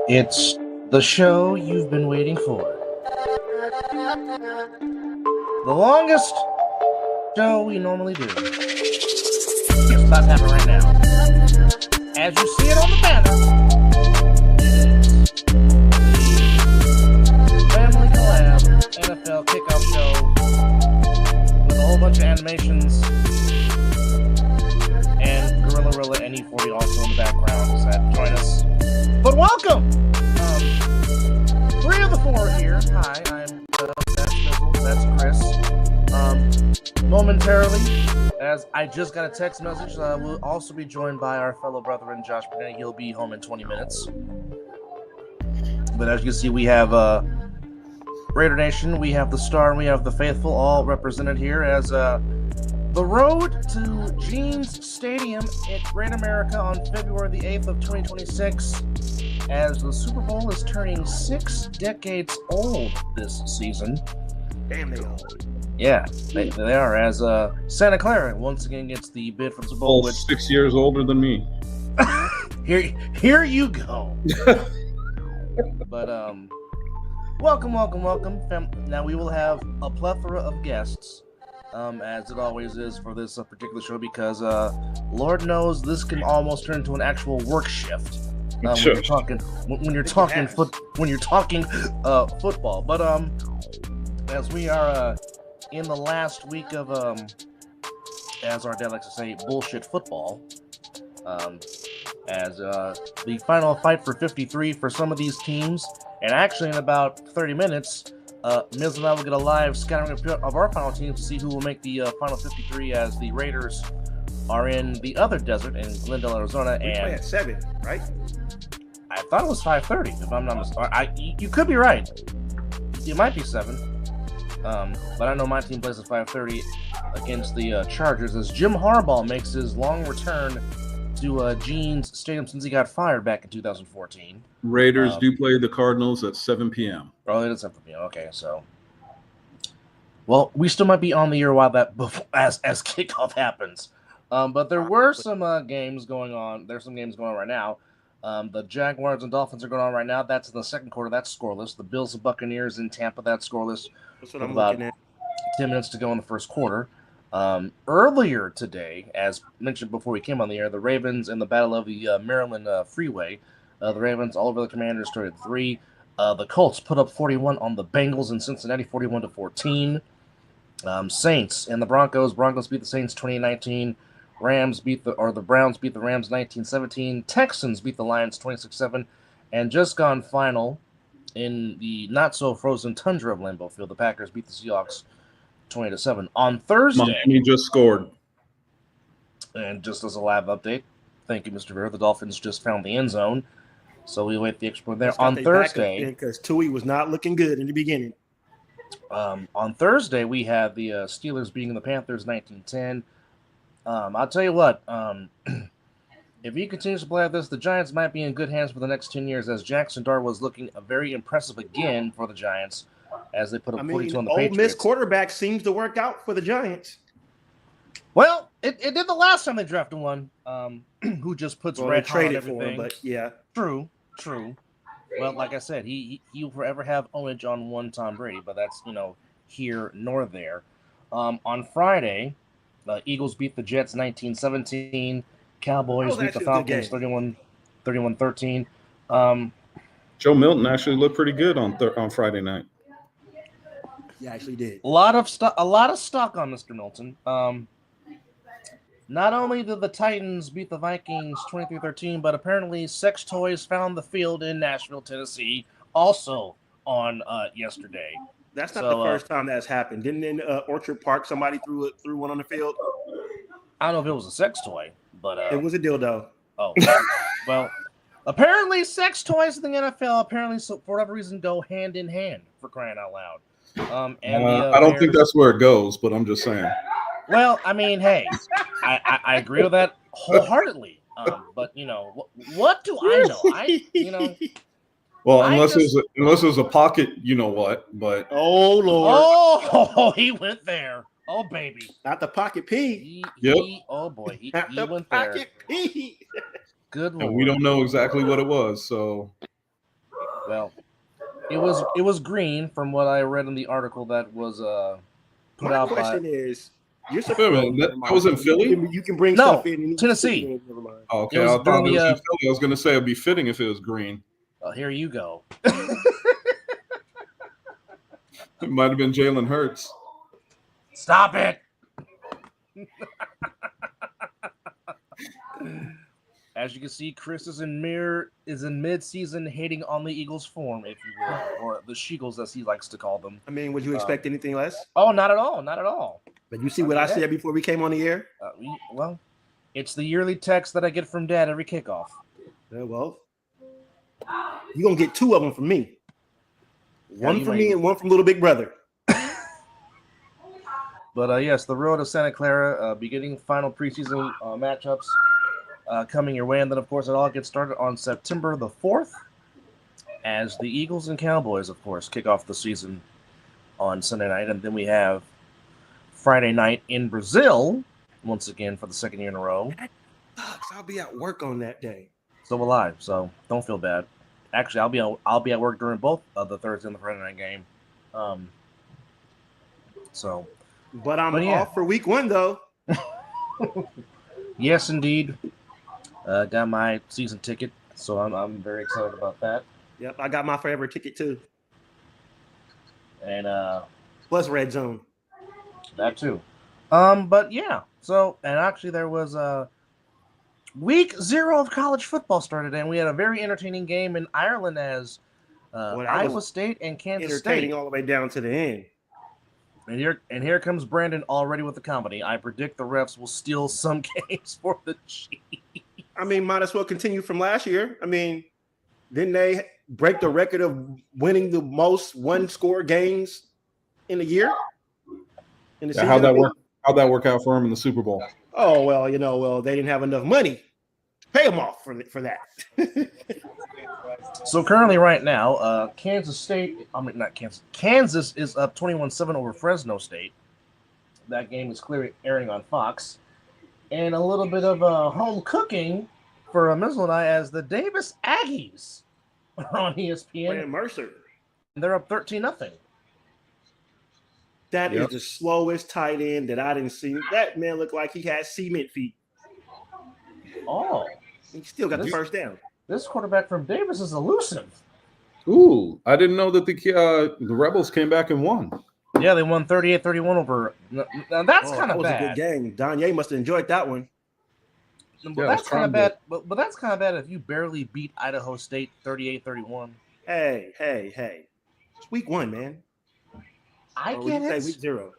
It's the show you've been waiting for. The longest show we normally do. It's about to happen right now. As you see it on the banner, the Family Collab NFL Kickoff Show with a whole bunch of animations and Gorilla and E40 also in the background to join us. But welcome! Three of the four are here. Hi, I'm that's Mizzle, that's Chris. Momentarily, as I just got a text message, we'll also be joined by our fellow brethren, Josh Bennett. He'll be home in 20 minutes. But as you can see, we have Raider Nation, we have the Star, and we have the Faithful, all represented here as the road to Jeans Stadium at Great America on February the 8th of 2026, as the Super Bowl is turning 6 decades old this season. Damn, they old. Yeah, they are, as Santa Clara once again gets the bid for the Super Bowl. 6 years older than me. Here you go. But welcome. Now we will have a plethora of guests, as it always is for this particular show, because Lord knows this can almost turn into an actual work shift when you're talking football. But as we are in the last week of as our dad likes to say, bullshit football, as the final fight for 53 for some of these teams, and actually in about 30 minutes, Miz and I will get a live scattering of our final teams to see who will make the final 53, as the Raiders are in the other desert in Glendale, Arizona. We play at 7, right? I thought it was 5:30, if I'm not mistaken. You could be right. It might be 7. But I know my team plays at 5:30 against the Chargers, as Jim Harbaugh makes his long return to Jeans Stadium since he got fired back in 2014. Raiders do play the Cardinals at 7 p.m. Oh, it is 7 p.m. Okay, so. Well, we still might be on the air while that as kickoff happens. But there were some games going on. There's some games going on right now. The Jaguars and Dolphins are going on right now. That's in the second quarter. That's scoreless. The Bills and Buccaneers in Tampa. That's scoreless. That's what I'm looking at. 10 minutes to go in the first quarter. Earlier today, as mentioned before we came on the air, the Ravens in the Battle of the Maryland Freeway. The Ravens all over the Commanders started 3. The Colts put up 41 on the Bengals in Cincinnati, 41-14. Saints and the Broncos. Broncos beat the Saints 20-19. The Browns beat the Rams 19-17. Texans beat the Lions 26-7. And just gone final in the not-so-frozen tundra of Lambeau Field, the Packers beat the Seahawks 20-7. On Thursday, Miami just scored. And just as a live update, thank you, Mr. Bear, the Dolphins just found the end zone, so we wait the extra point there. On Thursday, because Tui was not looking good in the beginning. On Thursday, we had the Steelers beating the Panthers 19-10. I'll tell you what, if he continues to play like this, the Giants might be in good hands for the next 10 years, as Jackson Dart was looking very impressive again for the Giants, as they put up 42 on the Patriots. Ole Miss quarterback seems to work out for the Giants. Well, it did the last time they drafted one, who just puts red hot on everything. For him, but yeah. True. Well, like I said, he will forever have homage on one Tom Brady, but that's, here nor there. On Friday, the Eagles beat the Jets 19-17. Cowboys beat the Falcons 31-13. Joe Milton actually looked pretty good on Friday night. He actually did. A lot of stock on Mr. Milton. Not only did the Titans beat the Vikings 23-13, but apparently sex toys found the field in Nashville, Tennessee, also on yesterday. That's not the first time that's happened. Didn't in Orchard Park somebody threw one on the field? I don't know if it was a sex toy, but it was a dildo. Oh, well, apparently sex toys in the NFL for whatever reason go hand in hand, for crying out loud. I don't think that's where it goes, but I'm just saying. Well, I mean, hey, I agree with that wholeheartedly. But what do I know? Well, unless it was a pocket, you know what? But oh Lord, oh, he went there. Oh baby, not the pocket P. Oh boy, he went there. Pocket P. Good Lord. And we don't know exactly what it was, so Well, it was green from what I read in the article that was put My out question by. is, you're Wait a minute, never that mind. was in Philly? You can bring No, stuff in and you can stick it Tennessee. in. Never mind. Oh, It okay, was I thought during it was in the. Philly. I was going to say it'd be fitting if it was green. Here you go. It might have been Jalen Hurts. Stop it. As you can see, Chris is in mid-season hating on the Eagles' form, if you will, or the Sheagles, as he likes to call them. I mean, would you expect anything less? Oh, not at all, not at all. But you see what I said before we came on the air? Well, it's the yearly text that I get from Dad every kickoff. Well, you're going to get two of them from me. One from me and one from little big brother. But yes, the road to Santa Clara, beginning final preseason matchups coming your way. And then, of course, it all gets started on September the 4th as the Eagles and Cowboys, of course, kick off the season on Sunday night. And then we have Friday night in Brazil, once again, for the second year in a row. That sucks. I'll be at work on that day. So will I. So don't feel bad. Actually, I'll be at work during both of the Thursday and the Friday night game. But I'm off for week one, though. Yes, indeed. Got my season ticket, so I'm very excited about that. Yep, I got my forever ticket too. And plus Red Zone. That too. But yeah. So and actually there was week 0 of college football started, and we had a very entertaining game in Ireland as Iowa State and Kansas State. Entertaining all the way down to the end. And here comes Brandon already with the comedy. I predict the refs will steal some games for the Chiefs. I mean, might as well continue from last year. I mean, didn't they break the record of winning the most one-score games in a year? In the season? How'd that work out for them in the Super Bowl? Oh, well, they didn't have enough money to pay them off for that. So currently, right now, Kansas is up 21-7 over Fresno State. That game is clearly airing on Fox. And a little bit of home cooking for Mizzle and I as the Davis Aggies are on ESPN. Brandon Mercer. And they're up 13-0. That is the slowest tight end that I didn't see. That man looked like he had cement feet. Oh. He still got the first down. This quarterback from Davis is elusive. Ooh, I didn't know that the Rebels came back and won. Yeah, they won 38-31 over. Now that's kind of bad. That was a good game. Donye must have enjoyed that one. But that's kind of bad. But that's kind of bad if you barely beat Idaho State 38-31. Hey. It's week 1, man. I get it. Week 0.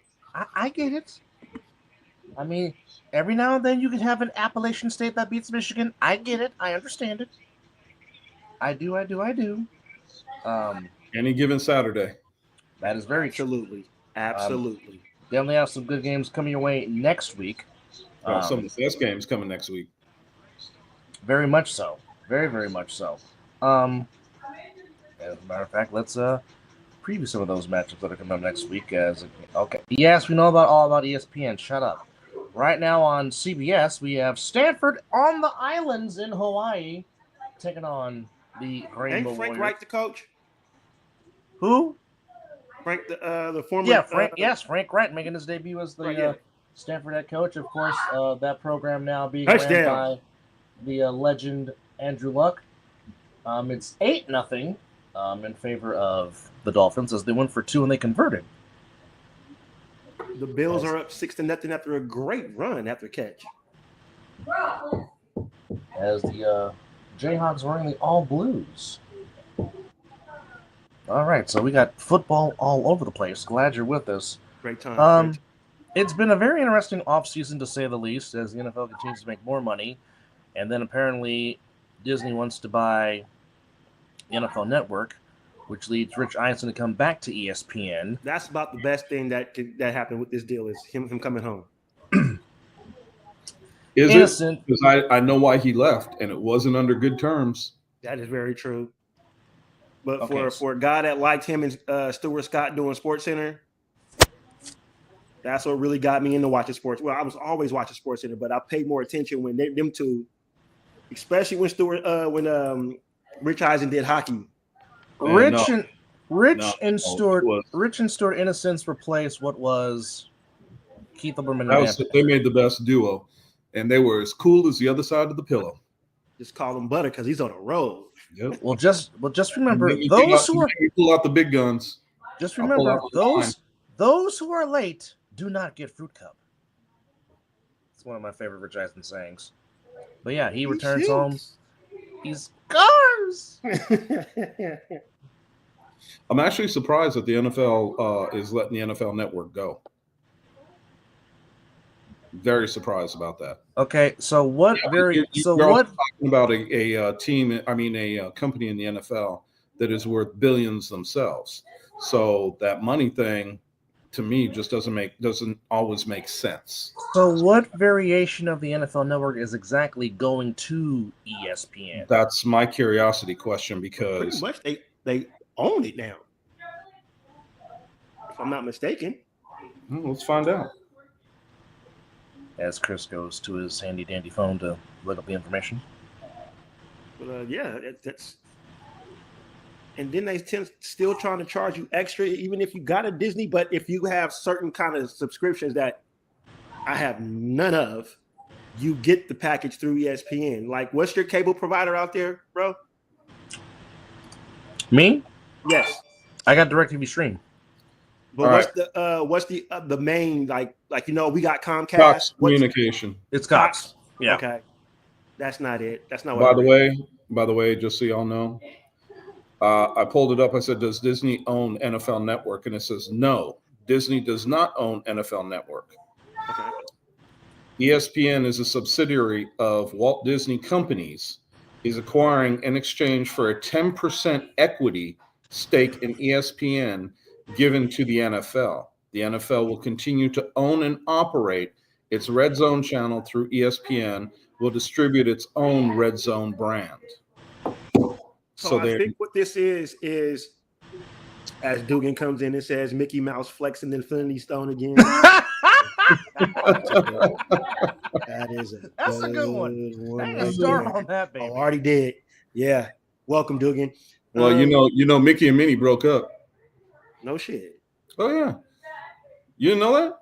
I get it. I mean, every now and then you can have an Appalachian State that beats Michigan. I get it. I understand it. I do. Any given Saturday. That is very true. Absolutely. Definitely have some good games coming your way next week. Some of the best games coming next week. Very much so. Very, very much so. As a matter of fact, let's preview some of those matchups that are coming up next week. Yes, we know all about ESPN. Shut up. Right now on CBS, we have Stanford on the islands in Hawaii taking on the Rainbow Ain't Frank Warriors. Wright the coach? Who? Frank, the former. Yeah, Frank Wright making his debut as the Stanford head coach. Of course, that program now being ran by the legend Andrew Luck. It's 8-0 in favor of the Dolphins as they went for 2 and they converted. The Bills are up 6-0 after a great run after catch. As the Jayhawks wearing the all blues. All right, so we got football all over the place. Glad you're with us. Great time. It's been a very interesting offseason, to say the least, as the NFL continues to make more money. And then apparently Disney wants to buy the NFL Network, which leads Rich Eisen to come back to ESPN. That's about the best thing that happened with this deal is him coming home. Is it? Because I know why he left, and it wasn't under good terms. That is very true. But for a guy that liked him and Stuart Scott doing SportsCenter, that's what really got me into watching sports. Well, I was always watching SportsCenter, but I paid more attention when them two, especially when Rich Eisen did hockey. Rich no, and Rich no, and no, Stewart, Rich and Stewart, in a sense, replaced what was Keith Olbermann and Dan they Patrick. made the best duo, and they were as cool as the other side of the pillow. Just call him Butter because he's on the road. Yep. Well, just remember You those who are pull out the big guns. just I'll pull remember out the line. those who are late do not get fruit cup. It's one of my favorite Rich Eisen sayings. But yeah, he returns home. He scores. I'm actually surprised that the NFL is letting the NFL Network go. Very surprised about that. Okay, so what? You're also talking about a team? I mean, a company in the NFL that is worth billions themselves. So that money thing, to me, just doesn't always make sense. So what variation of the NFL Network is exactly going to ESPN? That's my curiosity question because pretty much they own it now. If I'm not mistaken. Well, let's find out. As Chris goes to his handy dandy phone to look up the information. But yeah, that's. And then they still trying to charge you extra, even if you got a Disney. But if you have certain kind of subscriptions that I have none of, you get the package through ESPN. Like, what's your cable provider out there, bro? Me? Yes, I got DirecTV Stream. But what's the main like we got Comcast. Cox Communication. It's Cox. Yeah. Okay. That's not it. That's not By what the way, just so y'all know, I pulled it up. I said, does Disney own NFL Network? And it says, no, Disney does not own NFL Network. Okay. ESPN is a subsidiary of Walt Disney Companies. He's acquiring in exchange for a 10% equity stake in ESPN given to the NFL. The NFL will continue to own and operate its Red Zone channel through ESPN, will distribute its own Red Zone brand. So I think what this is as Dugan comes in and says Mickey Mouse flexing the Infinity Stone again. That's a good one. Hang a star on that, baby. Oh, already did. Yeah. Welcome, Dugan. Well, you know, Mickey and Minnie broke up. No shit. Oh yeah. You didn't know that?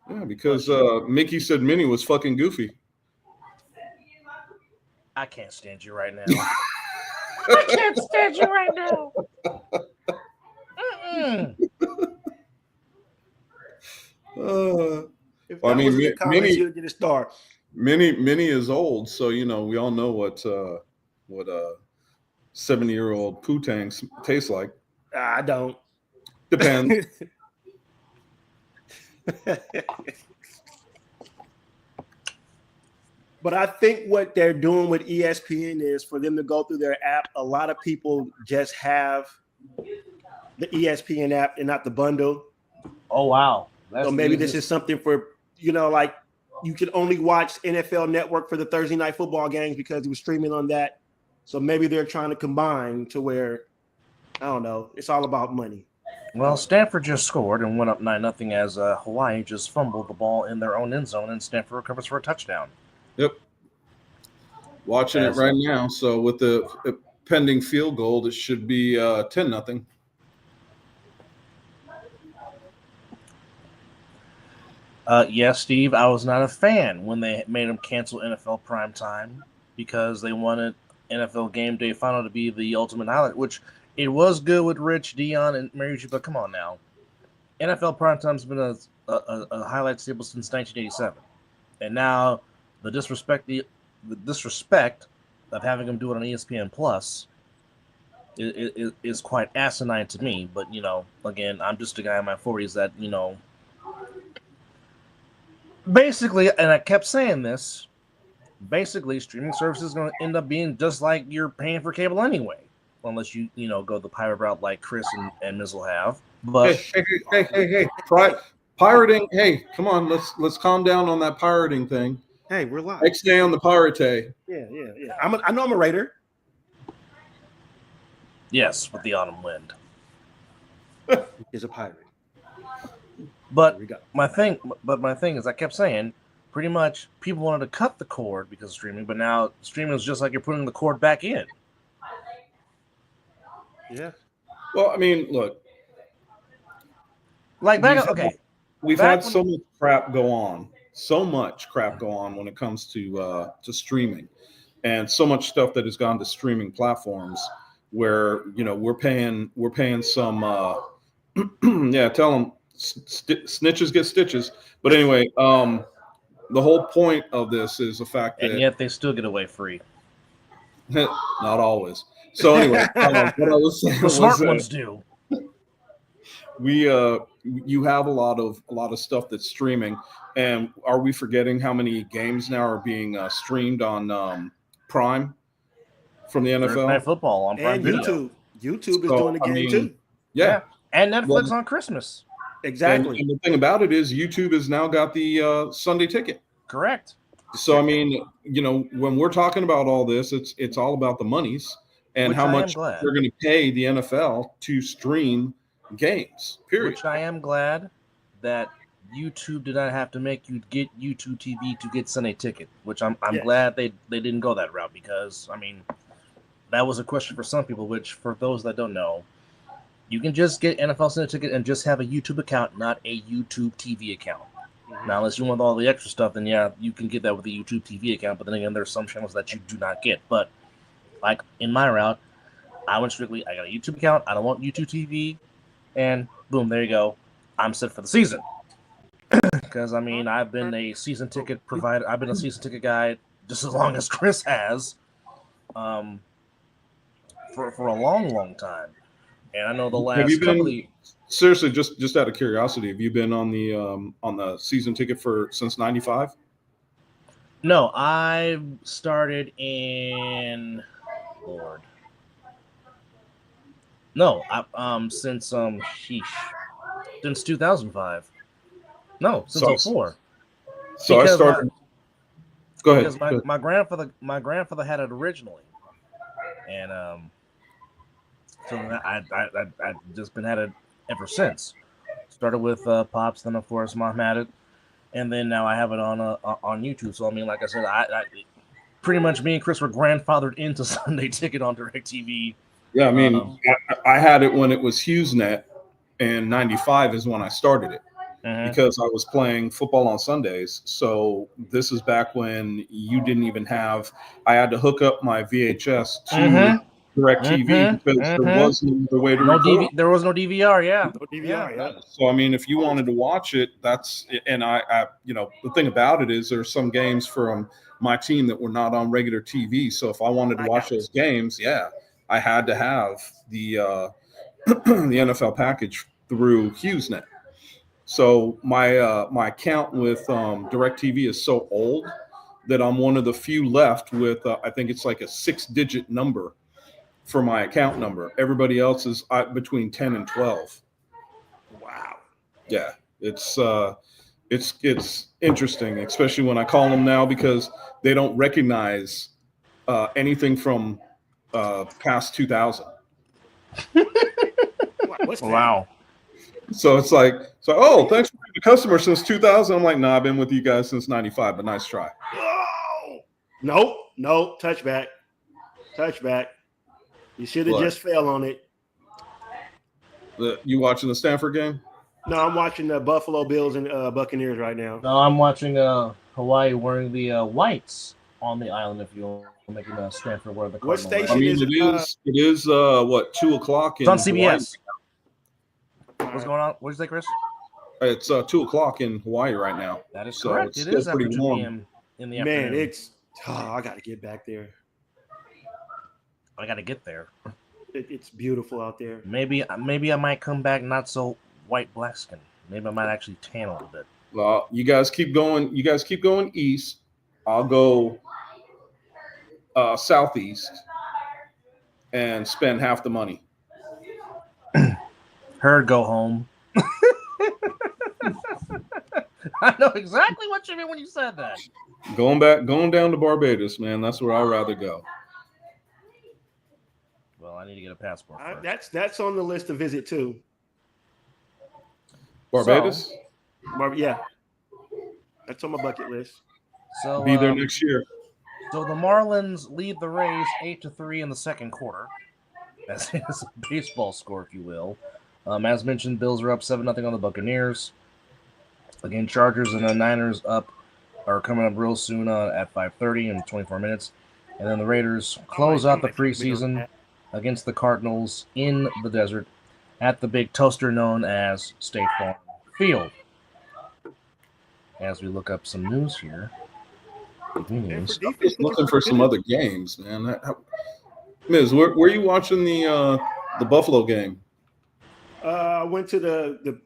Yeah, because Mickey said Minnie was fucking Goofy. I can't stand you right now. I can't stand you right now. I mean, Minnie, you'll get a star. Minnie is old, so you know we all know what 70-year-old Poontang tastes like. I don't. Depends. But I think what they're doing with ESPN is for them to go through their app. A lot of people just have the ESPN app and not the bundle. Oh, wow. So maybe this is something for, like you can only watch NFL Network for the Thursday night football games because it was streaming on that. So maybe they're trying to combine to where, I don't know, it's all about money. Well, Stanford just scored and went up 9-0 as Hawaii just fumbled the ball in their own end zone, and Stanford recovers for a touchdown. Yep. Watching it right now. So with the pending field goal, it should be 10-0. Yes, Steve, I was not a fan when they made them cancel NFL primetime because they wanted NFL Game Day Final to be the ultimate highlight, which it was good with Rich, Dion, and Mariucci, but come on now. NFL primetime's been a highlight staple since 1987. And now the disrespect of having them do it on ESPN Plus is quite asinine to me. But, again, I'm just a guy in my 40s that, basically, and I kept saying this, basically streaming services is going to end up being just like you're paying for cable anyway, unless you go the pirate route like Chris and Mizzle have. But hey, pirating. Hey, come on, let's calm down on that pirating thing. Hey, we're live. Next day on the pirate. Yeah. I know I'm a Raider. Yes, with the autumn wind. Is a pirate. But my thing is, I kept saying, pretty much people wanted to cut the cord because of streaming, but now streaming is just like you're putting the cord back in. Yeah. Well, I mean, look, Like back, okay, we've back had when, so much crap go on, when it comes to streaming, and so much stuff that has gone to streaming platforms where we're paying some yeah, tell them snitches get stitches. But anyway, the whole point of this is the fact and that yet they still get away free. not always. So anyway, what I was saying The was smart that ones do. you have a lot of stuff that's streaming, and are we forgetting how many games now are being streamed on Prime from the Thursday Night NFL? Football on Prime And Video. YouTube is So doing the I game mean, too. yeah. And Well, Netflix on Christmas. Exactly. and the thing about it is YouTube has now got the Sunday ticket. Correct. So I mean, when we're talking about all this, it's all about the monies and Which how I am much glad. they're going to pay the NFL to stream games. Period. Which I am glad that YouTube did not have to make you get YouTube TV to get Sunday ticket. Which I'm Yes. glad they didn't go that route, because I mean that was a question for some people. Which, for those that don't know, you can just get NFL Sunday ticket and just have a YouTube account, not a YouTube TV account. Now, unless you want all the extra stuff, then yeah, you can get that with a YouTube TV account. But then again, there's some channels that you do not get. But like in my route, I went strictly, I got a YouTube account. I don't want YouTube TV, and boom, there you go. I'm set for the season. Because I mean, I've been a season ticket provider. I've been a season ticket guy just as long as Chris has, for a long time. And I know the Have you last couple been of seriously, just out of curiosity, have you been on the season ticket since '95? No, I started in Lord. No, since 2005. No, since So, 04. so I Because started. Go ahead. Because my grandfather had it originally, and so I just been at it ever since. Started with Pops, then of course Mom had it, and then now I have it on YouTube. So I mean, like I said, I pretty much me and Chris were grandfathered into Sunday Ticket on DirecTV. Yeah, I mean, I had it when it was HughesNet, and '95 is when I started it. Because I was playing football on Sundays. So this is back when you didn't even have. I had to hook up my VHS to DirecTV because there was no other way to record. There was no DVR. Yeah, No DVR. Yeah. So I mean, if you wanted to watch it, and I the thing about it is there's some games from my team that were not on regular TV. So if I wanted to watch those games, yeah, I had to have the the NFL package through HughesNet. So my account with DirecTV is so old that I'm one of the few left with I think it's like a 6-digit number for my account number. Everybody else is between 10 and 12. Wow. Yeah, it's interesting, especially when I call them now because they don't recognize anything from past 2000. What's that? Wow. So it's like, oh, thanks for being a customer since 2000. I'm like, nah, I've been with you guys since 95, but nice try. Oh, nope, touchback. You should have just fell on it. You watching the Stanford game? No, I'm watching the Buffalo Bills and Buccaneers right now. No, I'm watching Hawaii wearing the whites on the island. If you're making Stanford wear the Cardinal. What station I mean, is it is what, 2:00 It's on CBS. Hawaii. What's going on? What did you say, Chris? It's 2:00 in Hawaii right now. That is So correct. it's It is still after pretty 2 warm. p.m. in the Man, afternoon. I got to get back there. I got to get there. It's beautiful out there. Maybe I might come back not so white black skin. Maybe I might actually tan a little bit. Well, you guys keep going. You guys keep going east. I'll go southeast and spend half the money. Heard go home. I know exactly what you mean when you said that. Going down to Barbados, man. That's where I'd rather go. Well, I need to get a passport first. That's on the list to visit too. Barbados? Yeah, that's on my bucket list. So Be there next year. So the Marlins lead the Rays 8-3 in the second quarter. as is a baseball score, if you will. As mentioned, Bills are up 7-0 on the Buccaneers. Again, Chargers and the Niners are coming up real soon at 5:30 in 24 minutes. And then the Raiders close out the preseason against the Cardinals in the desert at the big toaster known as State Farm Field. As we look up some news here. News. I'm just looking for some other games, man. Miz, where are you watching the Buffalo game? I went to the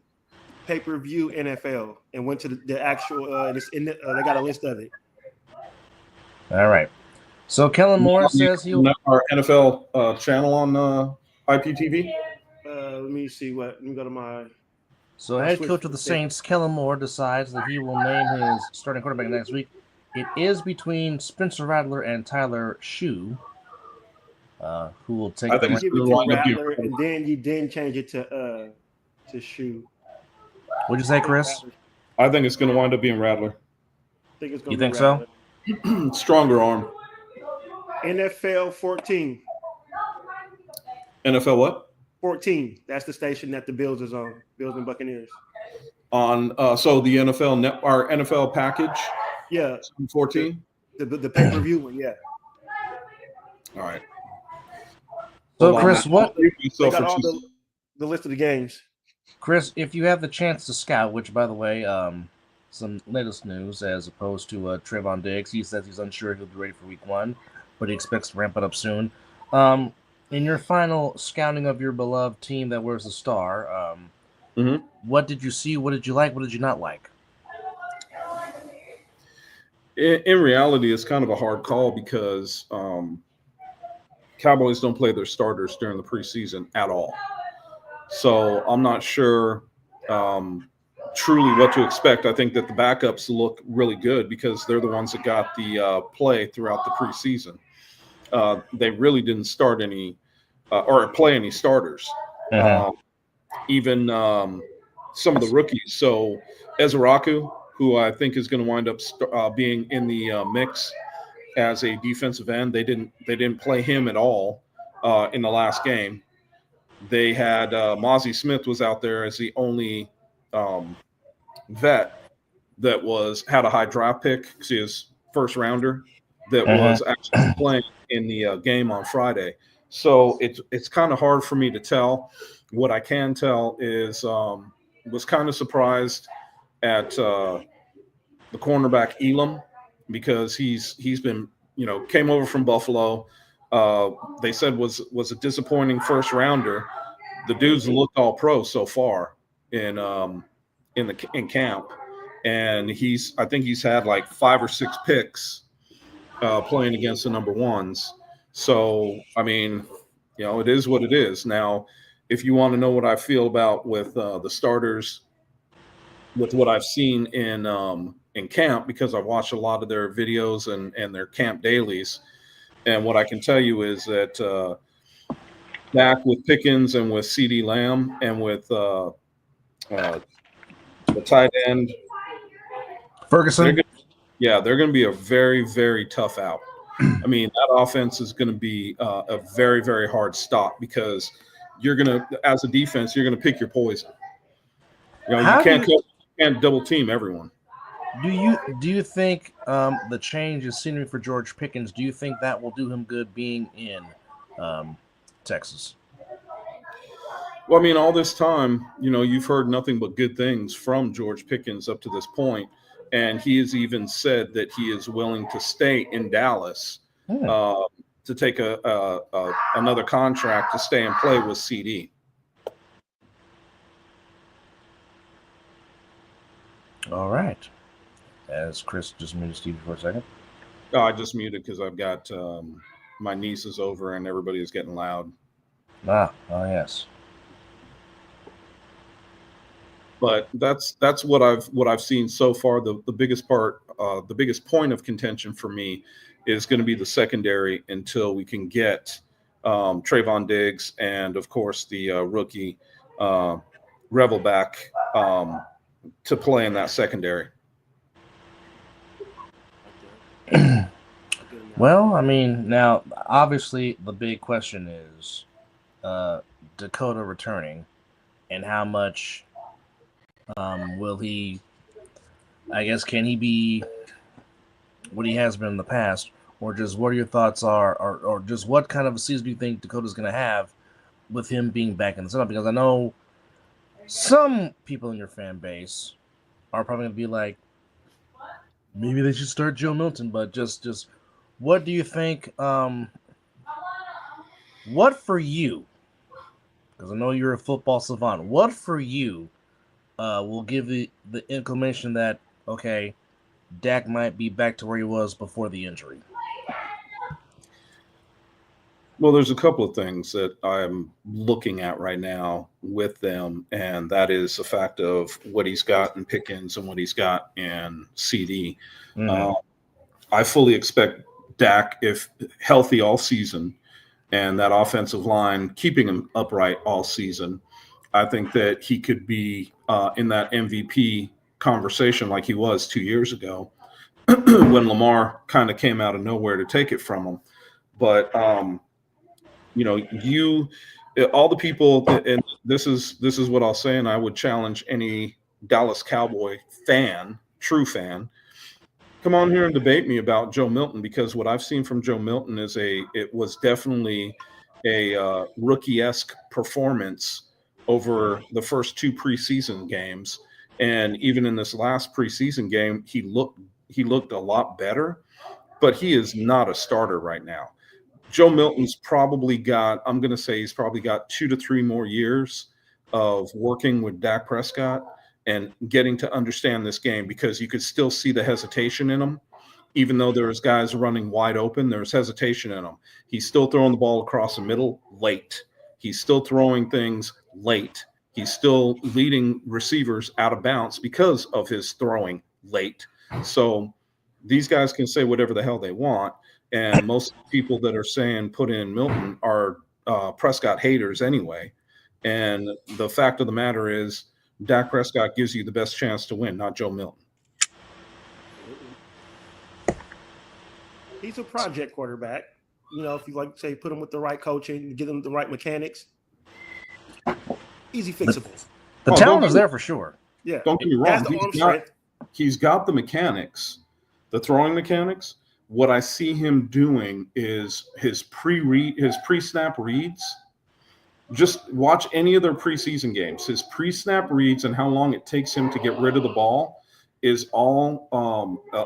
pay-per-view NFL and went to the actual. They got a list of it. All right. So Kellen Moore says he'll our NFL channel on IPTV. Let me see what. Let me go to my. So head coach of the Saints, Kellen Moore, decides that he will name his starting quarterback next week. It is between Spencer Rattler and Tyler Shue, who will take. I think give it to Rattler, and then you change it to Shue. What'd you say, Chris? I think it's going to wind up being Rattler. You think so? Stronger arm. NFL 14. NFL what? 14. That's the station that the Bills is on. Bills and Buccaneers. On so the NFL our NFL package. Yeah. 14. The pay-per-view one. Yeah. All right. So Chris, what? They got all the list of the games. Chris, if you have the chance to scout, which by the way, some latest news as opposed to Trevon Diggs, he says he's unsure he'll be ready for Week 1, but he expects to ramp it up soon. In your final scouting of your beloved team that wears the star, what did you see? What did you like? What did you not like? In reality, it's kind of a hard call because Cowboys don't play their starters during the preseason at all. So I'm not sure truly what to expect. I think that the backups look really good because they're the ones that got the play throughout the preseason. They really didn't start any or play any starters. Even some of the rookies. So Ezraku, who I think is going to wind up being in the mix as a defensive end, they didn't play him at all in the last game. They had Mozzie Smith was out there as the only vet that had a high draft pick, his first rounder that was actually playing in the game on Friday. So it's kind of hard for me to tell. What I can tell is was kind of surprised at the cornerback Elam because he's been came over from Buffalo. They said was a disappointing first rounder. The dude's looked all pro so far in camp, and I think he's had like 5 or 6 picks playing against the number ones. So I mean, it is what it is. Now, if you want to know what I feel about with the starters, with what I've seen in camp, because I've watched a lot of their videos and their camp dailies, and what I can tell you is that back with Pickens and with CD Lamb and with the tight end Ferguson. They're going to be a very, very tough out. I mean, that offense is going to be a very, very hard stop because you're going to, as a defense, you're going to pick your poison. You can't double team everyone. Do you think the change in scenery for George Pickens, do you think that will do him good being in Texas? Well, I mean, all this time, you've heard nothing but good things from George Pickens up to this point, and he has even said that he is willing to stay in Dallas to take another contract to stay and play with CD. All right. As Chris just muted Steve for a second. Oh, I just muted because I've got my niece is over and everybody is getting loud. Oh yes. But that's what I've seen so far. The biggest part, the biggest point of contention for me is going to be the secondary until we can get Trevon Diggs and of course the rookie Revel back to play in that secondary. Well, I mean, now obviously the big question is Dakota returning, and how much will he? I guess can he be what he has been in the past, or just what are your thoughts are, or just what kind of a season do you think Dakota's going to have with him being back in the setup? Because I know some people in your fan base are probably going to be like, maybe they should start Joe Milton, but just what do you think? What for you? Because I know you're a football savant. What for you will give the inclination that okay, Dak might be back to where he was before the injury? Well, there's a couple of things that I'm looking at right now with them, and that is the fact of what he's got in Pickens and what he's got in CD. Mm-hmm. I fully expect Dak, if healthy all season, and that offensive line keeping him upright all season, I think that he could be in that MVP conversation like he was 2 years ago when Lamar kind of came out of nowhere to take it from him. But all the people, and this is what I'll say, and I would challenge any Dallas Cowboy fan, true fan, come on here and debate me about Joe Milton, because what I've seen from Joe Milton is it was definitely a rookie-esque performance over the first 2 preseason games, and even in this last preseason game, he looked a lot better, but he is not a starter right now. Joe Milton's probably got, I'm going to say he's probably got 2 to 3 more years of working with Dak Prescott and getting to understand this game, because you could still see the hesitation in him. Even though there's guys running wide open, there's hesitation in him. He's still throwing the ball across the middle late. He's still throwing things late. He's still leading receivers out of bounds because of his throwing late. So these guys can say whatever the hell they want. And most people that are saying put in Milton are Prescott haters anyway. And the fact of the matter is, Dak Prescott gives you the best chance to win, not Joe Milton. He's a project quarterback. If you like to say put him with the right coaching, give him the right mechanics, easy fixable. The talent is there for sure. Yeah. Don't get me wrong. He's got the mechanics, the throwing mechanics. What I see him doing is his pre-snap reads. Just watch any of their preseason games. His pre-snap reads and how long it takes him to get rid of the ball is all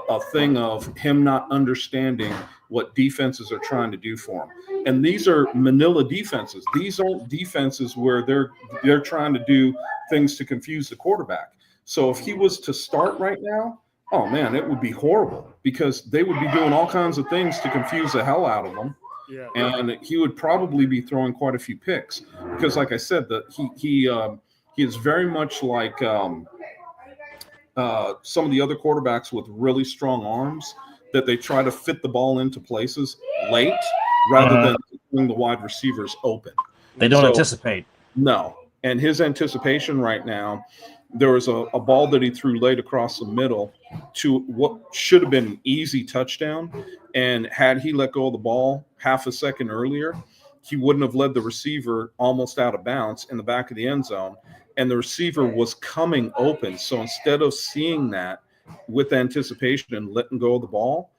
a thing of him not understanding what defenses are trying to do for him. And these are Manila defenses. These aren't defenses where they're trying to do things to confuse the quarterback. So if he was to start right now, oh man, it would be horrible, because they would be doing all kinds of things to confuse the hell out of him. Yeah. And he would probably be throwing quite a few picks, because like I said, that he is very much like some of the other quarterbacks with really strong arms, that they try to fit the ball into places late rather than leaving the wide receivers open. They don't anticipate. No. And his anticipation right now, there was a ball that he threw late across the middle to what should have been an easy touchdown. And had he let go of the ball half a second earlier, he wouldn't have led the receiver almost out of bounds in the back of the end zone. And the receiver was coming open. So instead of seeing that with anticipation and letting go of the ball,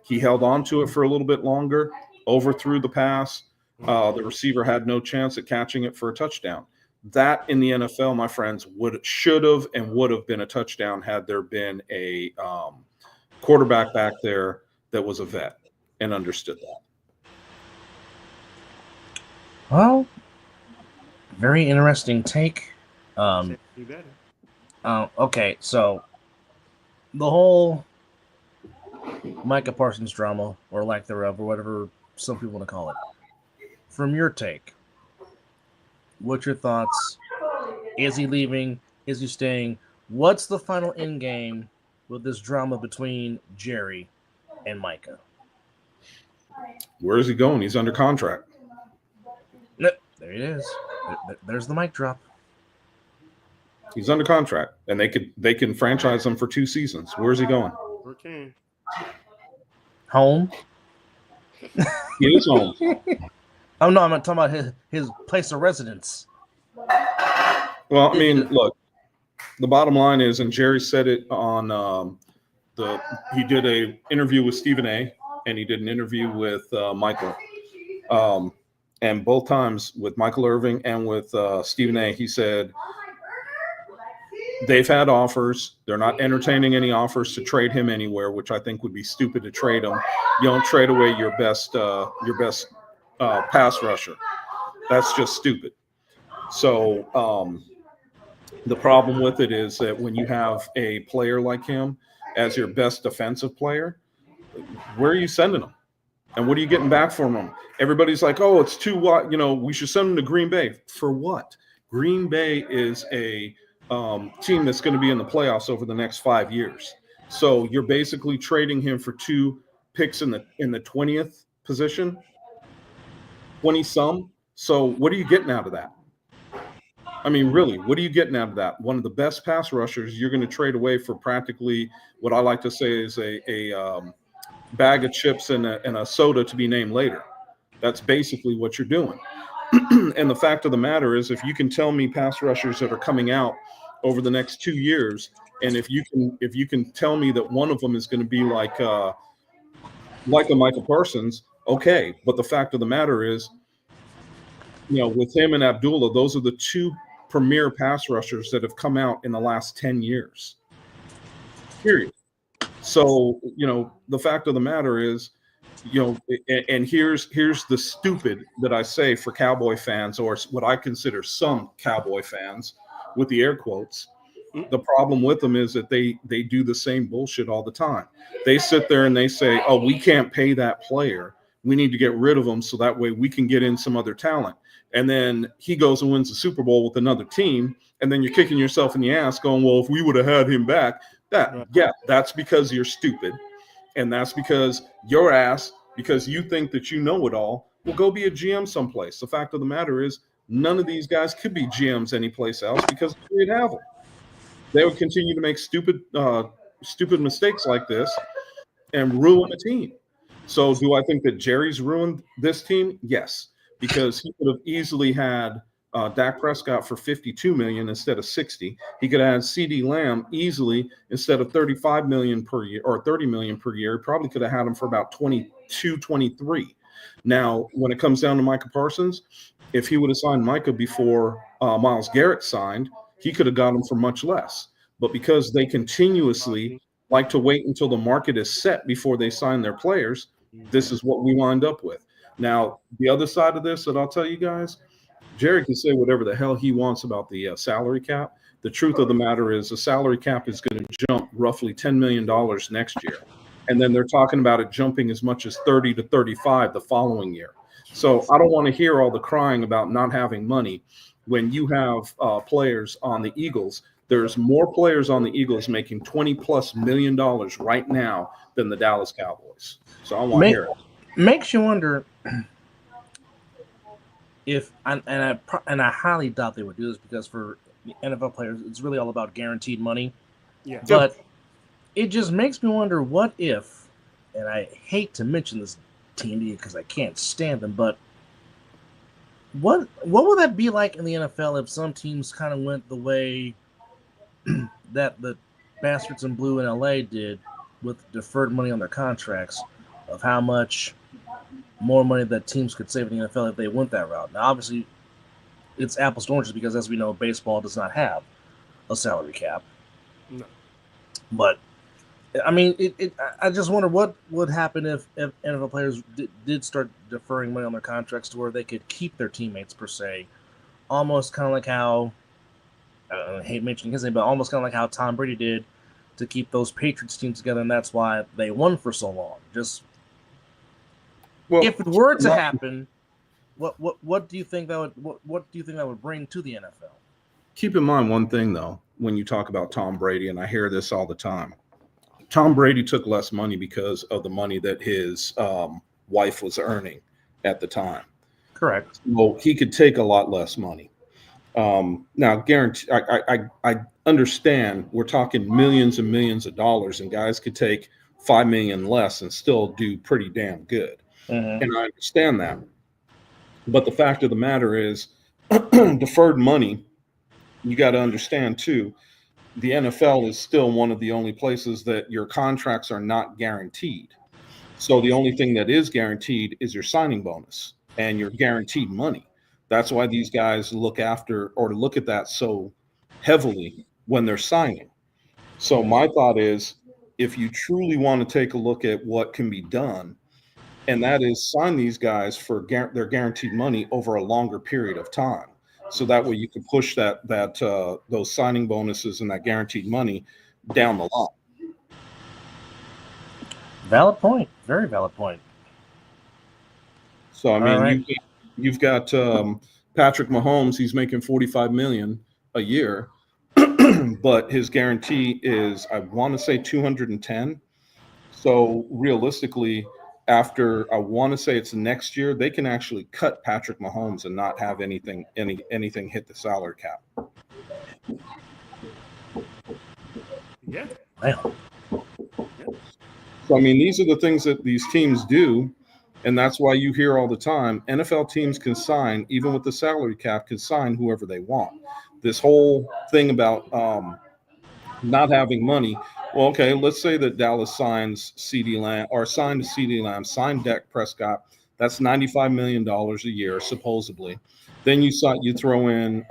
he held on to it for a little bit longer, overthrew the pass. The receiver had no chance at catching it for a touchdown. That in the NFL, my friends, should have and would have been a touchdown had there been a quarterback back there that was a vet and understood that. Well, very interesting take. Okay, so the whole Micah Parsons drama, or lack thereof, or whatever some people want to call it. From your take, what's your thoughts? Is he leaving? Is he staying? What's the final end game with this drama between Jerry and Micah? Where is he going? He's under contract. There it is. There's the mic drop. He's under contract, and they can franchise him for 2 seasons. Where's he going? Home. He is home. Oh no, I'm not talking about his place of residence. Well, I mean, look, the bottom line is, and Jerry said it on he did a interview with Stephen A. and he did an interview with Michael. And both times with Michael Irving and with Stephen A., he said they've had offers. They're not entertaining any offers to trade him anywhere, which I think would be stupid to trade him. You don't trade away your best pass rusher. That's just stupid. So the problem with it is that when you have a player like him as your best defensive player, where are you sending him? And what are you getting back from him? Everybody's like, oh, it's too what? We should send him to Green Bay. For what? Green Bay is a team that's going to be in the playoffs over the next 5 years. So you're basically trading him for 2 picks in the 20th position, 20-some. So what are you getting out of that? I mean, really, what are you getting out of that? One of the best pass rushers you're going to trade away for practically what I like to say is a bag of chips and a soda to be named later. That's basically what you're doing. And the fact of the matter is, if you can tell me pass rushers that are coming out over the next 2 years, and if you can tell me that one of them is going to be like a Michael Parsons, okay. But the fact of the matter is, with him and Abdullah, those are the 2 premier pass rushers that have come out in the last 10 years. Period. So, the fact of the matter is, and here's the stupid that I say for Cowboy fans, or what I consider some Cowboy fans with the air quotes. The problem with them is that they do the same bullshit all the time. They sit there and they say, oh, we can't pay that player. We need to get rid of him so that way we can get in some other talent. And then he goes and wins the Super Bowl with another team. And then you're kicking yourself in the ass going, well, if we would have had him back, that's because you're stupid. And that's because your ass, because you think that you know it all, will go be a GM someplace. The fact of the matter is, none of these guys could be GMs anyplace else because we'd have them. They would continue to make stupid mistakes like this and ruin the team. So do I think that Jerry's ruined this team? Yes, because he could have easily had Dak Prescott for $52 million instead of $60. He could have had CeeDee Lamb easily instead of $35 million per year or $30 million per year. He probably could have had him for about 22, 23. Now, when it comes down to Micah Parsons, if he would have signed Micah before Myles Garrett signed, he could have got him for much less. But because they continuously like to wait until the market is set before they sign their players, this is what we wind up with. Now, the other side of this that I'll tell you guys, Jerry can say whatever the hell he wants about the salary cap. The truth of the matter is the salary cap is going to jump roughly $10 million next year. And then they're talking about it jumping as much as 30 to 35 the following year. So I don't want to hear all the crying about not having money when you have players on the Eagles. There's more players on the Eagles making $20+ million right now than the Dallas Cowboys. So I want to hear it. Makes you wonder if, and I highly doubt they would do this because for NFL players, it's really all about guaranteed money. Yeah. But it just makes me wonder what if, and I hate to mention this team because I can't stand them, but what would that be like in the NFL if some teams kind of went the way that the bastards in blue in LA did with deferred money on their contracts, of how much more money that teams could save in the NFL if they went that route? Now, obviously, it's apples to oranges because, as we know, baseball does not have a salary cap. No. But, I mean, I just wonder what would happen if NFL players did start deferring money on their contracts to where they could keep their teammates, per se, almost kind of like how, I hate mentioning his name, but almost kind of like how Tom Brady did to keep those Patriots teams together, and that's why they won for so long. Just if it were to happen, what do you think that would what do you think that would bring to the NFL? Keep in mind one thing though, when you talk about Tom Brady, and I hear this all the time. Tom Brady took less money because of the money that his wife was earning at the time. Correct. Well, he could take a lot less money. Now, guarantee, I understand we're talking millions and millions of dollars, and guys could take $5 million less and still do pretty damn good. Mm-hmm. And I understand that. But the fact of the matter is, deferred money, you got to understand too, the NFL is still one of the only places that your contracts are not guaranteed. So the only thing that is guaranteed is your signing bonus and your guaranteed money. That's why these guys look after or look at that so heavily when they're signing. So my thought is, if you truly want to take a look at what can be done, and that is sign these guys for their guaranteed money over a longer period of time, so that way you can push that those signing bonuses and that guaranteed money down the line. Valid point. Very valid point. So I mean, right. you've got Patrick Mahomes. He's making $45 million a year, but his guarantee is, I want to say, 210. So realistically, after, I want to say it's next year, they can actually cut Patrick Mahomes and not have anything hit the salary cap. Yeah. Wow. So I mean, these are the things that these teams do, and that's why you hear all the time NFL teams can sign, even with the salary cap, can sign whoever they want. This whole thing about not having money. Well, okay, let's say that Dallas signs CeeDee Lamb or signed CeeDee Lamb, signed Dak Prescott. That's $95 million a year, supposedly. Then you throw in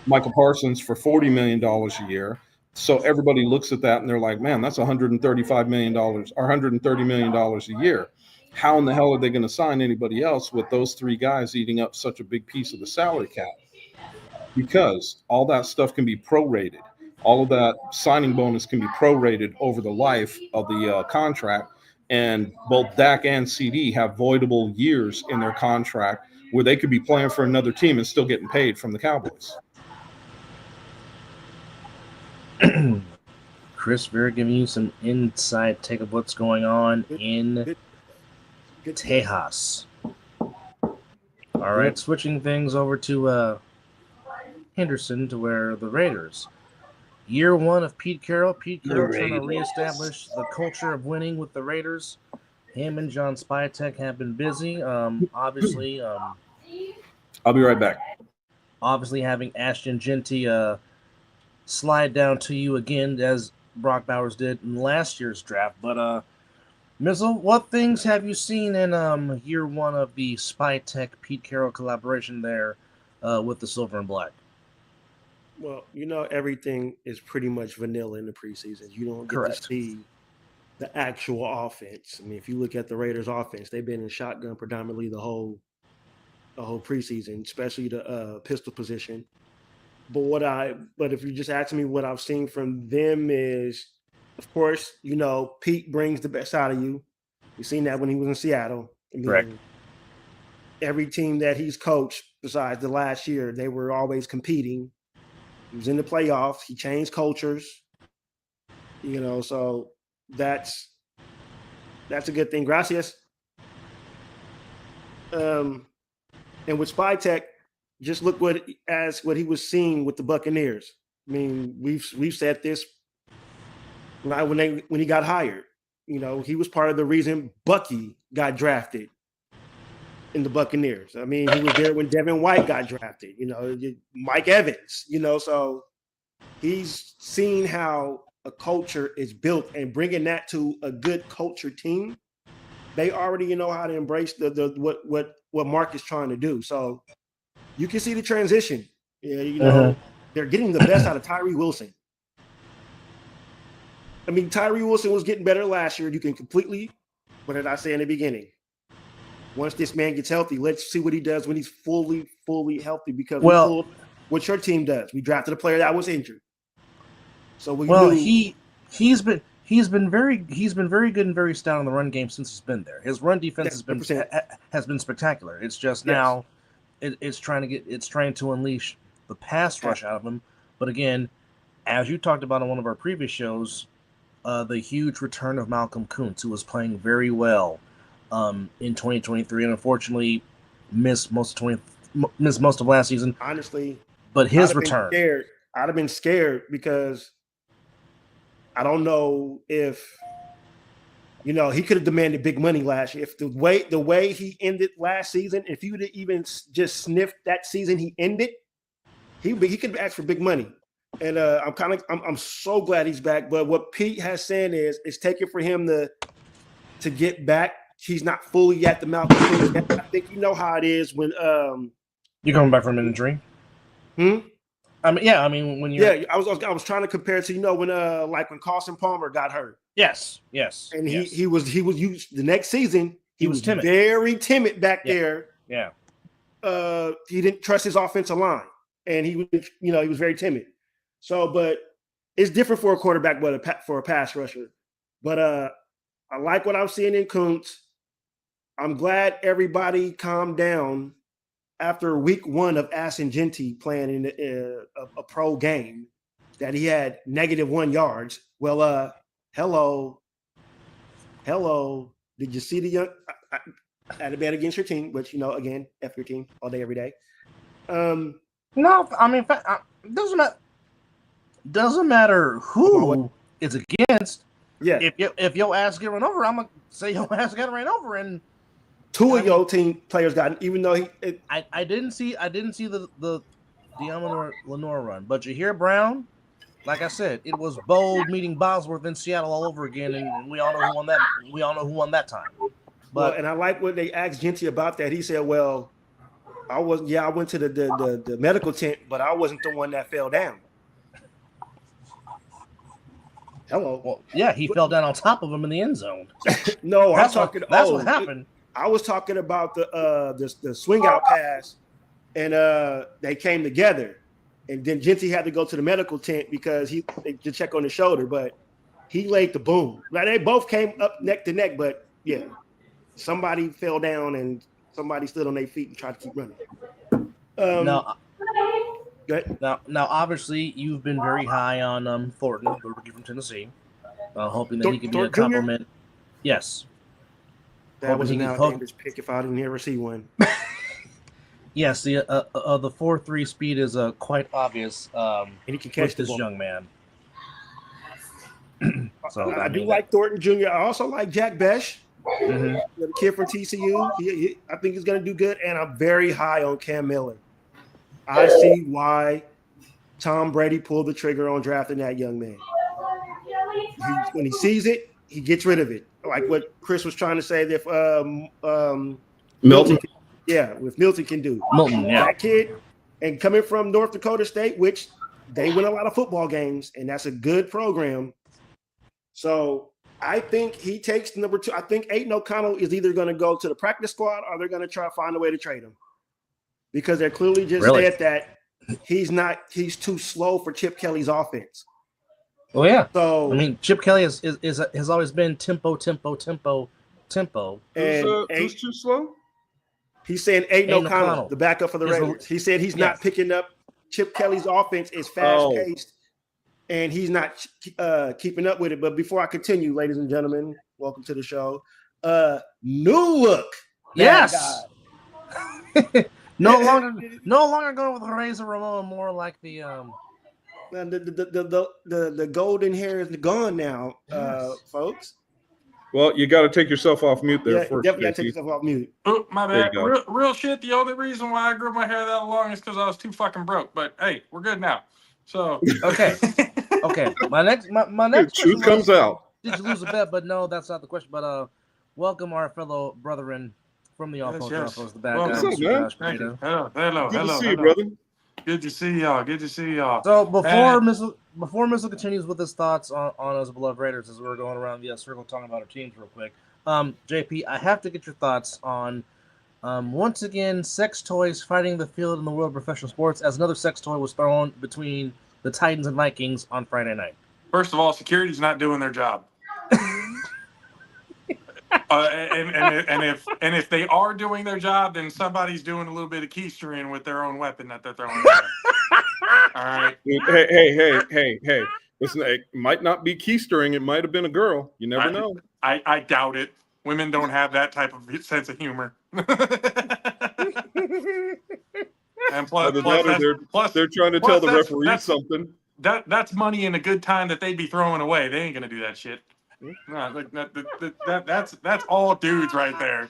Michael Parsons for $40 million a year. So everybody looks at that and they're like, man, that's $135 million or $130 million a year. How in the hell are they going to sign anybody else with those three guys eating up such a big piece of the salary cap? Because all that stuff can be prorated. All of that signing bonus can be prorated over the life of the contract. And both Dak and CD have voidable years in their contract where they could be playing for another team and still getting paid from the Cowboys. Chris Vera giving you some inside take of what's going on in Tejas. All right, switching things over to Henderson, to where the Raiders. Year one of Pete Carroll. Pete Carroll trying to reestablish the culture of winning with the Raiders. Him and John Spytek have been busy. Obviously, I'll be right back. Obviously, having Ashton Genty slide down to you again, as Brock Bowers did in last year's draft. But Mizzle, what things have you seen in year one of the Spytek Pete Carroll collaboration there with the Silver and Black? Well, everything is pretty much vanilla in the preseason. You don't get to see the actual offense. I mean, if you look at the Raiders' offense, they've been in shotgun predominantly the whole preseason, especially the pistol position. But if you just ask me what I've seen from them is, of course, Pete brings the best out of you. We've seen that when he was in Seattle. I mean, correct. Every team that he's coached, besides the last year, they were always competing. He was in the playoffs. He changed cultures. So that's a good thing. Gracias. And with Spytek, just look what he was seeing with the Buccaneers. I mean, we've said this when he got hired. He was part of the reason Bucky got drafted in the Buccaneers. I mean, he was there when Devin White got drafted. Mike Evans. So he's seen how a culture is built, and bringing that to a good culture team. They already know how to embrace what Mark is trying to do. So you can see the transition. They're getting the best out of Tyree Wilson. I mean, Tyree Wilson was getting better last year. You can completely, what did I say in the beginning? Once this man gets healthy, let's see what he does when he's fully healthy. Because we pulled what your team does. We drafted a player that was injured. So he's been very good and very stout in the run game since he's been there. His run defense has been spectacular. It's just now it's trying to unleash the pass rush out of him. But again, as you talked about on one of our previous shows, the huge return of Malcolm Kuntz, who was playing very well in 2023, and unfortunately missed most of last season. Honestly, but his return, I'd have been scared because I don't know if he could have demanded big money last year. If the way he ended last season, if he would have even just sniffed that season he ended, he could have asked for big money. And I'm so glad he's back. But what Pete has said is it's taking for him to get back. He's not fully at the Malcolm. I think you know how it is when you're coming back from an injury. I mean, when you I was trying to compare it to when when Carson Palmer got hurt. Yes. And he was used the next season. He was timid, very timid back there. Yeah. He didn't trust his offensive line, and he was very timid. So, but it's different for a quarterback, but for a pass rusher. But I like what I'm seeing in Kuntz. I'm glad everybody calmed down after week 1 of Ascengenti playing in a pro game that he had -1 yards. Well, hello. Did you see the young? I had a bet against your team, which again, F your team all day, every day. No, I mean, it doesn't matter. Doesn't matter who it's against. Yeah. If your ass get run over, I'm gonna say your ass got ran over, and 2 of your team players got, even though I didn't see the Deion Lenore run, but Jahir Brown, like I said, it was Bold meeting Bosworth in Seattle all over again, and we all know who won that. We all know who won that time. But and I like what they asked Genty about that. He said, "Well, I went to the medical tent, but I wasn't the one that fell down." Hello. Well, yeah, he fell down on top of him in the end zone. No, that's what happened. I was talking about the swing out pass, and they came together, and then Genty had to go to the medical tent because to check on the shoulder, but he laid the boom. Like they both came up neck to neck, but yeah, somebody fell down and somebody stood on their feet and tried to keep running. Now, obviously, you've been very high on Thornton, the rookie from Tennessee, hoping that he can be a compliment. Jr.? Yes. That was an outlandish pick if I didn't ever see one. Yes, the 4.3 speed is quite obvious. And he can catch this young man. So I do like Thornton Jr. I also like Jack Besh, the kid from TCU. I think he's going to do good, and I'm very high on Cam Miller. I see why Tom Brady pulled the trigger on drafting that young man. When he sees it, he gets rid of it. Like what Chris was trying to say that Milton. If Milton can do. Milton, yeah. That kid, and coming from North Dakota State, which they win a lot of football games, and that's a good program. So I think he takes number 2. I think Aiden O'Connell is either going to go to the practice squad or they're going to try to find a way to trade him. Because they're clearly just said that he's too slow for Chip Kelly's offense. Oh yeah. So I mean, Chip Kelly has always been tempo. And who's too slow? He's saying Aiden O'Connell, the backup for the Raiders. He said he's not picking up Chip Kelly's offense is fast paced, and he's not keeping up with it. But before I continue, ladies and gentlemen, welcome to the show. New look. Yes. No longer going with Razor Ramon, more like the golden hair is gone now, folks. Well, you got to take yourself off mute there first. Definitely got to take yourself off mute. Oh, my bad. Real shit. The only reason why I grew my hair that long is because I was too fucking broke. But hey, we're good now. So okay. My next truth comes out. Did you lose a bet? But no, that's not the question. But welcome our fellow brethren from the Offpost, the bad guys. What's up, man? Thank you. Hello. Good to see you, brother. Good to see y'all. So before Missile continues with his thoughts on us beloved Raiders, as we're going around the circle talking about our teams real quick, JP, I have to get your thoughts on once again sex toys fighting the field in the world of professional sports, as another sex toy was thrown between the Titans and Vikings on Friday night. First of all, security's not doing their job. And if they are doing their job, then somebody's doing a little bit of keystering with their own weapon that they're throwing. All right. Hey. Listen, it might not be keystering. It might have been a girl. You never know. I doubt it. Women don't have that type of sense of humor. And plus, they're trying to tell the referee something. That's money and a good time that they'd be throwing away. They ain't gonna do that shit. No, that's all dudes right there.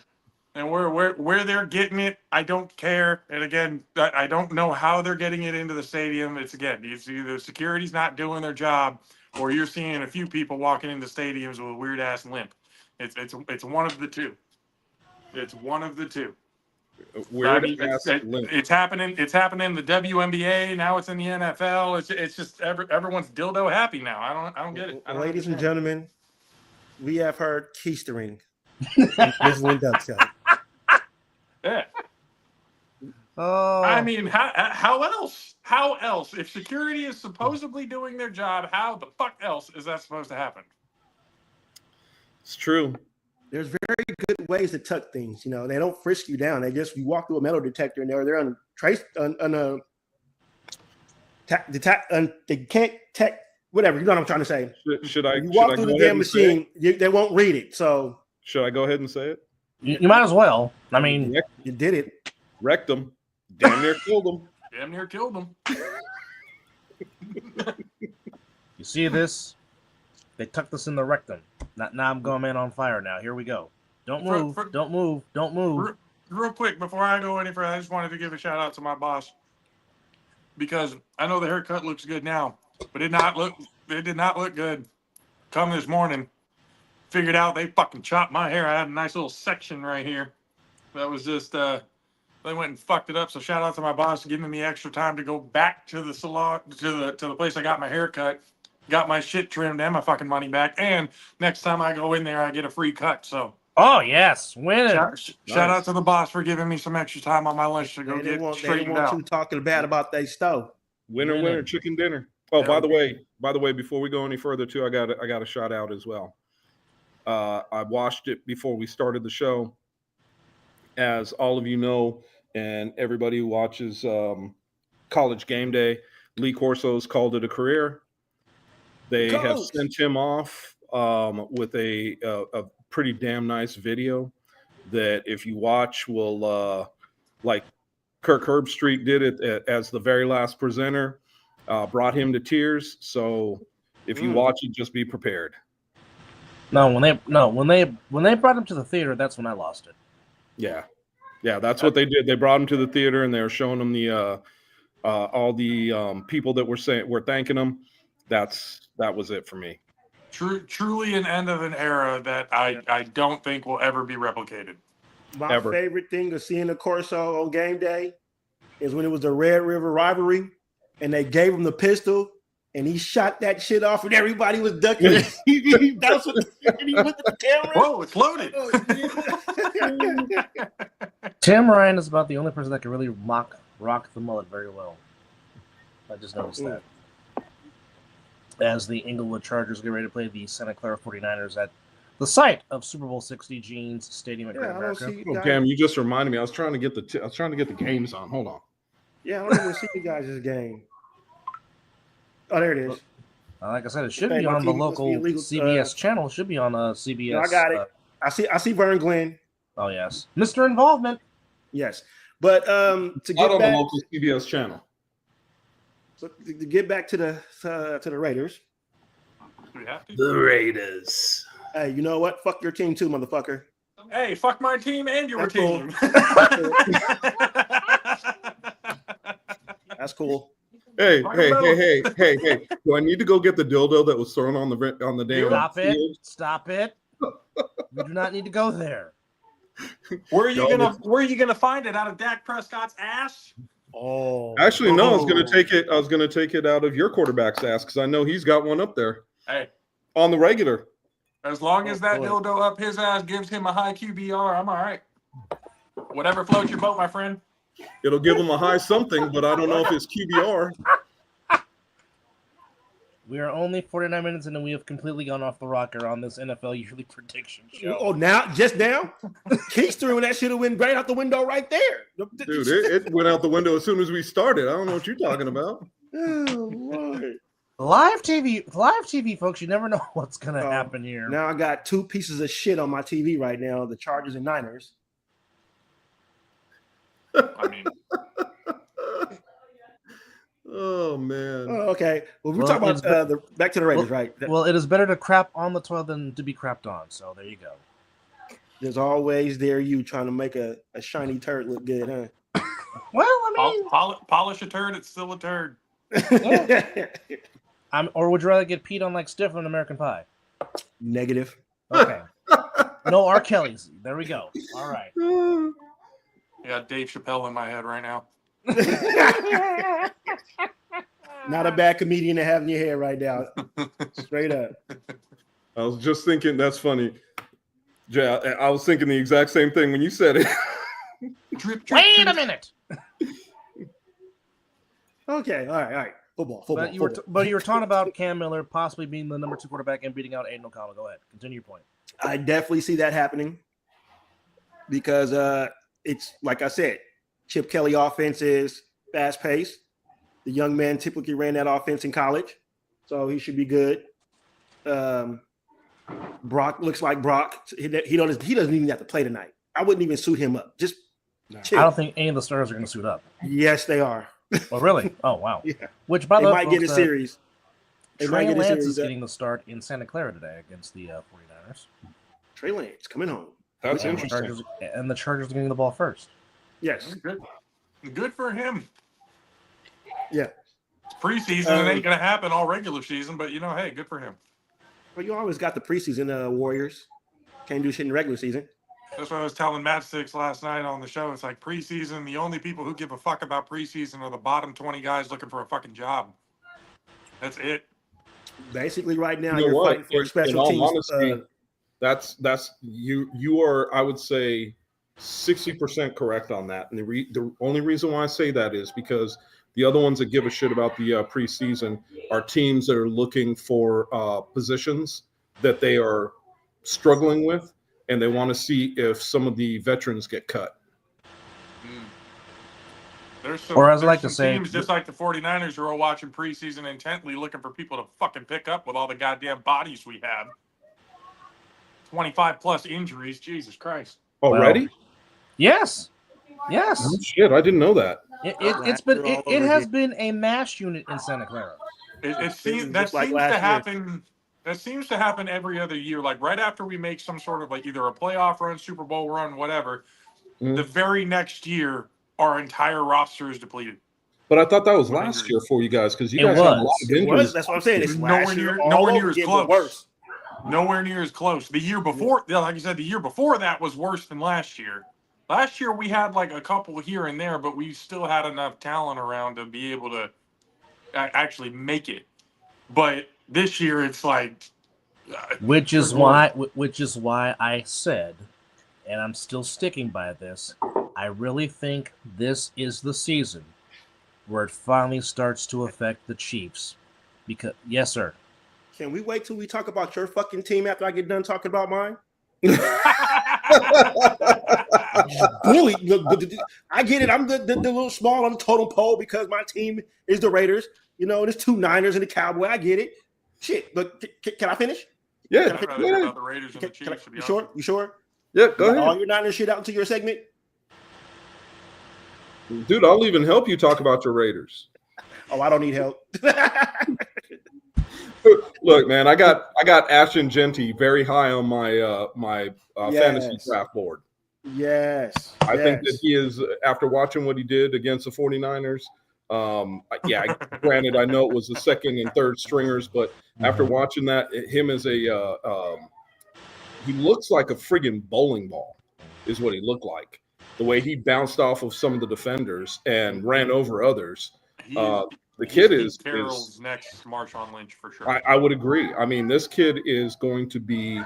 And where they're getting it, I don't care. And again, I don't know how they're getting it into the stadium. It's either security's not doing their job, or you're seeing a few people walking into stadiums with a weird ass limp. It's one of the two. It's one of the two. I Weird mean, ass limp. it's happening. It's happening in the WNBA. Now it's in the NFL. It's just everyone's dildo happy now. I don't get it. I don't Ladies and understand. gentlemen, we have heard keistering. This one does so. Yeah. Oh, I mean, how else? How else? If security is supposedly doing their job, how the fuck else is that supposed to happen? It's true. There's very good ways to tuck things. You know, they don't frisk you down. You walk through a metal detector and they're on trace on a they can't tech whatever. You know what I'm trying to say. Should I? You walk should I through go the ahead damn and say it? machine, they won't read it. So Should I go ahead and say it? you might as well. I mean, you did it. Wrecked them. Damn near killed them. Damn near killed them. you see this? They tucked this in the rectum. Now I'm going man on fire. Now here we go. Don't move. Don't move. Don't move. Real quick, before I go any further, I just wanted to give a shout out to my boss, because I know the haircut looks good now, but it did not look good come this morning. Figured out they fucking chopped my hair. I had a nice little section right here. That was just they went and fucked it up. So shout out to my boss for giving me extra time to go back to the salon, to the place I got my hair cut, got my shit trimmed and my fucking money back. And next time I go in there, I get a free cut. So Oh yes, winning. shout out to the boss for giving me some extra time on my lunch to go They get want straightened out. you talking bad about their stove. Winner, chicken dinner. Oh, by the way, before we go any further, too, I got a shout out as well. I watched it before we started the show. As all of you know, and everybody who watches College Game Day, Lee Corso's called it a career. They have sent him off with a pretty damn nice video that, if you watch, will like Kirk Herbstreit did it as the very last presenter, brought him to tears. So if you watch it, just be prepared. No, when they brought him to the theater, that's when I lost it. Yeah, that's what they did. They brought him to the theater and they were showing him the all the people that were thanking him. That was it for me. Truly an end of an era that I don't think will ever be replicated. My favorite thing of seeing the Corso on game day is when it was the Red River rivalry and they gave him the pistol and he shot that shit off and everybody was ducking it. He bounced with and he went to the camera. Whoa, it's loaded. Tim Ryan is about the only person that can really rock the mullet very well. I just noticed that. As the Inglewood Chargers get ready to play the Santa Clara 49ers at the site of Super Bowl 60 Jeans Stadium at Great America. Oh, damn, you just reminded me. I was trying to get the games on. Hold on. Yeah, I don't even see you guys' game. Oh, there it is. Like I said, it should be on the local CBS channel. It should be on CBS. No, I got it. I see Vern Glenn. Oh yes, Mr. Involvement. Yes, but to get not on back, the local CBS channel. So to get back to the Raiders. Do we have to? The Raiders. Hey, you know what? Fuck your team too, motherfucker. Hey, fuck my team and your That's team. That's cool. Hey. Do I need to go get the dildo that was thrown on the damn field? Stop it. You do not need to go there. Where are you gonna find it? Out of Dak Prescott's ass? Oh, actually, no. I was gonna take it out of your quarterback's ass because I know he's got one up there. Hey, on the regular. As long as that dildo up his ass gives him a high QBR, I'm all right. Whatever floats your boat, my friend. It'll give him a high something, but I don't know if it's QBR. We are only 49 minutes in, and we have completely gone off the rocker on this NFL yearly prediction show. Oh, just now? Keith threw that should have went right out the window right there. Dude, it went out the window as soon as we started. I don't know what you're talking about. Oh, Lord. Live TV, folks, you never know what's going to happen here. Now I got two pieces of shit on my TV right now, the Chargers and Niners. I mean, Oh man. Oh, okay. Well, we're Well, talking it's about back to the Raiders, right? Well, it is better to crap on the toilet than to be crapped on. So there you go. There's always you trying to make a shiny turd look good, huh? Well, I mean, Polish a turd, it's still a turd. or would you rather get peed on like Stifler in American Pie? Negative. Okay. No R. Kelly's. There we go. All right. I got Dave Chappelle in my head right now. Not a bad comedian to have in your head right now. Straight up. I was just thinking, that's funny. Jay, I was thinking the exact same thing when you said it. Wait a minute. Okay, all right. Football. But you were talking about Cam Miller possibly being the number 2 quarterback and beating out Aiden O'Connell. Go ahead. Continue your point. I definitely see that happening because it's like I said, Chip Kelly offense is fast paced. The young man typically ran that offense in college, so he should be good. Brock looks like Brock. He doesn't even have to play tonight. I wouldn't even suit him up. Just chill. I don't think any of the starters are going to suit up. Yes, they are. Oh, really? Oh, wow. Yeah. Which, by They the way, might get a series. Trey Lance is getting the start in Santa Clara today against the 49ers. Trey Lance coming home. That's And interesting. the Chargers are getting the ball first. Yes. Good for him. Yeah. It's preseason. It ain't going to happen all regular season, but, hey, good for him. Well, you always got the preseason Warriors. Can't do shit in the regular season. That's what I was telling Matt Six last night on the show. It's like preseason, the only people who give a fuck about preseason are the bottom 20 guys looking for a fucking job. That's it. Basically, right now, You know you're what? fighting for In special all teams. honesty, that's you are, I would say, 60% correct on that. And the only reason why I say that is because the other ones that give a shit about the preseason are teams that are looking for positions that they are struggling with, and they want to see if some of the veterans get cut. There's teams just like the 49ers who are watching preseason intently looking for people to fucking pick up with all the goddamn bodies we have. 25 plus injuries. Jesus Christ. Already? Well, yes. Oh, shit, I didn't know that. It has been a mass unit in Santa Clara. That seems to happen every other year. Like right after we make some sort of like either a playoff run, Super Bowl run, whatever, the very next year our entire roster is depleted. But I thought that was last year for you guys because you guys had a lot of injuries. That's what I'm saying. It's nowhere near as close. Nowhere near as close. The year before, like you said, the year before that was worse than last year. Last year we had like a couple here and there, but we still had enough talent around to be able to actually make it. But this year it's like, which is why I said, and I'm still sticking by this. I really think this is the season where it finally starts to affect the Chiefs. Because yes, sir. Can we wait till we talk about your fucking team after I get done talking about mine? Bully. I get it. I'm the little small on the totem pole because my team is the Raiders. There's 2 Niners and the Cowboy. I get it. Shit, but can I finish? Yeah. I'd rather hear about the Raiders and the Chiefs. You sure? You sure? Yeah, go ahead. All your Niners shit out into your segment? Dude, I'll even help you talk about your Raiders. Oh, I don't need help. Look, man, I got Ashton Genty very high on my fantasy draft board. Yes. I think that he is, after watching what he did against the 49ers, granted, I know it was the second and third stringers, but after watching that, him as he looks like a friggin' bowling ball is what he looked like. The way he bounced off of some of the defenders and ran over others. The kid is Carroll's next Marshawn Lynch for sure. I would agree. I mean, this kid is going to be,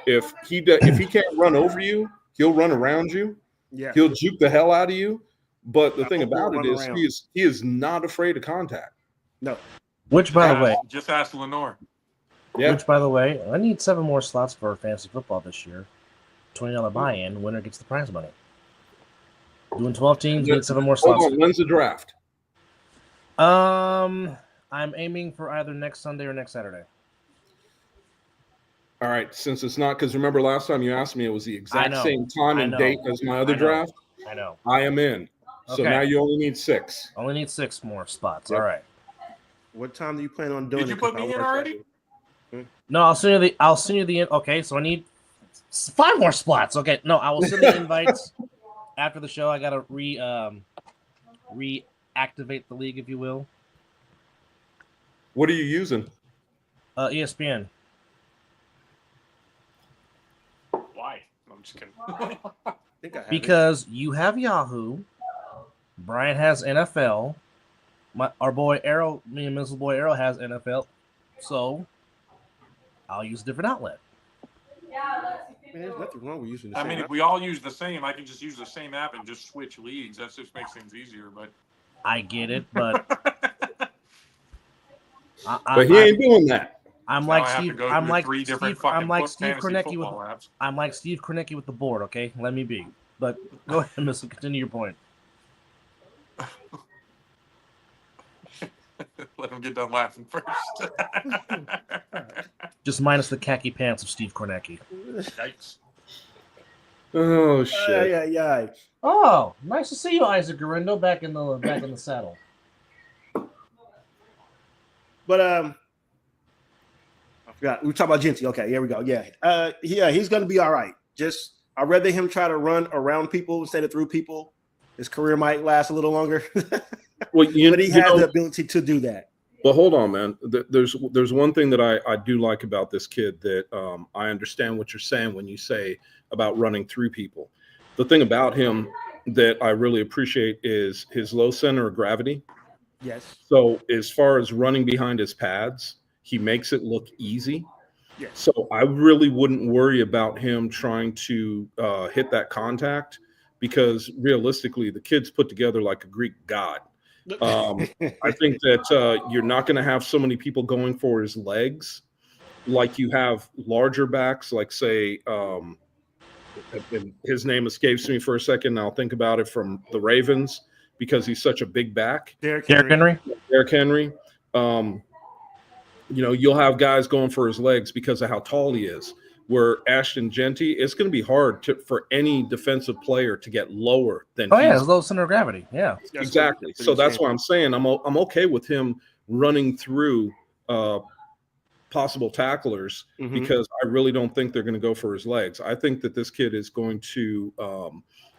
if he can't run over you, he'll run around you. Yeah. He'll juke the hell out of you. But the thing about it is he is not afraid of contact. No. Which, by the way, just ask Lenore. Yeah. Which, by the way, I need 7 more slots for fantasy football this year. $20 buy-in. Winner gets the prize money. Doing 12 teams, need 7 more slots. Hold on, when's the draft? I'm aiming for either next Sunday or next Saturday. All right, since it's not, because remember last time you asked me, it was the exact same time and date as my other draft. I know. I am in. So now you only need 6. Only need 6 more spots. Yep. All right. What time do you plan on doing Did it? you put 'Cause I me in work already? No, I'll send you the. Okay, so I need 5 more spots. Okay, no, I will send the invites after the show. I gotta reactivate the league, if you will. What are you using? ESPN. Why? I'm just kidding. I think I have it. Because you have Yahoo, Brian has NFL, our boy Arrow, me and Mrs. Boy Arrow has NFL, so I'll use a different outlet. I mean, there's nothing wrong with using the I same. mean, if we all use the same, I can just use the same app and just switch leagues. That just makes things easier. But I get it, but But he ain't doing that. I'm now like I have to Steve. go I'm through like 3 different Steve. fucking I'm like Steve fantasy Kornacki with. football apps. I'm like Steve Kornacki with the board. Okay, let me be. But go ahead, Mister. Continue your point. Let him get done laughing first. Just minus the khaki pants of Steve Kornacki. Yikes. Oh shit! Yeah. Oh, nice to see you, Isaac Garindo, back in the saddle. But I forgot. We were talking about Genty. Okay, here we go. Yeah. He's gonna be all right. Just I'd rather him try to run around people instead of through people. His career might last a little longer. Well, but he has the ability to do that. Well, hold on, man. There's one thing that I do like about this kid that I understand what you're saying when you say about running through people. The thing about him that I really appreciate is his low center of gravity. Yes. So as far as running behind his pads, he makes it look easy. Yes. So I really wouldn't worry about him trying to hit that contact because realistically, the kid's put together like a Greek god. I think that you're not going to have so many people going for his legs like you have larger backs, like say, his name escapes me for a second. I'll think about it from the Ravens because he's such a big back. Derrick Henry. Derrick Henry. You'll have guys going for his legs because of how tall he is. Where Ashton Genty, it's going to be hard for any defensive player to get lower than. Oh yeah, his low center of gravity. Yeah, exactly. So that's why I'm saying I'm okay with him running through possible tacklers because I really don't think they're going to go for his legs. I think that this kid is going to,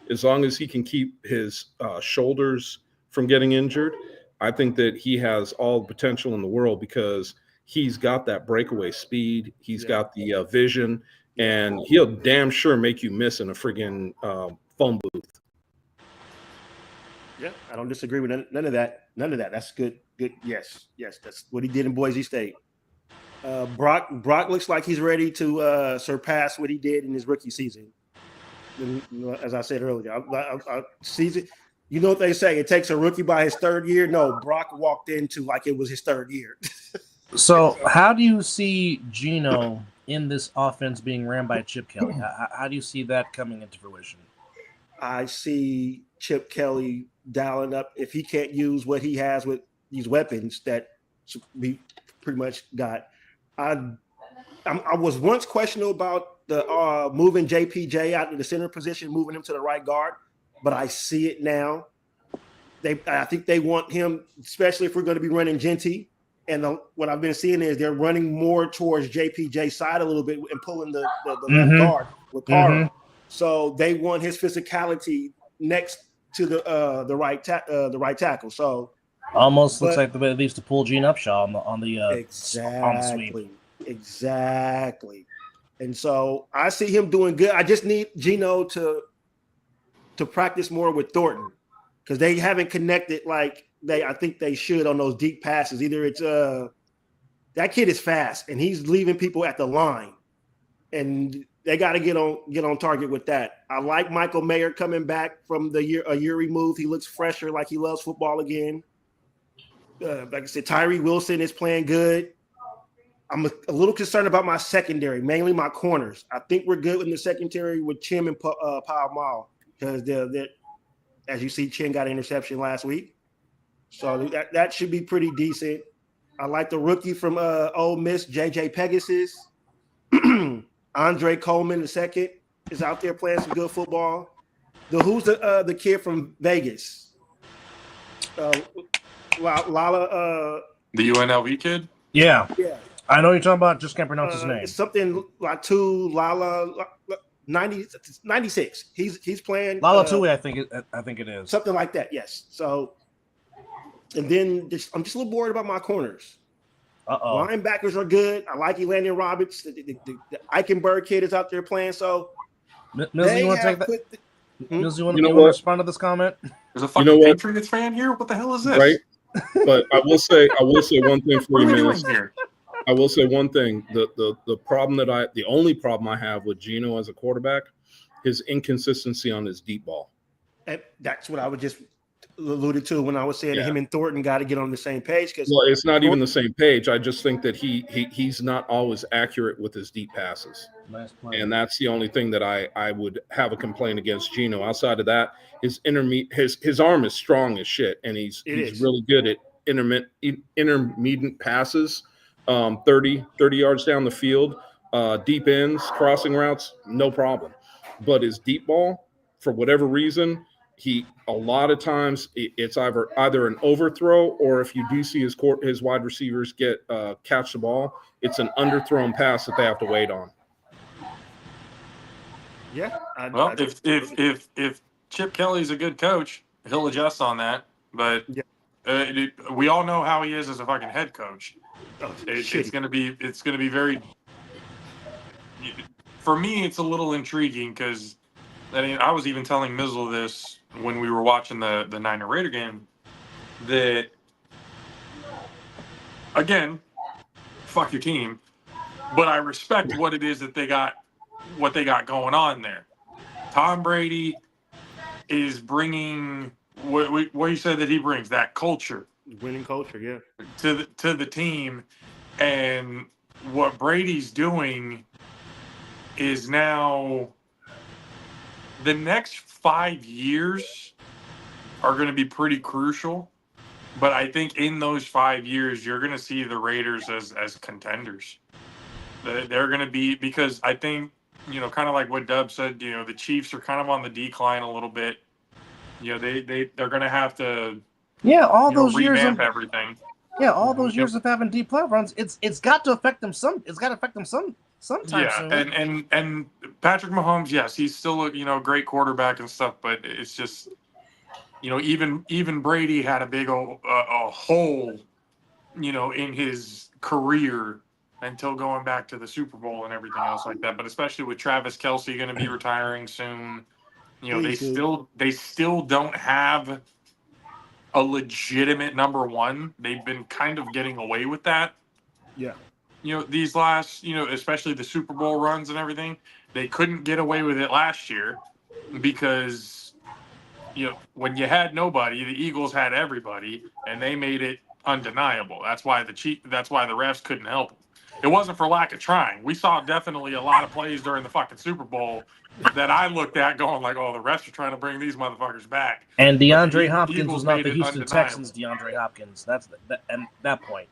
as long as he can keep his shoulders from getting injured, I think that he has all the potential in the world because he's got that breakaway speed. He's got the vision, and he'll damn sure make you miss in a friggin' phone booth. Yeah, I don't disagree with none of that. None of that. That's good. Good. Yes. That's what he did in Boise State. Brock looks like he's ready to surpass what he did in his rookie season. And, as I said earlier, I season. You know what they say? It takes a rookie by his third year. No, Brock walked into like it was his third year. So, how do you see Geno in this offense being ran by Chip Kelly? How do you see that coming into fruition? I see Chip Kelly dialing up if he can't use what he has with these weapons that we pretty much got. I was once questionable about the moving JPJ out of the center position, moving him to the right guard, but I see it now. I think they want him, especially if we're going to be running Genty. And what I've been seeing is they're running more towards JPJ's side a little bit and pulling the left guard with Parra. So they want his physicality next to the right tackle. So almost looks like the way they used to pull Gene Upshaw on the sweep. Exactly. And so I see him doing good. I just need Geno to practice more with Thornton because they haven't connected like I think they should on those deep passes. Either it's that kid is fast and he's leaving people at the line, and they got to get on target with that. I like Michael Mayer coming back from a year removed. He looks fresher, like he loves football again. Like I said, Tyree Wilson is playing good. I'm a little concerned about my secondary, mainly my corners. I think we're good in the secondary with Chim and Pao Mall because they're, as you see, Chin got an interception last week. So that should be pretty decent. I like the rookie from Ole Miss, JJ Pegasus. Andre Coleman II is out there playing some good football. Who's the kid from Vegas? Lala The UNLV kid? Yeah, Yeah. I know you're talking about. Just can't pronounce his name. It's something Latu Lala 96. He's playing Lala Tui, I think it is. something like that. Yes. So, and then I'm just a little worried about my corners. Linebackers are good. I like Elandon Roberts. The Eichenberg kid is out there playing. So, Mills, you want to take that? Mills, you want to respond to this comment? There's a fucking Patriots fan here. What the hell is this? Right. But I will say one thing for you, Mills. Here? I will say one thing. The only problem I have with Geno as a quarterback, his inconsistency on his deep ball. And that's what I would just alluded to when I was saying that him and Thornton got to get on the same page. Well, it's not even the same page. I just think that he's not always accurate with his deep passes. And that's the only thing that I would have a complaint against Geno. Outside of that, his arm is strong as shit, and he's really good at intermediate passes, 30 yards down the field, deep ends, crossing routes, no problem. But his deep ball, for whatever reason, a lot of times it's either an overthrow, or if you do see his wide receivers catch the ball, it's an underthrown pass that they have to wait on. Yeah. If Chip Kelly's a good coach, he'll adjust on that. But we all know how he is as a fucking head coach. It's gonna be very. For me, it's a little intriguing because, I mean, I was even telling Mizzle this when we were watching the Niner Raider game, that, again, fuck your team, but I respect what it is that they got going on there. Tom Brady is bringing what you said that he brings, that culture, winning culture, yeah, to the team, and what Brady's doing is now. The next 5 years are going to be pretty crucial, but I think in those 5 years, you're going to see the Raiders as contenders. They're going to be, because I think, kind of like what Dub said, the Chiefs are kind of on the decline a little bit. They're going to have to all those years revamp everything. Yeah, all those years of having deep playoff runs, it's got to affect them sometime soon. And Patrick Mahomes, yes, he's still a great quarterback and stuff, but it's just even Brady had a big a hole in his career until going back to the Super Bowl and everything else like that. But especially with Travis Kelce going to be retiring soon, they still don't have a legitimate number one. They've been kind of getting away with that. Yeah. These last, especially the Super Bowl runs and everything, they couldn't get away with it last year because, when you had nobody, the Eagles had everybody, and they made it undeniable. That's why the refs couldn't help them. It wasn't for lack of trying. We saw definitely a lot of plays during the fucking Super Bowl that I looked at going like, oh, the refs are trying to bring these motherfuckers back. And DeAndre Hopkins was not the Houston Texans DeAndre Hopkins. That's that point.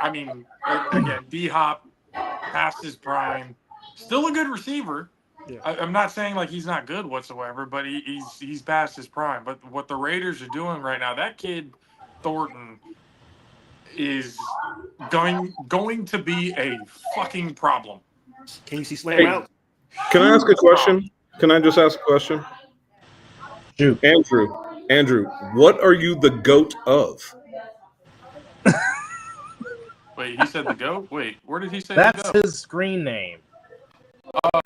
I mean, again, D-Hop past his prime, still a good receiver. Yeah. I'm not saying like he's not good whatsoever, but he's past his prime. But what the Raiders are doing right now, that kid Thornton is going to be a fucking problem. Can you see slam out? Can I ask a question? Can I just ask a question? Shoot. Andrew, what are you the GOAT of? Wait, he said the GOAT? Wait, where did he say that's the GOAT? his screen name. Oh.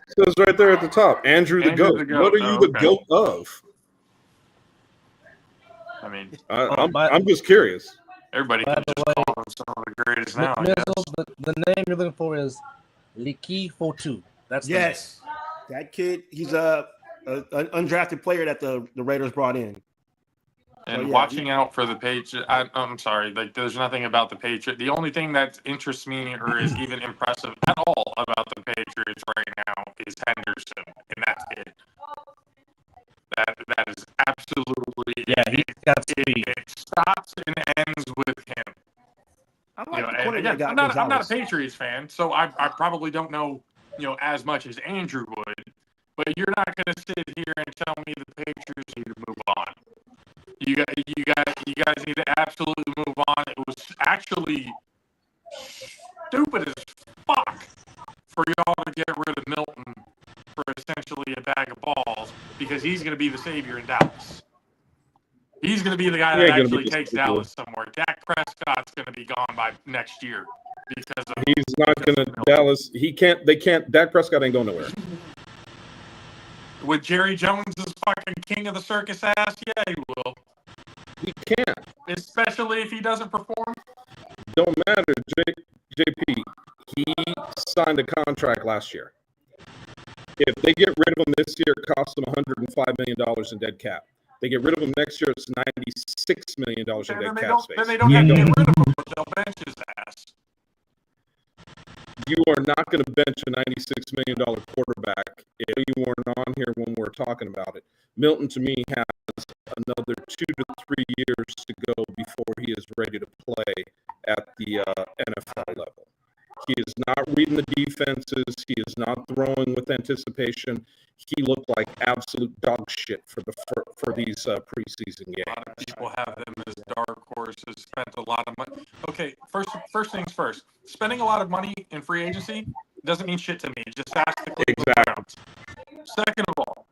It says right there at the top, Andrew the GOAT. What are you the GOAT of? I mean, I'm just curious. Everybody can just call him some of the greatest now. The name you're looking for is Liki Fotu. That's that kid. He's an undrafted player that the Raiders brought in. And watching out for the Patriots. I'm sorry, like there's nothing about the Patriots. The only thing that interests me or is even impressive at all about the Patriots right now is Henderson, and that's it. That is absolutely he's got speed. It stops and ends with him. I like I'm not a Patriots fan, so I probably don't know as much as Andrew would. But you're not going to sit here and tell me the Patriots need to move on. You guys need to absolutely move on. It was actually stupid as fuck for y'all to get rid of Milton for essentially a bag of balls because he's going to be the savior in Dallas. He's going to be the guy that actually takes Dallas somewhere. Dak Prescott's going to be gone by next year because of He's not going to Dallas. He can't. They can't. Dak Prescott ain't going nowhere. With Jerry Jones as fucking king of the circus ass, yeah, he will. He can't. Especially if he doesn't perform. Don't matter, JP. He signed a contract last year. If they get rid of him this year, it costs them $105 million in dead cap. They get rid of him next year, it's $96 million in dead cap space. Then they don't have to get rid of him, but they'll bench his ass. You are not going to bench a $96 million quarterback if you weren't on here when we're talking about it. Milton, to me, has another 2 to 3 years to go before he is ready to play at the NFL level. He is not reading the defenses. He is not throwing with anticipation. He looked like absolute dog shit for these preseason games. A lot of people have them as dark horses. Spent a lot of money. Okay, first things first. Spending a lot of money in free agency doesn't mean shit to me. Just ask the Cleveland Browns. Second of all,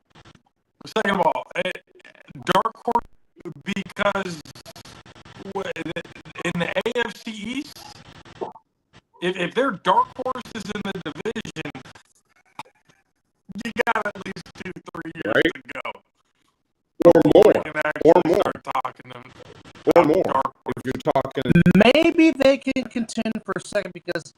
dark horse because in the AFC East, if they're dark horses in the division, you got at least 2-3 years to go. Or more. Start talking to them. Or more. If you're talking, maybe they can contend for a second because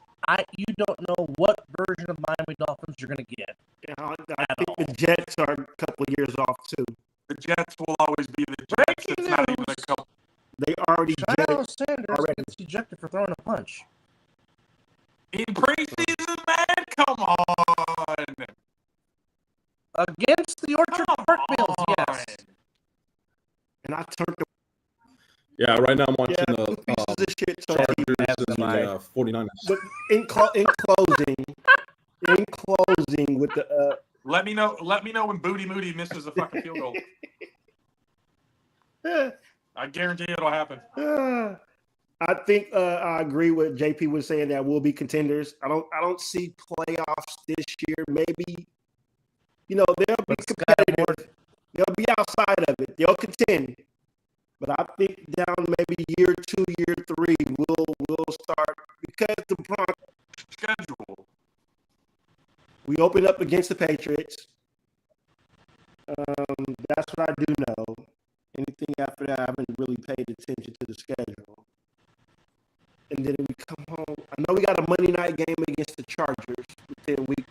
you don't know what version of Miami Dolphins you're going to get. Yeah, I think the Jets are a couple of years off too. The Jets will always be the Jets. It's not even a couple. They already Shiloh Sanders gets ejected for throwing a punch. In preseason, man, come on. Against the Orchard Park Bills, yes. And I turned the right now I'm watching the pieces of shit Chargers and the 49ers. But in closing with the let me know when Booty Moody misses a fucking field goal. I guarantee it'll happen. I think I agree with JP was saying that we'll be contenders. I don't see playoffs this year. Maybe they'll be competitive. They'll be outside of it. They'll contend. But I think down maybe year 2, year 3, we'll start because the Broncos schedule. We open up against the Patriots. That's what I do know. Anything after that, I haven't really paid attention to the schedule. And then we come home. I know we got a Monday night game against the Chargers within week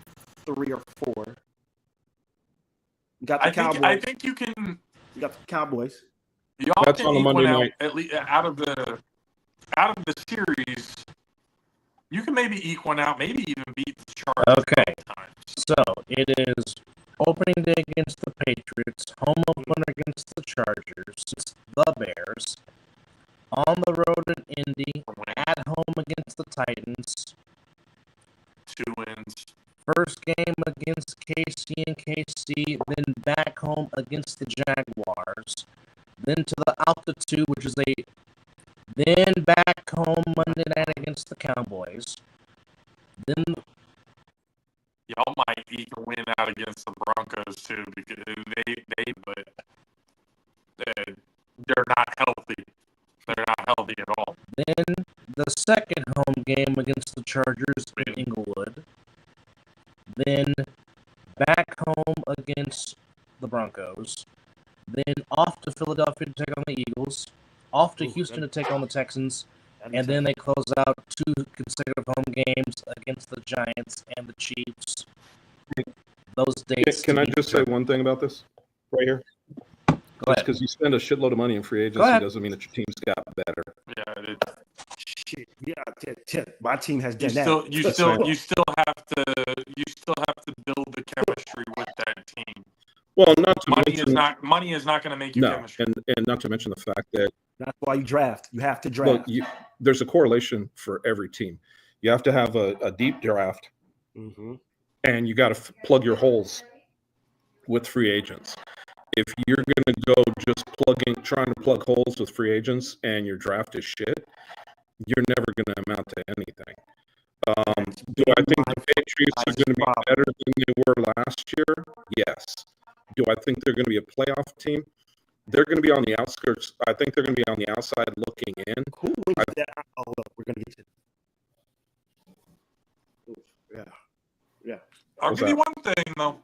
3 or 4. We got the Cowboys. I think you can. We got the Cowboys. Y'all That's can on a Monday night. At least out of the series. You can maybe eke one out. Maybe even beat the Chargers. Okay. So it is opening day against the Patriots, home opener against the Chargers, the Bears, on the road in Indy, at home against the Titans. 2 wins. First game against KC and KC, then back home against the Jaguars, then to the altitude, which is then back home Monday night against the Cowboys. Then y'all might eke a win out against the Broncos too because they're not healthy. They're not healthy at all. Then the second home game against the Chargers in Inglewood. Then back home against the Broncos. Then off to Philadelphia to take on the Eagles. Off to Houston to take on the Texans. And then they close out 2 consecutive home games against the Giants and the Chiefs. Those dates. Can I just say one thing about this right here? Go ahead. Because you spend a shitload of money in free agency doesn't mean that your team's got better. Yeah, shit. Yeah, my team has done that. You still have to build the chemistry with that team. Well, money is not going to make you chemistry. And not to mention the fact that that's why you draft. You have to draft. Well, there's a correlation for every team. You have to have a deep draft, and you got to plug your holes with free agents. If you're going to go just trying to plug holes with free agents, and your draft is shit, you're never going to amount to anything. Do I think the Patriots are going to be better than they were last year? Yes. Do I think they're going to be a playoff team? They're going to be on the outskirts. I think they're going to be on the outside looking in. Who wins that? Oh, look, we're going to get you. Yeah. Yeah. I'll give you one thing, though.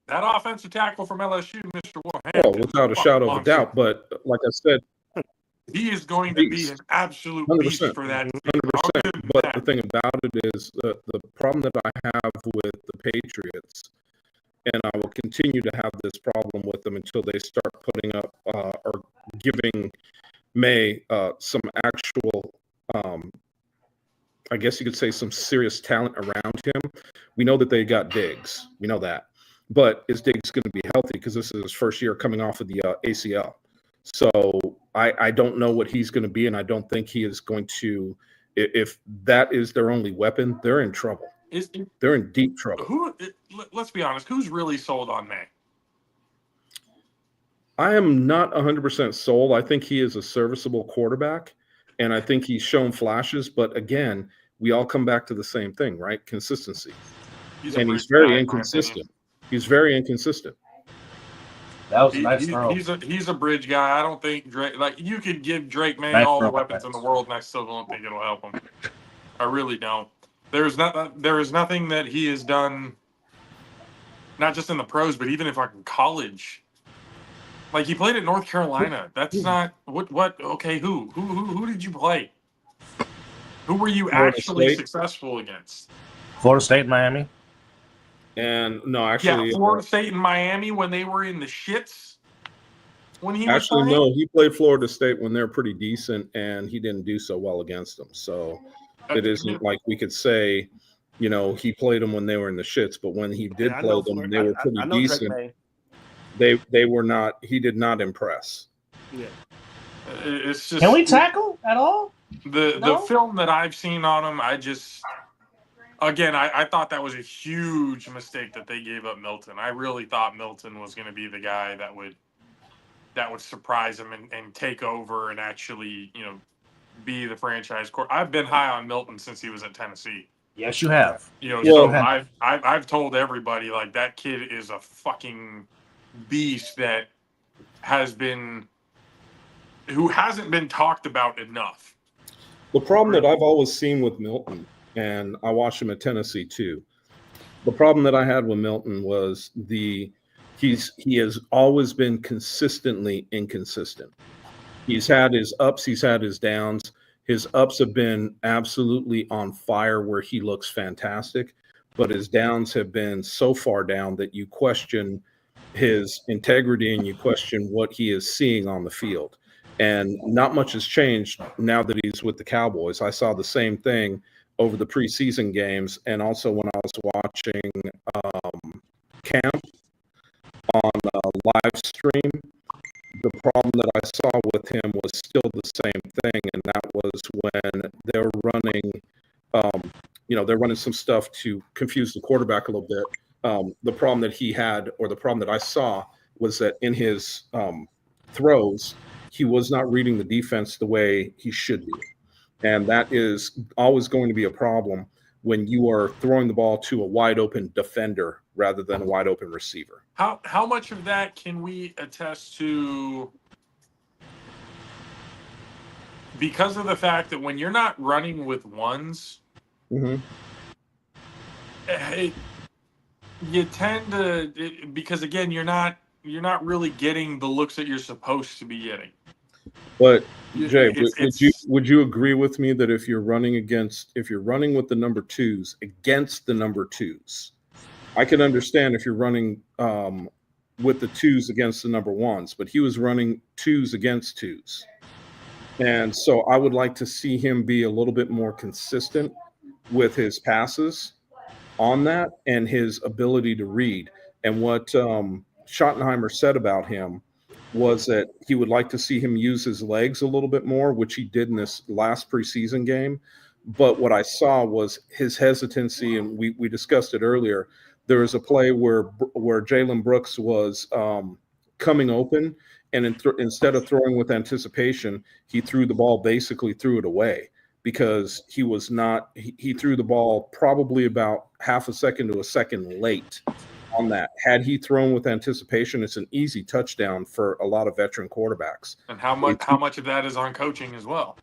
That offensive tackle from LSU, Mr. Wolverhampton. Well, without a shadow of a doubt. But like I said, he is going to be an absolute 100%, beast for that. 100%. But the thing about it is the problem that I have with the Patriots, and I will continue to have this problem with them until they start putting up or giving May some actual, I guess you could say, some serious talent around him. We know that they got Diggs. We know that. But is Diggs going to be healthy? Because this is his first year coming off of the ACL. So I don't know what he's going to be, and I don't think he is going to. If that is their only weapon, they're in trouble. They're in deep trouble. Let's be honest. Who's really sold on May? I am not 100% sold. I think he is a serviceable quarterback, and I think he's shown flashes. But again, we all come back to the same thing, right? Consistency. He's very inconsistent. He's very inconsistent. That was a nice throw. He's a bridge guy. I don't think Drake, like, you could give Drake May all the weapons in the world, and I still don't think it'll help him. I really don't. There is nothing that he has done, not just in the pros, but even in fucking college. Like, he played at North Carolina. That's not what. Okay, who did you play? Who were you actually successful against? Florida State, Miami. And no, actually, Florida State and Miami when they were in the shits. When he was playing? No, he played Florida State when they're pretty decent, and he didn't do so well against them. So it isn't like we could say, he played them when they were in the shits. But when he did play them, they were pretty decent. They were not. He did not impress. Yeah, it's just. Can we tackle at all? The film that I've seen on him, Again, I thought that was a huge mistake that they gave up Milton. I really thought Milton was going to be the guy that would surprise him and take over and actually, be the franchise core. I've been high on Milton since he was at Tennessee. Yes, you have. I've told everybody, like, that kid is a fucking beast who hasn't been talked about enough. The problem that I've always seen with Milton, and I watched him at Tennessee too. The problem that I had with Milton was he has always been consistently inconsistent. He's had his ups, he's had his downs. His ups have been absolutely on fire where he looks fantastic, but his downs have been so far down that you question his integrity and you question what he is seeing on the field. And not much has changed now that he's with the Cowboys. I saw the same thing over the preseason games, and also when I was watching camp on live stream. The problem that I saw with him was still the same thing, and that was when they're running, they're running some stuff to confuse the quarterback a little bit. The problem that he had, or the problem that I saw, was that in his throws, he was not reading the defense the way he should be. And that is always going to be a problem when you are throwing the ball to a wide open defender rather than a wide open receiver. How much of that can we attest to because of the fact that when you're not running with ones, you tend to, because again, you're not really getting the looks that you're supposed to be getting. But Jay, would you agree with me that if you're running with the number twos against the number twos, I can understand if you're running with the twos against the number ones, but he was running twos against twos. And so I would like to see him be a little bit more consistent with his passes on that and his ability to read. And what Schottenheimer said about him was that he would like to see him use his legs a little bit more, which he did in this last preseason game. But what I saw was his hesitancy, and we discussed it earlier. There was a play where Jalen Brooks was coming open, and instead of throwing with anticipation, he threw it away because he threw the ball probably about half a second to a second late on that. Had he thrown with anticipation, it's an easy touchdown for a lot of veteran quarterbacks. And how much of that is on coaching as well?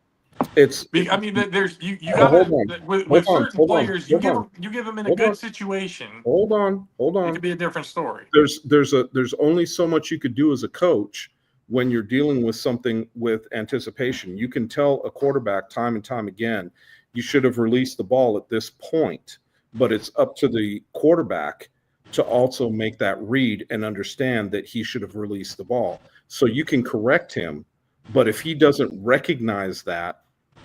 It's I mean, there's you hold gotta on, with certain hold on, players, hold on, you give them in a hold good on, situation, hold on. it could be a different story. There's only so much you could do as a coach when you're dealing with something with anticipation. You can tell a quarterback time and time again, you should have released the ball at this point, but it's up to the quarterback to also make that read and understand that he should have released the ball. So you can correct him, but if he doesn't recognize that,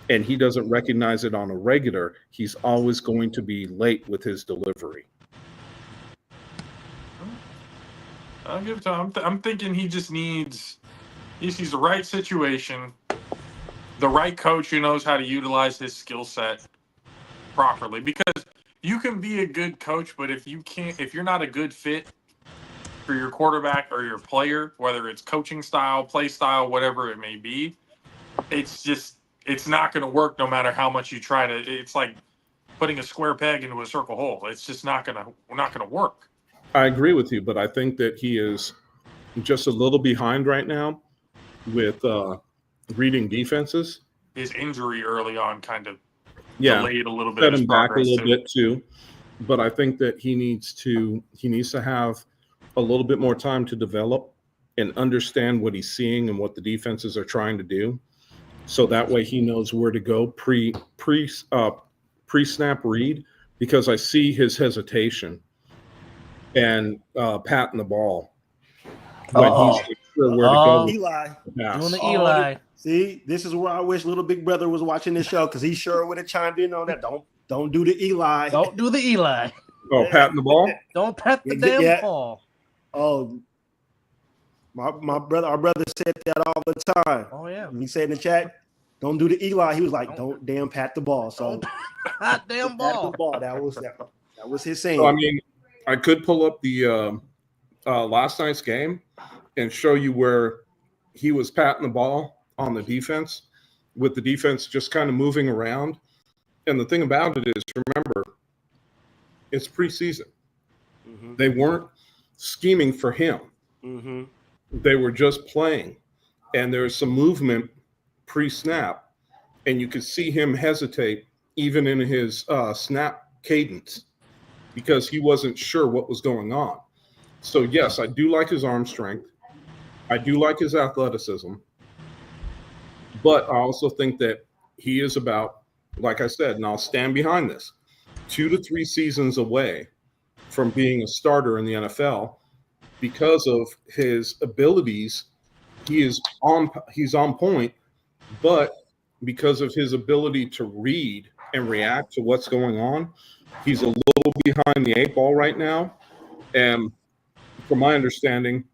and he doesn't recognize it on a regular, he's always going to be late with his delivery. I'll give it to him. I'm thinking he sees the right situation, the right coach who knows how to utilize his skill set properly. Because you can be a good coach, but if you're not a good fit for your quarterback or your player, whether it's coaching style, play style, whatever it may be, it's not going to work no matter how much you try to. It's like putting a square peg into a circle hole. It's just not going to work. I agree with you, but I think that he is just a little behind right now with reading defenses. His injury early on kind of delayed a little bit. Set him back a little bit too. But I think that he needs to have a little bit more time to develop and understand what he's seeing and what the defenses are trying to do. So that way he knows where to go pre-snap read, because I see his hesitation and patting the ball when he's not sure where to go. Eli. Doing the Eli. See, this is where I wish little big brother was watching this show, because he sure would have chimed in on that. Don't do the Eli. Don't do the Eli. Oh, patting the ball? Don't pat the damn ball. Oh, our brother said that all the time. Oh yeah. He said in the chat, "Don't do the Eli." He was like, "Don't damn pat the ball." So hot damn ball. That was his saying. So, I mean, I could pull up the last night's game and show you where he was patting the ball on the defense, with the defense just kind of moving around. And the thing about it is, remember, it's preseason. Mm-hmm. They weren't scheming for him. Mm-hmm. They were just playing. And there's some movement pre-snap, and you could see him hesitate even in his snap cadence, because he wasn't sure what was going on. So, yes, I do like his arm strength. I do like his athleticism. But I also think that he is about, like I said, and I'll stand behind this, 2 to 3 seasons away from being a starter in the NFL because of his abilities. He's on point, but because of his ability to read and react to what's going on, he's a little behind the 8 ball right now. And from my understanding,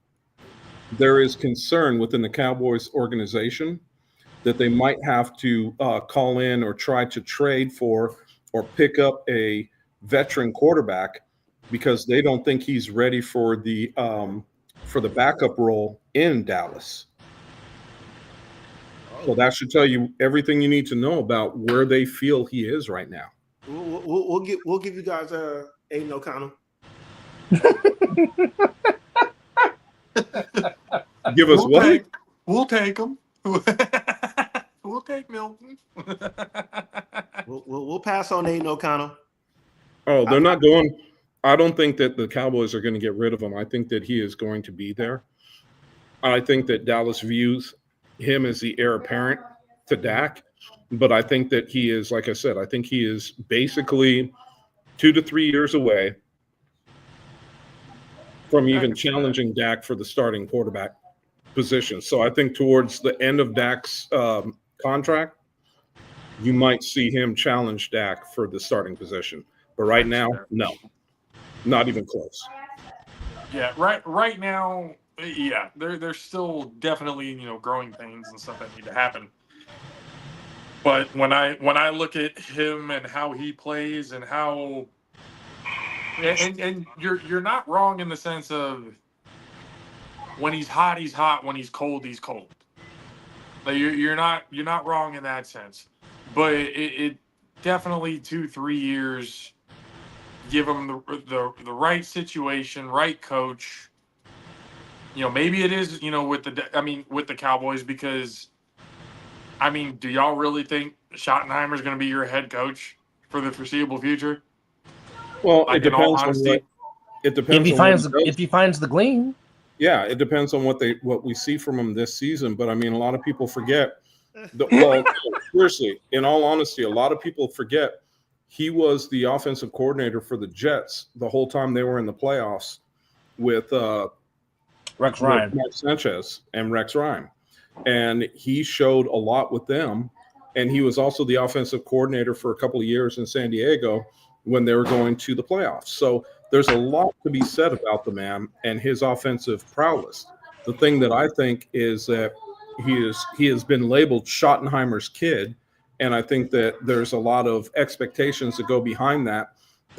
there is concern within the Cowboys organization that they might have to call in or try to trade for or pick up a veteran quarterback, because they don't think he's ready for the backup role in Dallas. So that should tell you everything you need to know about where they feel he is right now. We'll give you guys Aiden O'Connell. Give us what? We'll take him. We'll take Milton. we'll pass on Aiden O'Connell. Oh, they're not going. I don't think that the Cowboys are going to get rid of him. I think that he is going to be there. I think that Dallas views him as the heir apparent to Dak, but I think that he is, like I said, I think he is basically 2 to 3 years away from even challenging Dak for the starting quarterback position. So I think towards the end of Dak's contract, you might see him challenge Dak for the starting position. But right now, no, not even close. Yeah, right now, yeah, there's still definitely, growing pains and stuff that need to happen. But when I look at him and how he plays and how, and you're not wrong in the sense of when he's hot, he's hot. When he's cold, he's cold. Like you're not wrong in that sense. But it definitely 2-3 years. Give him the right situation, right coach. Maybe it is with the Cowboys, because do y'all really think Schottenheimer's going to be your head coach for the foreseeable future? Well, Like, it in all depends on honesty, If he finds the gleam. Yeah, it depends on what we see from him this season. But I mean, a lot of people forget. Seriously, in all honesty, a lot of people forget he was the offensive coordinator for the Jets the whole time they were in the playoffs with Rex Ryan, Mark Sanchez and Rex Ryan, and he showed a lot with them. And he was also the offensive coordinator for a couple of years in San Diego when they were going to the playoffs. So there's a lot to be said about the man and his offensive prowess. The thing that I think is that he has been labeled Schottenheimer's kid, and I think that there's a lot of expectations that go behind that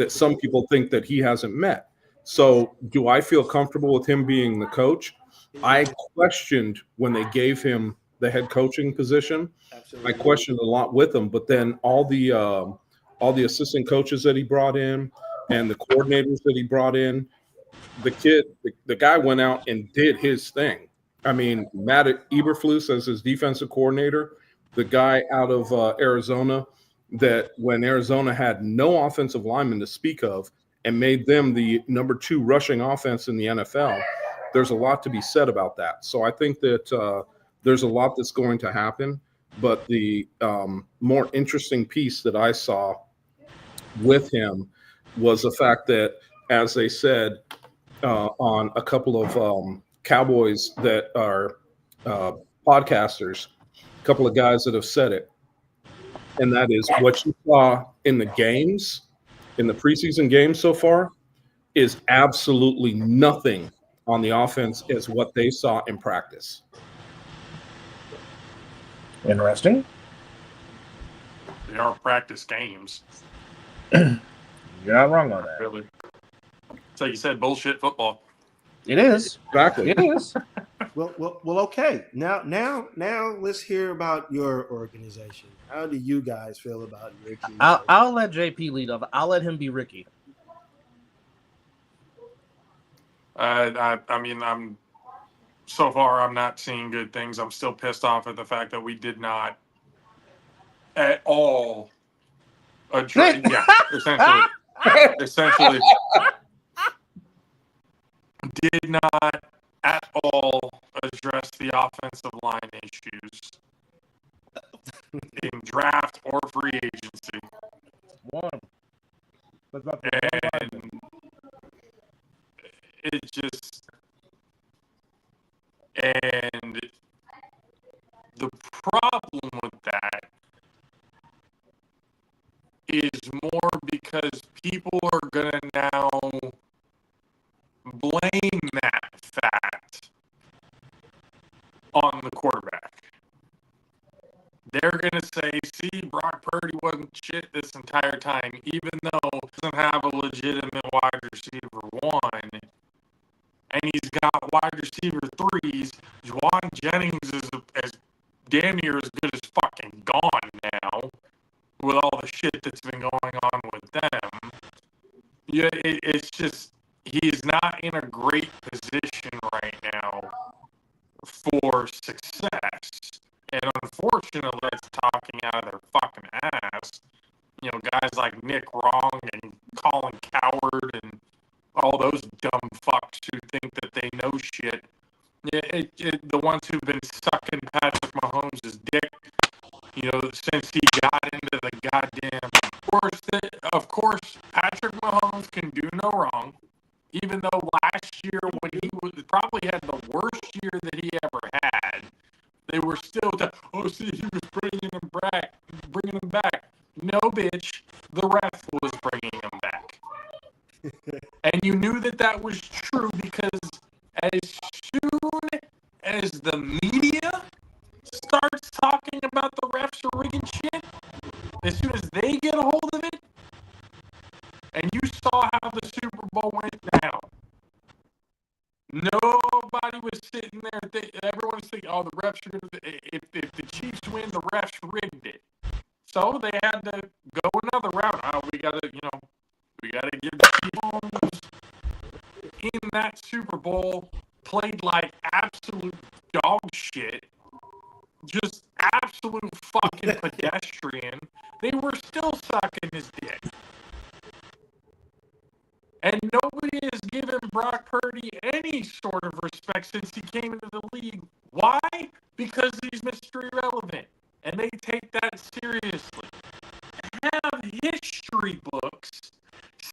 some people think that he hasn't met. So do I feel comfortable with him being the coach? I questioned when they gave him the head coaching position. Absolutely. I questioned a lot with him, but then all the assistant coaches that he brought in and the coordinators that he brought in, the guy went out and did his thing. I mean, Matt Eberflus as his defensive coordinator, the guy out of Arizona, that when Arizona had no offensive lineman to speak of and made them the number 2 rushing offense in the NFL, there's a lot to be said about that. So I think that there's a lot that's going to happen. But the more interesting piece that I saw with him was the fact that, as they said on a couple of Cowboys that are podcasters, a couple of guys that have said it, and that is what you saw in the games, in the preseason games so far, is absolutely nothing on the offense as what they saw in practice. Interesting. they are practice games. You're not wrong on that. Really. It's like you said, bullshit football. It is. Exactly. It is. Well, okay. Now, let's hear about your organization. How do you guys feel about Ricky? I'll let JP lead off. I'll let him be Ricky. I'm so far, I'm not seeing good things. I'm still pissed off at the fact that we did not at all address. Yeah, essentially did not at all address the offensive line issues in draft or free agency. One. And it just, and the problem with that is more because people are going to now blame that fact on the quarterback. They're going to say, see, Brock Purdy wasn't shit this entire time, even though he doesn't have a legitimate wide receiver 1, and he's got wide receiver 3s. Juwan Jennings is as damn near as good as fucking gone now with all the shit that's been going on with them. Yeah, it's just, he's not in a great position right now for success. And unfortunately, it's talking out of their fucking ass. Guys like Nick Wrong and Colin Coward and all those dumb fucks who think that they know shit. The ones who've been sucking Patrick Mahomes' dick, since he got into the goddamn course. Of course, Patrick Mahomes can do no wrong. Even though last year, when he probably had the worst year that he ever had, they were still, he was bringing him back. No, bitch, the ref was bringing him back. And you knew that was true because as soon as the media starts talking about the refs are rigging shit, as soon as they get a hold of it, and you saw how the Super Bowl went down, nobody everybody was sitting there. Everyone was thinking, "Oh, the refs are gonna. If the Chiefs win, the refs rigged it." So they had to go another route. Oh, we gotta give the Chiefs in that Super Bowl played like absolute dog shit, just absolute fucking pedestrian. They were still sucking his dick. And nobody has given Brock Purdy any sort of respect since he came into the league. Why? Because he's Mr. Irrelevant. And they take that seriously. Have history books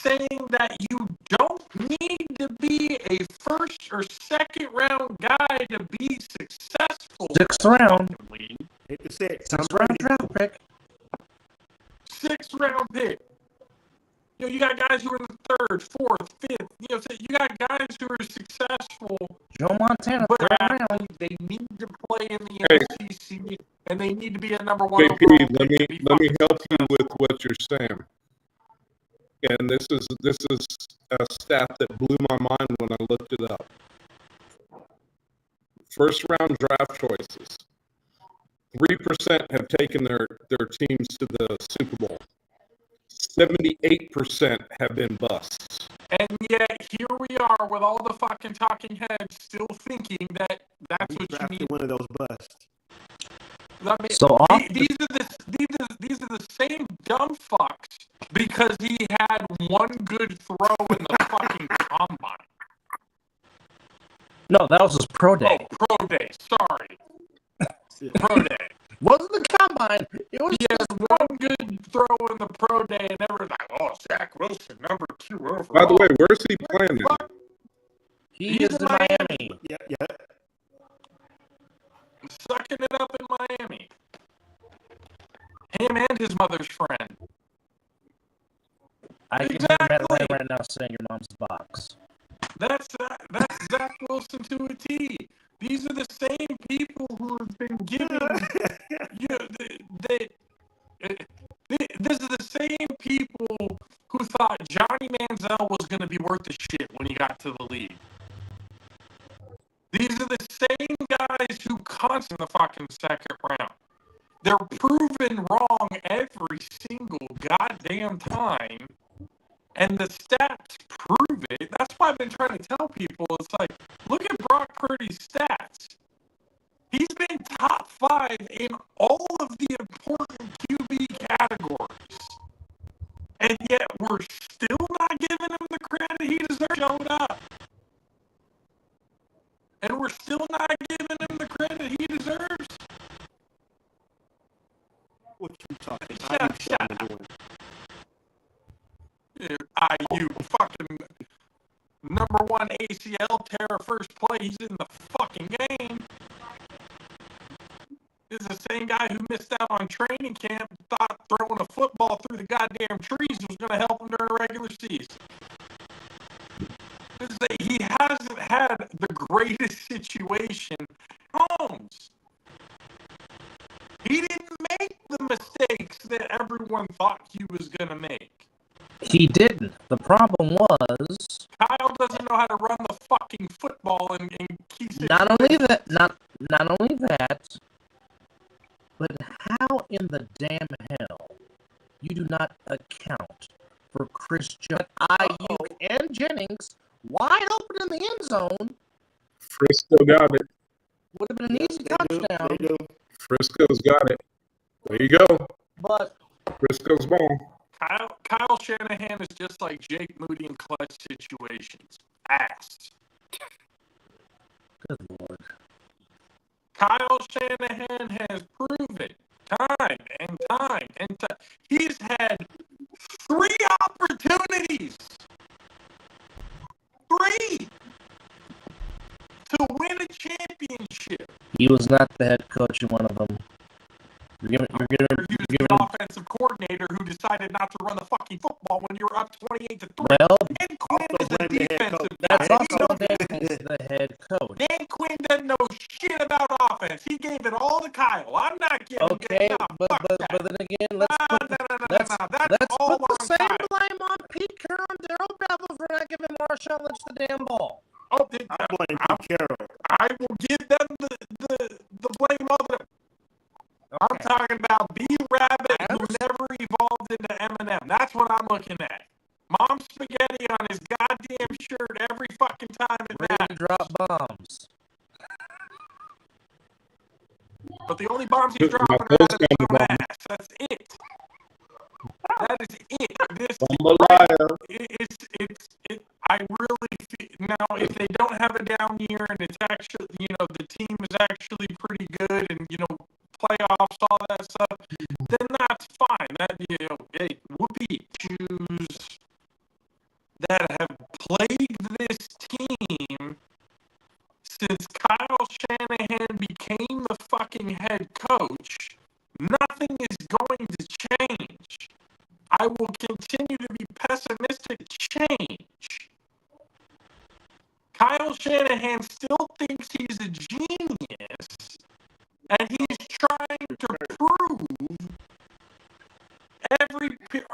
saying that you don't need to be a first or second round guy to be successful. Sixth round. Hit the six. Sixth round draft pick. Sixth round pick. You got guys who are in the third, fourth, fifth. You got guys who are successful. Joe Montana, but third round. they need to play in the SEC, and they need to be a number one. JP, let me help you with what you're saying. And this is a stat that blew my mind when I looked it up. First round draft choices. 3% have taken their teams to the Super Bowl. 78% have been busts. And yet here we are with all the fucking talking heads still thinking that that's what you need. One of those busts. I mean, So these are the same dumb fucks because he had one good throw in the fucking combine. No, that was his pro day. Oh, pro day. Sorry. Pro day. Wasn't the combine. It was he has one good throw in the pro day, and everyone's like, "Oh, Zach Wilson, number 2 overall." By the way, where's he playing? He's in Miami. Yeah. Sucking it up in Miami. Him and his mother's friend. I can hear Matt Ryan right now saying your mom's box. That's Zach Wilson to a T. These are the same people who have been giving. This is the same people who thought Johnny Manziel was going to be worth the shit when he got to the league. These are the same guys who cost in the fucking second round. They're proven wrong every single goddamn time. And the stats prove it. That's why I've been trying to tell people. It's like, look at Brock Purdy's stats. He's been top 5 in all of the important QB categories. And yet we're still not giving him the credit he deserves. Showed up. And we're still not giving him the credit he deserves. What you talking about? Shut up. IU fucking number 1 ACL tear first play. He's in the fucking game. This is the same guy who missed out on training camp, thought throwing a football through the goddamn trees was going to help him during the regular season. He hasn't had the greatest situation. Holmes. He didn't make the mistakes that everyone thought he was going to make. He didn't. The problem was Kyle doesn't know how to run the fucking football and keep it. Not only that, but how in the damn hell you do not account for Chris Jones, Ayuk, and Jennings wide open in the end zone? Frisco got it. Would have been an easy touchdown. Frisco's got it. There you go. But Frisco's ball. Kyle Shanahan is just like Jake Moody in clutch situations. Ass. Good Lord. Kyle Shanahan has proven time and time and time. He's had 3 opportunities. 3 to win a championship. He was not the head coach in one of them. You're the offensive coordinator who decided not to run the fucking football when you were up 28-3. Well, Dan Quinn is a defensive guy. That's also the head coach. Dan Quinn doesn't know shit about offense. He gave it all to Kyle. I'm not giving Okay, it. but then again, let's put the same blame on Pete Carroll and Daryl Bevel for not giving Marshawn Lynch the damn ball. Oh, I blame Pete Carroll. I will give them the blame of it. I'm talking about B Rabbit, who never evolved into Eminem. That's what I'm looking at. Mom spaghetti on his goddamn shirt every fucking time it matters. Drop bombs. But the only bombs he's dropping are out of his own ass. That's it. That is it. This I really feel now if they don't have a down year and it's actually the team is actually pretty good and playoffs, all that stuff, then that's fine. That hey, whoopee shoes that have plagued this team since Kyle Shanahan became the fucking head coach. Nothing is going to change. I will continue to be pessimistic. Change. Kyle Shanahan still thinks he's a genius, and he's trying to prove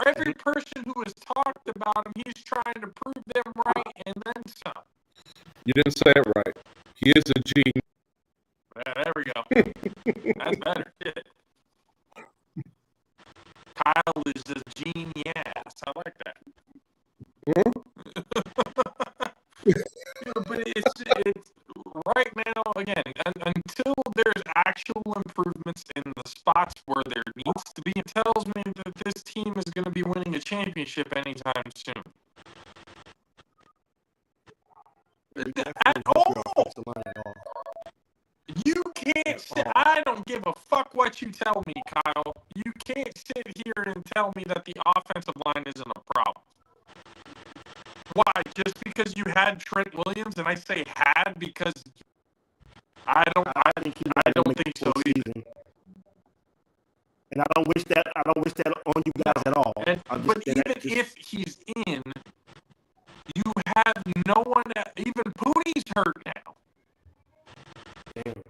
every person who has talked about him, he's trying to prove them right and then some. You didn't say it right. He is a genius. Yeah, there we go. That's better. Shit. Kyle is a genius. I like that. But it's right now, again, until there's actual improvements in the spots where there needs to be, it tells me that this team is going to be winning a championship anytime soon. At all. You can't sit. I don't give a fuck what you tell me, Kyle. You can't sit here and tell me that the offensive line isn't a problem. Why? Just because you had Trent Williams, and I say had because I don't think so either. And I don't wish that on you guys at all. But even if he's in, you have no one. Even Pooney's hurt now. Damn.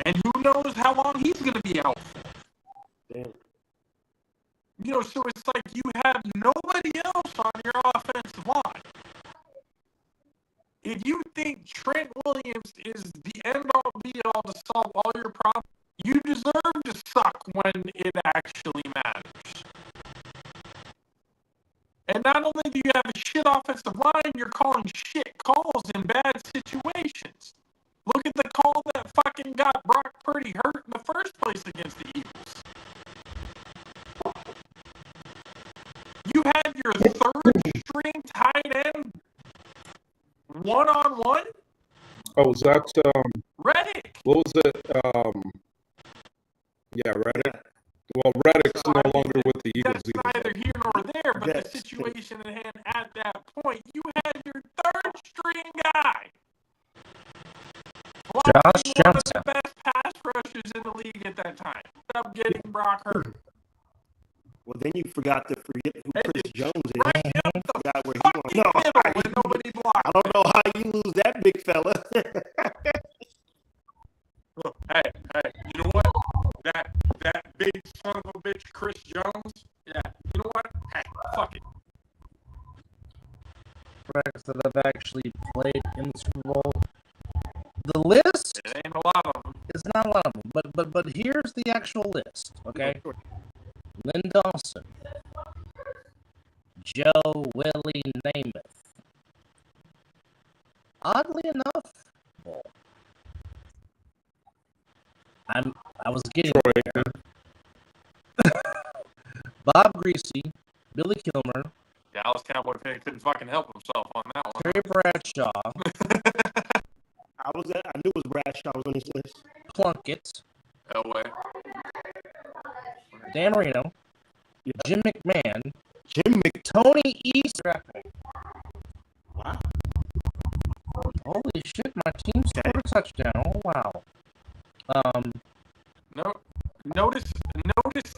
And who knows how long he's going to be out for. Damn. So it's like you have nobody else on your offensive line. If you think Trent Williams is the end-all, be-all to solve all your problems, you deserve to suck when it actually matters. And not only do you have a shit offensive line, you're calling shit calls in bad situations. Look at the call that fucking got Brock Purdy hurt in the first place against the Eagles. You had your third-string tight end one-on-one? Oh, was that Reddick. what was it? Yeah, Reddick. Well, Reddick's no longer with the Eagles That's either. neither here nor there, but the situation at hand at that point, you had your third-string guy. Josh One of Johnson. the best pass rushers in the league at that time. Ended up getting Brock hurt. Well, then you forgot who Chris Jones is. Right up the Forgot where he fucking went. middle when nobody blocked. I don't know how you lose that big fella. Hey, you know what? That big son of a bitch, Chris Jones. Yeah, you know what? Hey, fuck it. That have actually played in the Super Bowl. The list It ain't a lot of them. is not a lot of them, but here's the actual list. Okay, Lynn Dawson, Joe Willie Namath. Oddly enough, I was getting there. Bob Greasy, Billy Kilmer, Dallas Cowboy fan couldn't fucking help himself on that one. Terry Bradshaw, I knew it was Bradshaw was on this list. Plunkett, Elway. Dan Marino, Jim McMahon, Tony East. Wow. Holy shit, my team scored a touchdown. Oh, wow. No, notice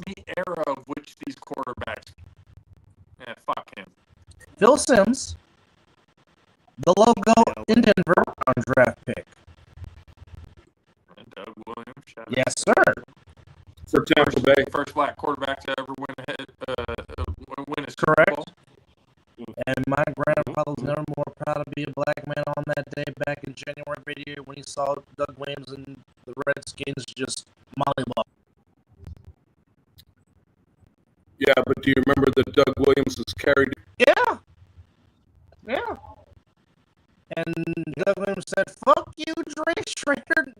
the era of which these quarterbacks. Yeah, fuck him. Phil Simms, the logo in Denver on draft pick. And Doug Williams. Yes, sir. For Tampa Bay. First black quarterback to ever win a Super Correct. Bowl. And my grandfather was never more proud to be a black man on that radio when he saw Doug Williams and the Redskins just mollywop. Yeah, but do you remember that Doug Williams was carried? Yeah. Yeah. And Doug Williams said, "Fuck you, Dre Schrader.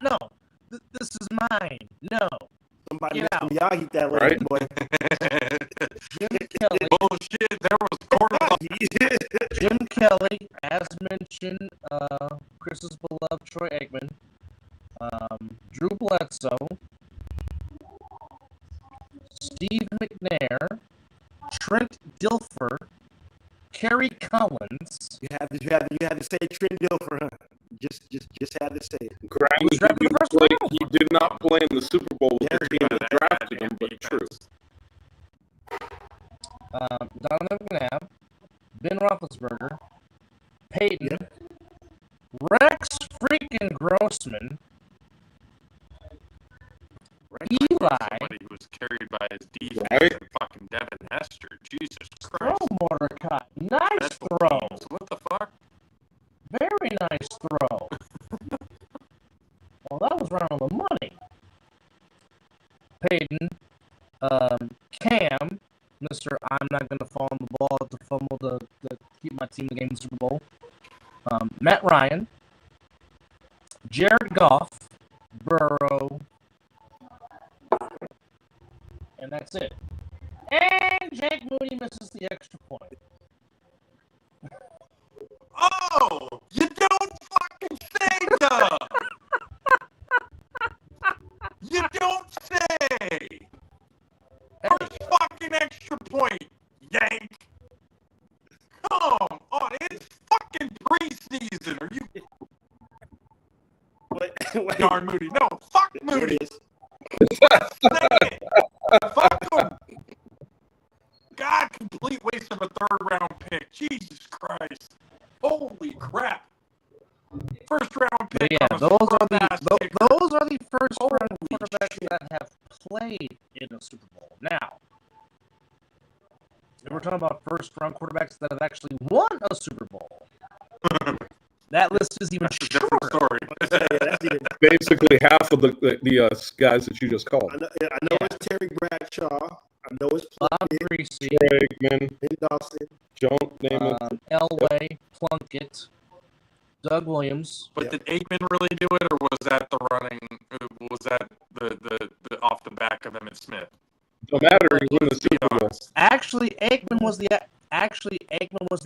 No. This is mine. No." Somebody Get out. y'all eat that Right. later, boy. Jim Kelly. Bullshit. There was quarterback. Jim Kelly, as mentioned, Chris's beloved Troy Aikman, Drew Bledsoe, Steve McNair, Trent Dilfer, Kerry Collins. You had to say Trent Dilfer, huh? Just had to say it. Granted, He was drafted in the first round. he did not play in the Super Bowl with the team that That drafted him, but true. Donovan McNabb, Ben Roethlisberger, Peyton, Yep. Rex freaking Grossman, Eli, Somebody who was carried by his defense Right. and fucking Devin Hester. Jesus throw Christ. Mordecai. Nice Special throw. teams. What the fuck? Very nice throw. Well, that was right on the money. Peyton, Cam, Mr. I'm not going to fall on the ball to fumble to keep my team in the game in the Super Bowl. Matt Ryan, Jared Goff, Burrow, and that's it. And Jake Moody misses the extra point. Oh, you don't fucking say, Doug. You don't say. First fucking extra point, yank. Come on, it's fucking preseason. Are you Wait. darn Moody? No, fuck There it Moody. is. Fuck him. God, complete waste of a third-round pick. Jesus Christ. Holy crap. First-round But pick. yeah, on a those are scrub-ass the kicker. those are the first round Holy quarterbacks shit. that have played in a Super Bowl. Now, if we're talking about first round quarterbacks that have actually won a Super Bowl, that list is even That's a different shorter. story. Yeah, that's it. Basically, half of the guys that you just called. I know it's Terry Bradshaw. I know it's Bob Plunkett, Greasy, Aikman, Ben Dawson. don't name it. Elway, Plunkett, Doug Williams. But did Aikman really do it, or was that the running? Was that the off the back of Emmitt Smith? No matter, he won the Let's be Super Bowl. honest. Actually, Aikman was the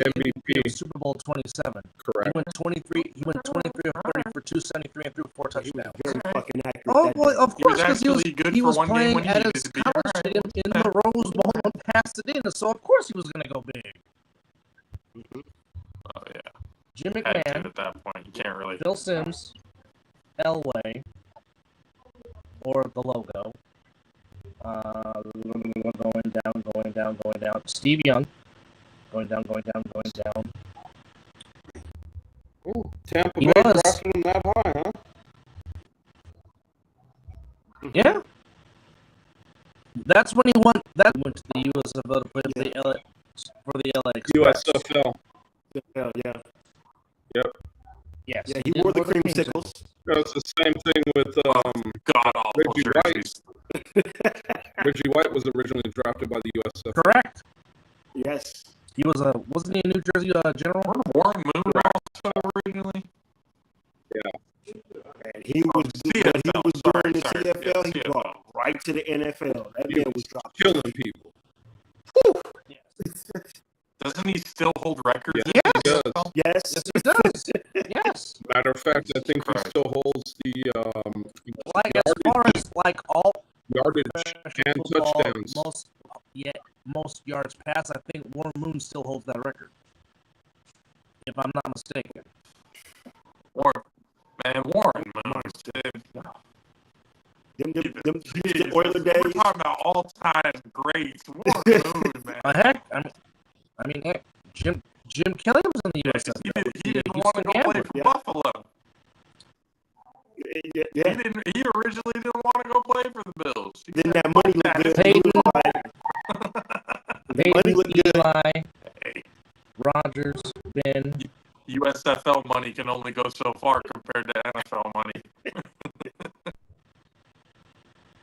MVP. of Super Bowl 27. He Correct. went 23. He went 23 of 30 for 273 and threw 4 He was touchdowns. very fucking accurate. Oh, that well, day. of He was course, because actually good he for was one game playing when he at needed his to be. college stadium in the Rose Bowl and passed it in, so of course he was going to go big. Oh yeah. Jim Had to McMahon, at that point. You can't really. Phil Simms, Elway, or the logo. Going down. Steve Young, going down. Ooh, Tampa He Bay was. drafted him that high, huh? Yeah. That's when he won. That went to the USFL to play for the LA Express. USFL. Yeah. Yes. Yeah, he wore the creamsicles. It's the same thing with God awful Reggie White. jerseys. Reggie White was originally drafted by the USFL. Correct. Yes. He was wasn't he a New Jersey general? Warren Moon also originally. And he was CFL, when he was during the sorry, CFL, he CFL. brought right to the NFL. That He man was was dropped. killing people. Doesn't he still hold records? Yeah, in he the does. CFL? Yes. He does. Yes. Matter of fact, I think he Christ. still holds the Like as far as like all yardage and football, touchdowns. most yards passed, I think Warren Moon still holds that record. If I'm not mistaken. Warren Moon. Them Jeez, the Oiler we're days. talking about all-time greats. Warren Moon, man. Heck, I mean, heck, Jim Kelly was in the USFL. He didn't want to go play for Yeah. Buffalo. Yeah. He originally didn't want to go play for the Bills. He Didn't said, that money "Fuck look that." good? Peyton. The money looked good. Eli, Hey, Rogers, Ben, USFL USFL money can only go so far compared to NFL money.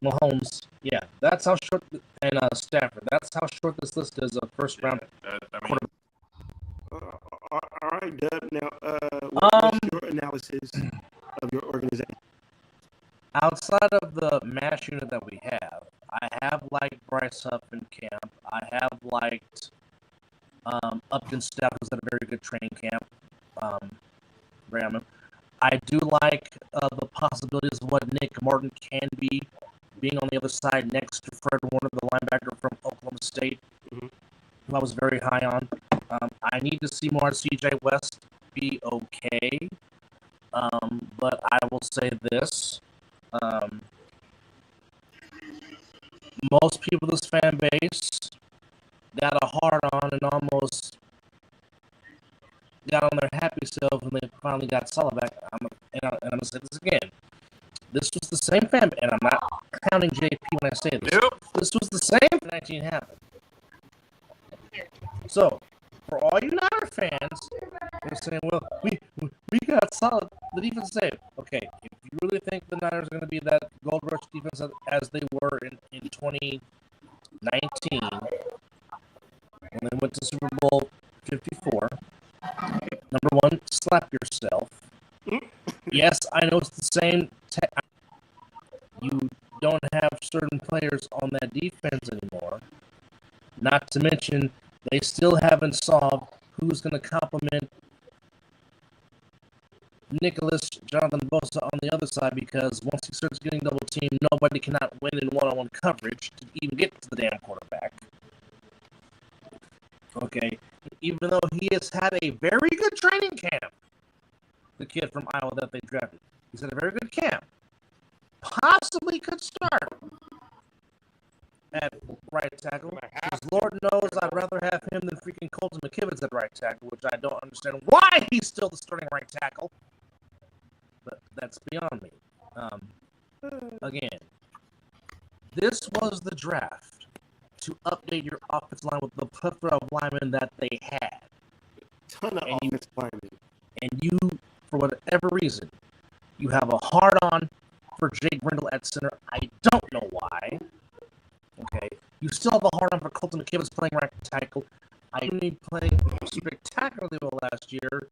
Mahomes, yeah, that's how short, and Stafford, that's how short this list is of first round. I mean, All right, Dub. Now, what's your analysis of your organization? Outside of the mash unit that we have, I have liked Bryce Huff in camp. I have liked Upton Staff, who's had a very good training camp. Graham. I do like the possibilities of what Nick Martin can be, being on the other side next to Fred Warner, the linebacker from Oklahoma State, who I was very high on. I need to see more CJ West be okay. But I will say this. Most people in this fan base got a hard on and almost got on their happy self when they finally got Salah back. I'm going to say this again. This was the same fan, and I'm not counting JP when I say this. Yep. This was the same when 19 happened. So, for all you Niner fans, they're saying, well, we got solid. The defense saved. Okay, if you really think the Niners are going to be that gold rush defense as they were in 2019, when they went to Super Bowl 54, number one, slap yourself. Yes, I know it's the same. You don't have certain players on that defense anymore. Not to mention, they still haven't solved who's going to complement Nicholas Jonathan Bosa on the other side, because once he starts getting double teamed, nobody cannot win in one-on-one coverage to even get to the damn quarterback. Okay, even though he has had a very good training camp, the kid from Iowa that they drafted, he's had a very good camp. Possibly could start at right tackle. Because Lord knows I'd rather have him than freaking Colton McKivitz at right tackle, which I don't understand why he's still the starting right tackle. But that's beyond me. Again, this was the draft to update your offensive line with the plethora of linemen that they had. Ton of offensive linemen. And you, for whatever reason, you have a hard-on for Jake Brindle at center. I don't know why. Okay. You still have a hard-on for Colton McKivitz playing right tackle. I need playing spectacularly well last year.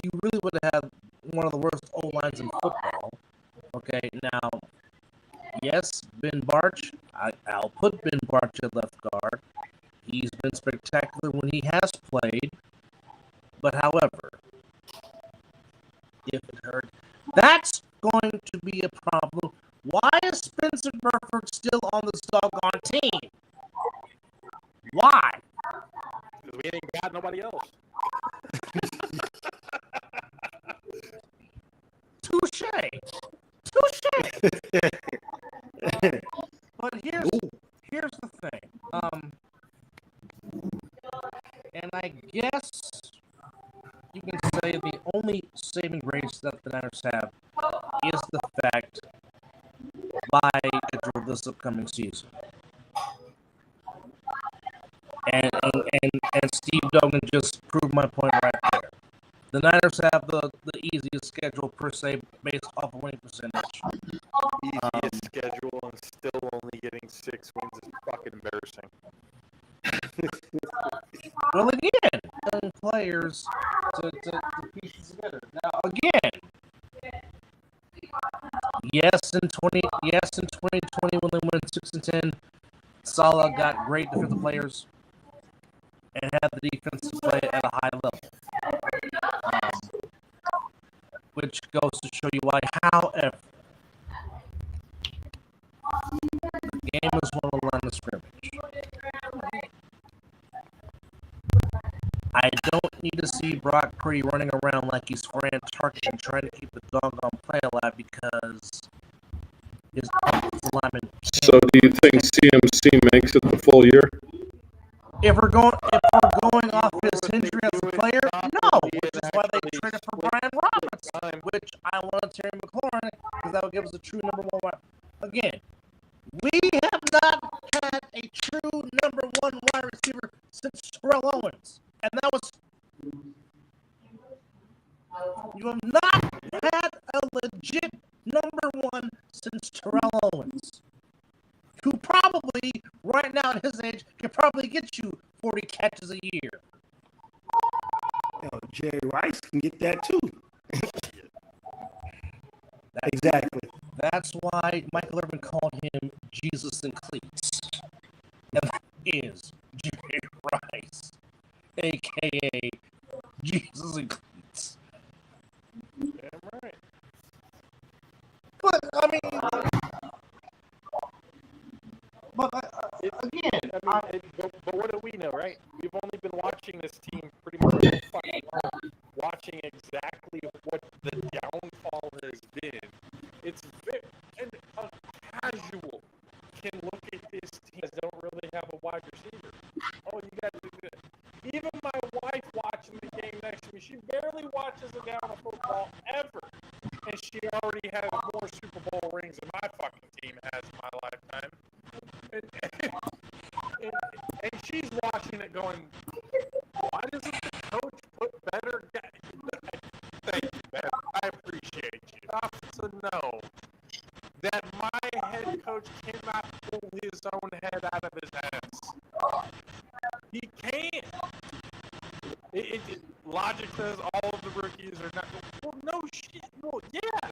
You really would have had one of the worst O-lines in football. Okay, now, yes, Ben Barch, I'll put Ben Barch at left guard. He's been spectacular when he has played. But however, if it hurt, that's going to be a problem. Why is Spencer Burford still on this doggone team? Why? Because we ain't got nobody else. Touche. But here's the thing. And I guess you can say the only saving grace that the Niners have is the fact by this upcoming season. And Steve Dogan just proved my point right there. The Niners have the easiest schedule per se based off of winning percentage. Easiest schedule and still only getting 6 wins is fucking embarrassing. Well, again, young players to piece this together. Now, again, yes, in 2020 when they went 6-10, Salah got great defensive players and had the defense play at a high level. Which goes to show you why, however, the game is one of the line of scrimmage. I don't need to see Brock Purdy running around like he's Fran Tarkin and trying to keep the doggone play alive because his offensive lineman can't. So do you think CMC makes it the full year? If we're going off his injury as a player, no, which is why they traded for Brian Robinson, which I want Terry McLaurin because that would give us a true number one. Again, we have not had a true number one wide receiver since Terrell Owens, and that was You have not had a legit number one since Terrell Owens, who probably, right now at his age, can probably get you 40 catches a year. Jerry Rice can get that too. Exactly. That's why Michael Irvin called him Jesus in cleats. And that is Jerry Rice, a.k.a. Jesus in cleats. Damn right. But, I mean, again, but what do we know, right? We've only been watching this team pretty much all fucking long, watching exactly what the downfall has been. It's very, and a casual can look at this team as don't really have a wide receiver. Oh, you guys are good. Even my wife watching the game next to me, she barely watches a down of football ever. And she already has more Super Bowl rings than my fucking team has in my lifetime. And she's watching it going, why doesn't the coach put better guys? Thank you, man. I appreciate you. To know that my head coach cannot pull his own head out of his ass. He can't. Logic says all of the rookies are not. Well, no shit. Well, yeah.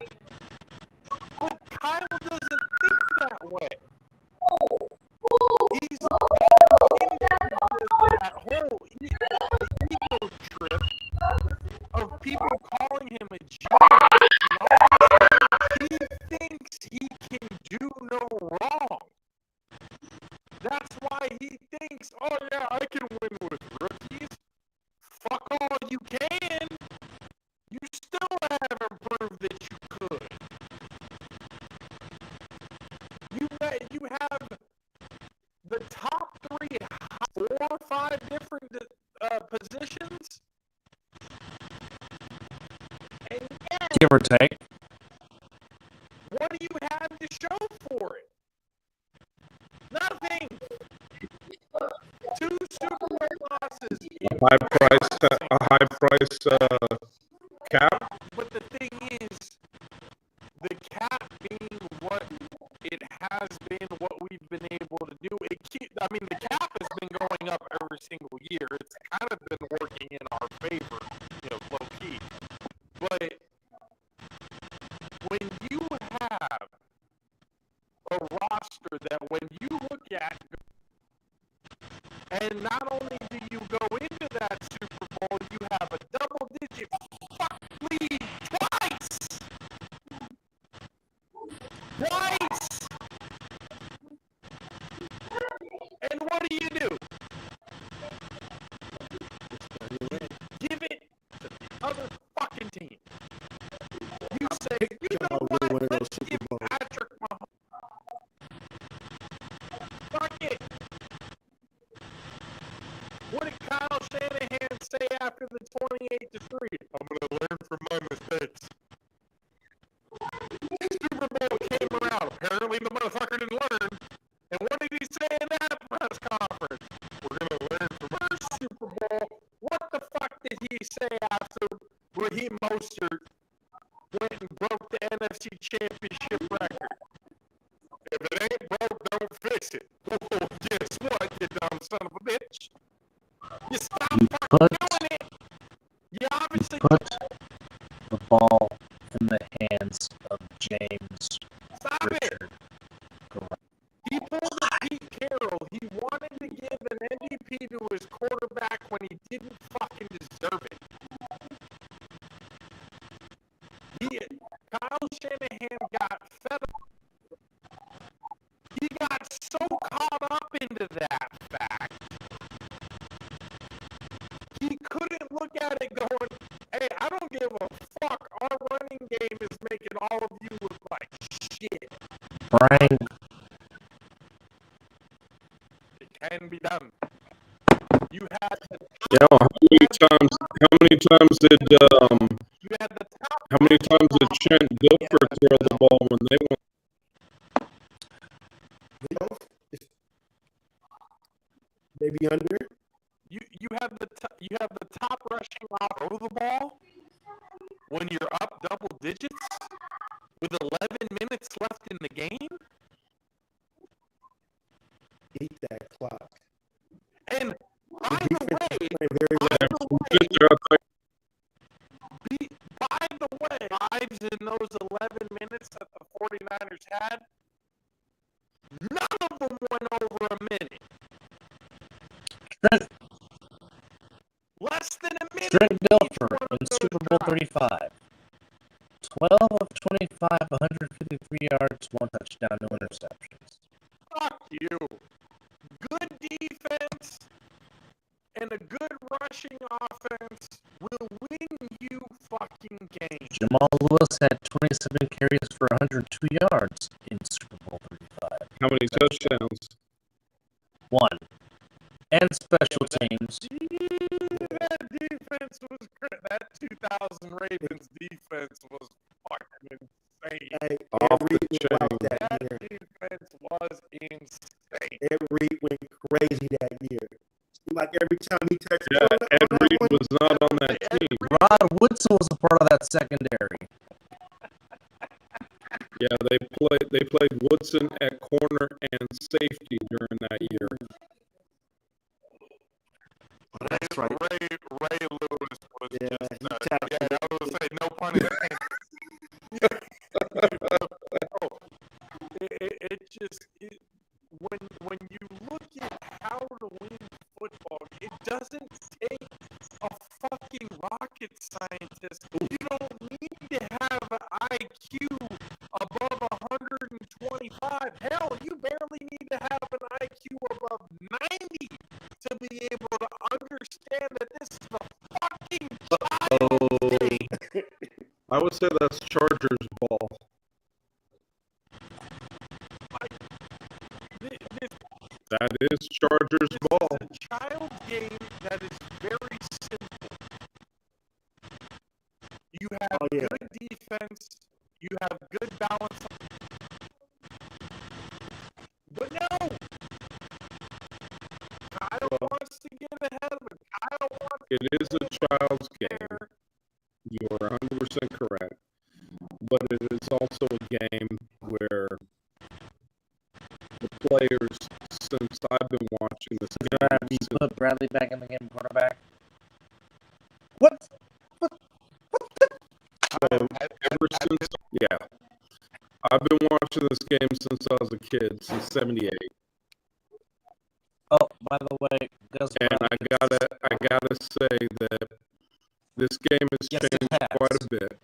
But Kyle doesn't think that way. He's gone into that whole ego trip of people calling him a genius and all this. He thinks he can do no wrong. That's why he thinks, oh yeah, I can win with rookies. Fuck all you can. You still haven't proved that you could. You have the top 4 or 5 different positions. And yet, give or take. what do you have to show for it? Nothing. 2 Super Bowl losses. A high price cap. But the thing is, the cap being what it has been, what we've been able to do. The cap has been going up every single year. It's kind of been working in our favor, low key. But when you have a roster that when you look at, and not only do you go into that Super Bowl, you have a double-digit fuck lead twice! Twice! And what do? Give it to the other fucking team. You say, you know what, let's give Patrick Mahomes. Fuck it. What did Kyle Shanahan say after the 28-3? I'm going to learn from my mistakes. Super Bowl came around. Apparently the motherfucker didn't learn. And what did he say in that press conference? We're going to learn from our Super Bowl. What the fuck did he say after Raheem Mostert went and broke the NFC Championship record? If it ain't broke, don't fix it. Well, guess what, you dumb son of a bitch? You stop fucking doing it. You obviously put the ball in the hands of James stop Richard. it. He pulled a Pete Carroll. He wanted to give an MVP to his quarterback when he didn't fucking deserve it. Kyle Shanahan got fed up. He got so caught up into that fact. He couldn't look at it going, hey, I don't give a fuck. Our running game is making all of you look like shit. Brian, it can be done. You had the How many times did you had the top. how many times did Trent Dilfer throw the ball when they went? Maybe under. You have the top rushing off of the ball when your Patriots with 11 minutes left in the game? Eat that clock. And by the way, Good job. drives in those 11 minutes that the 49ers had, none of them went over a minute. Less than a minute. Trent Dilfer in Super Bowl 35. 12 of 25, 153 yards, 1 touchdown, no interceptions. Fuck you. Good defense and a good rushing offense will win you fucking games. Jamal Lewis had 27 carries for 102 yards in Super Bowl 35. How many touchdowns? 1. And special teams. That defense was great. That 2000 Ravens defense was fucking insane. Hey, Off the Reed was wild chain. that That year. defense was insane. Ed Reed went crazy that year. Like every time he touched Yeah, Ed Reed was not on that Ed team. Reed- Rod Woodson was a part of that secondary. Yeah, they played Woodson at corner and safety during that year. That's right. Ray Lewis was Yeah, just, he tapped yeah, it. I was gonna say no pun intended. When you look at how to win football, it doesn't take a fucking rocket scientist. You don't need to have an IQ above 125. Hell, you barely need to have an IQ above 90 to be able to understand that this is a fucking child game. I would say that's Chargers ball. That is Chargers ball. This is a child game that is very simple. You have good defense. You have good balance. But no! Kyle wants to get ahead of it. Kyle wants It is a child's game. You are 100% correct. But it is also a game where the players, since I've been watching this He game, put Bradley back in the game, quarterback. What? ever since, yeah, I've been watching this game since I was a kid, since '78, Oh, by the way, Gus and Bradley I gotta say that this game has Yes, it changed has. quite a bit,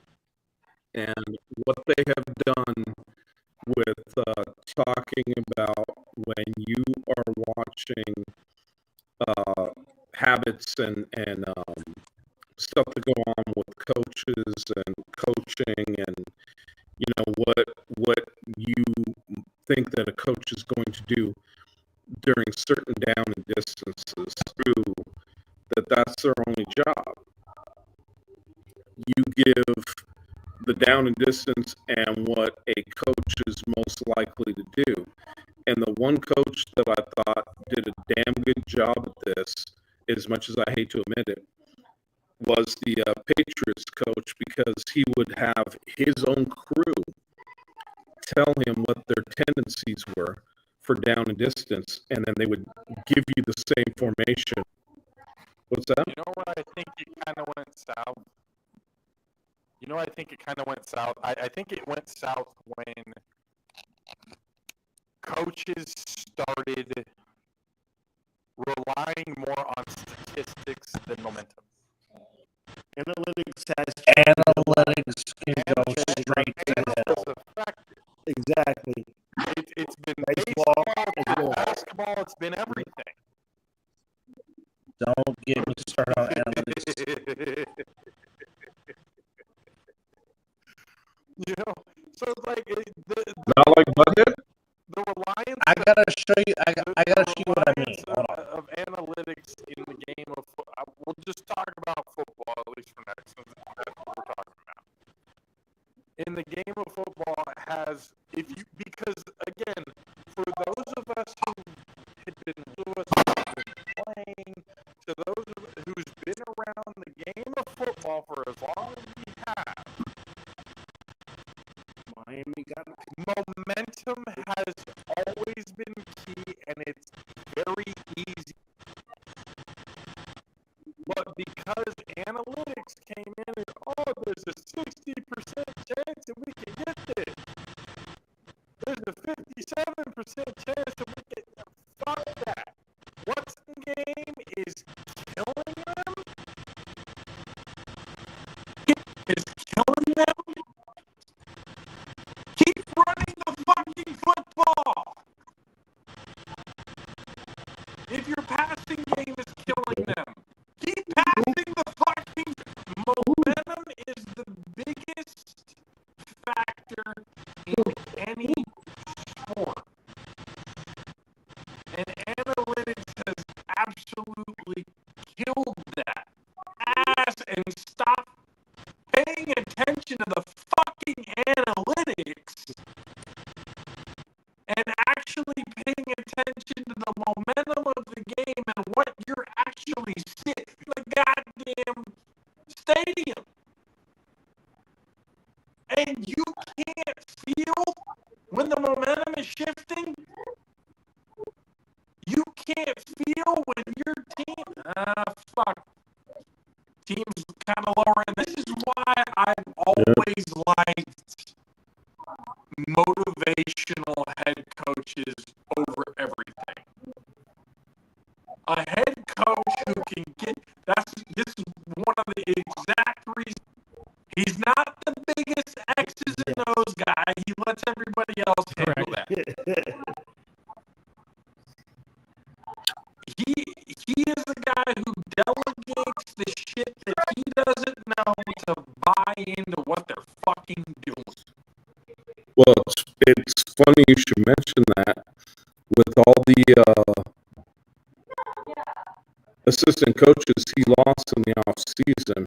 and what they have done with talking about when you are watching habits and stuff that go on with coaches and coaching, and you know what you think that a coach is going to do during certain down and distances, through that's their only job. You give the down and distance and what a coach is most likely to do. And the one coach that I thought did a damn good job at this, as much as I hate to admit it, was the Patriots coach, because he would have his own crew tell him what their tendencies were for down and distance, and then they would give you the same formation. What's that? You know where I think it kind of went south? You know, I think it kind of went south. I think it went south when coaches started relying more on statistics than momentum. Analytics has changed. Analytics can go straight to hell. Exactly. It's been Baseball baseball, as it's been well. basketball, it's been everything. Don't get me started on analytics. You know, so it's like Not like Butthead? the reliance. I gotta show you. I gotta show you what I mean. reliance Hold on. of analytics in the game of we'll just talk about football, at least for next, since that's what we're talking about. In the game of football has, because again, for those of us who have been playing, to those who's been around the game of football for as long as we have, momentum has always been key, and it's very easy. But because analytics came in and, there's a 60% chance that we can get this. There's a 57% chance that we can. Fuck that. What's the game is killing them? It's killing them? Keep running the fucking football! If your passing game is killing them, keep passing the fucking. Momentum is the biggest factor in any sport. And analytics has absolutely killed that ass, and stop paying attention to the fucking analytics and actually paying attention to the momentum of the game and what you're actually seeing in the goddamn stadium. And you can't feel when the momentum is shifting. You can't feel when your team, team's kind of lower. And this is why I've always liked motivational head coaches over everything. A head coach who can get, this is one of the exact reasons. He's not the biggest X's and O's guy. He lets everybody else handle that. He is the guy who delegates the shit that he doesn't know to buy into what they're fucking doing. Well, it's funny you should mention that. With all the assistant coaches he lost in the off season,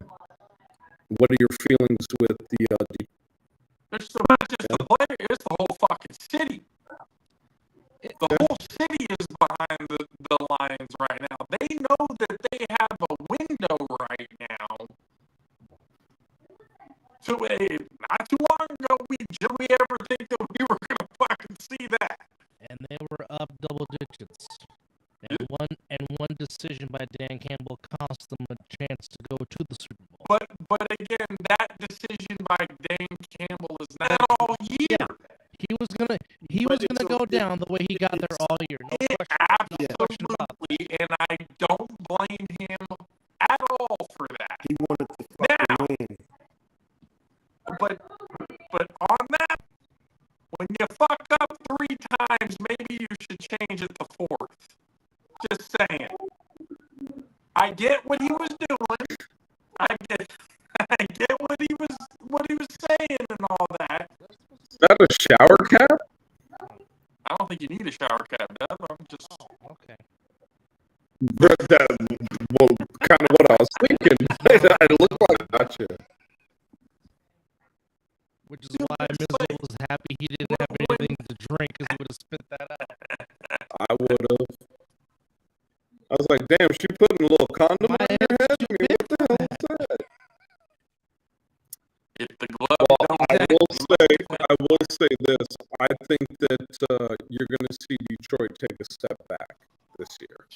what are your feelings with the? It's not just the player; it's the whole fucking city. The whole city is behind the Lions right now. They know that they have a window right now. So not too long ago, did we ever think that we were going to fucking see that? And they were up double digits. And one decision by Dan Campbell cost them a chance to go to the Super Bowl. But again, that decision by Dan Campbell is not all year. Yeah. He was gonna go down the way he got there all year. No question about Absolutely, and I don't blame him at all for that. He wanted to fucking win. But on that, when you fuck up 3 times, maybe you should change it to 4th. Just saying. I get what he was doing. I get what he was saying and all that. Is that a shower cap? I don't think you need a shower cap, Dev. I'm just okay. Well, kind of what I was thinking. It looked like gotcha. Which is why Mizzle was happy he didn't have anything to drink, because he would have spit that out. I would have. I was like, damn, she putting a little condom on your head? I mean, what the hell is that? if the glove Well, don't I will say this. I think that you're going to see Detroit take a step back this year.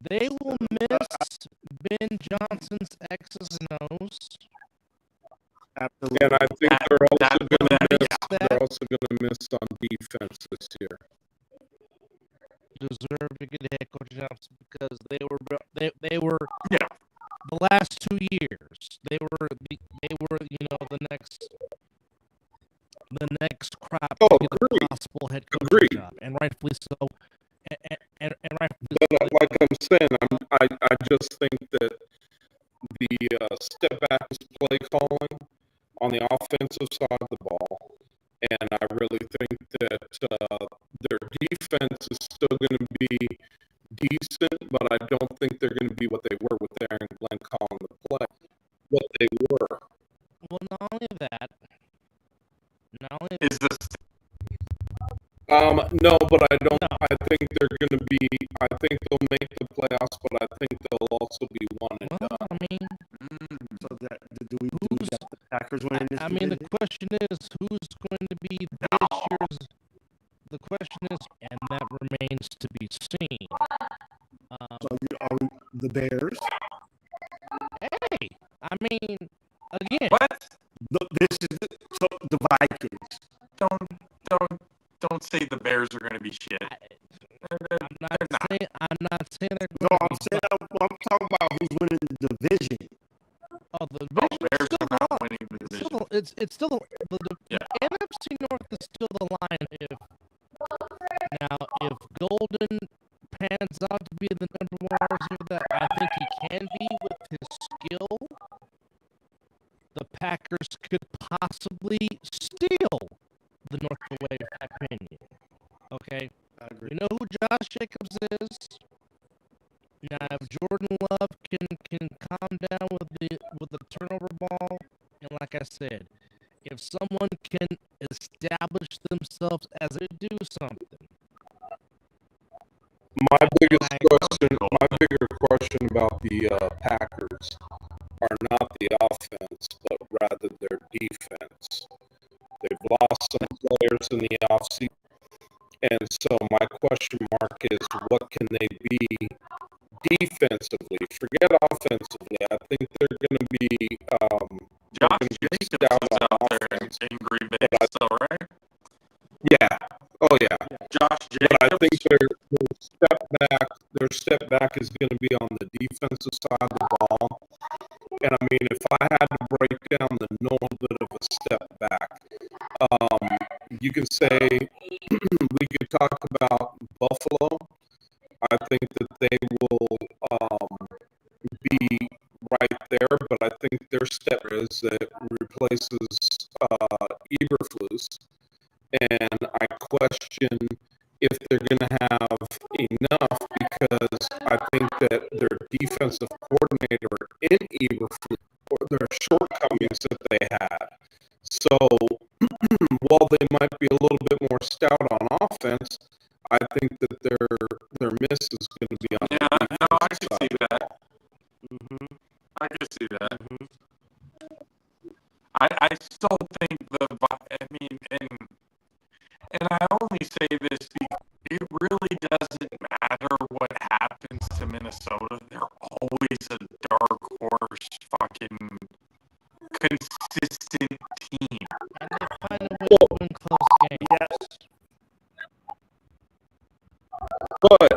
They will miss Ben Johnson's X's and O's. Absolutely. And I think they're also going to miss on defense this year. Deserve to get head coach jobs because they were Yeah. the last 2 years. They were the next crop to get a possible head coach job, and rightfully so. And rightfully so. But like I'm saying, I just think that the step back is play calling on the offensive side of the ball, and I really think that their defense is still going to be decent, but I don't think they're going to be what they were with Aaron Glenn calling the play. What they were. Well, not only that. Is this? No, but I don't. No. I think they're going to be. I think they'll make the playoffs, but I think they'll also be one and done. I mean, So do we got the Packers winning this I mean, division? the question is, who's going to be is, and that remains to be seen. Are the Bears? Hey, I mean, again, What? This is the Vikings. Don't say the Bears are going to be shit. I'm not saying they're No, going I'm to be. saying I'm talking about who's winning the division. The Oh, division's Bears still are not on. winning the division. It's still the Yeah. NFC North is still the line. If Golden pans out to be the number one receiver that I think he can be with his skill, the Packers could possibly steal the North away, in my opinion. Okay, I agree. we know who Josh Jacobs is. Now, if Jordan Love can calm down with the turnover ball, and like I said, if someone can establish themselves as they do something, My bigger question about the Packers are not the offense, but rather their defense. They've lost some players in the offseason, and so my question mark is, what can they be defensively? Forget offensively. I think they're going to be Josh Jacobs is out there in Green Bay still, right? Yeah. Oh yeah. Josh But I Jacobs. think their step back is going to be on the defensive side of the ball. And I mean, if I had to break down the little bit of a step back, you can say we could talk about Buffalo. I think that they will be right there, but I think their step is that replaces Eberflus, and I question if they're going to have enough, because I think that their defensive coordinator in Eberflus, or their shortcomings that they had. So while they might be a little bit more stout on offense, I think that their miss is going to be on the defensive no, I can side see of the that. ball. Mm-hmm. I can see that. Mm-hmm. I still think and I only say this because it really doesn't matter what happens to Minnesota. They're always a dark horse, fucking consistent team. and they find a way to win close games. Yes. But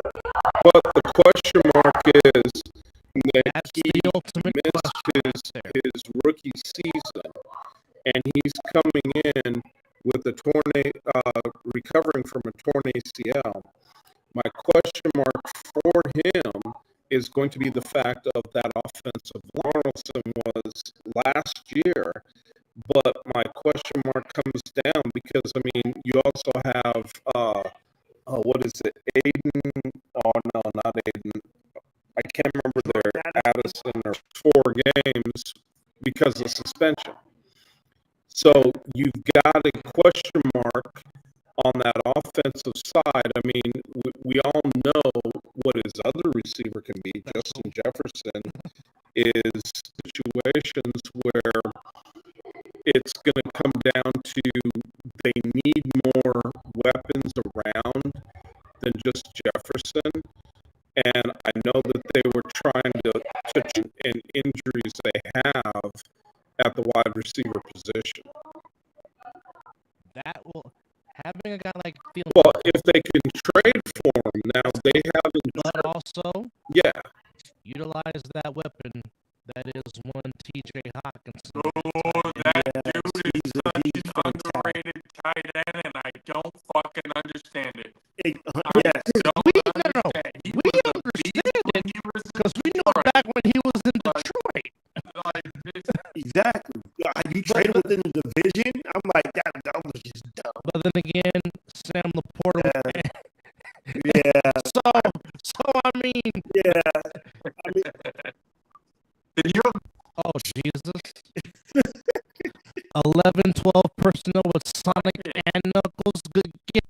the question mark is that That's he the ultimate missed question right there. his rookie season, and he's coming in with a recovering from a torn ACL. My question mark for him is going to be the fact of that offensive Arnoldson was last year. But my question mark comes down because, I mean, you also have, what is it, Aiden? Oh, no, not Aiden. I can't remember their Addison or 4 games because of suspension. So you've got a question mark on that offensive side. I mean, we all know what his other receiver can be. Justin Jefferson is situations where it's going to come down to they need more weapons around than just Jefferson. And I know that they were trying to touch in injuries they have at the wide receiver position. That will having a guy like Fields. Well, if they can trade for him now, they haven't. But also, Yeah, utilize that weapon that is one T.J. Hawkinson. Oh, that Yes, dude is he's a such an defense underrated tight end, and I don't fucking understand it. Yes. Don't understand. He We was a understand beast it when he was in because we know it Detroit. back when he was in Detroit. Like, Exactly. You traded within the division. I'm like, that was just dumb. But then again, Sam Laporta. Yeah. So I mean, Yeah. I mean, did you? oh Jesus. 11-12 personnel with Sonic and Knuckles. Good get.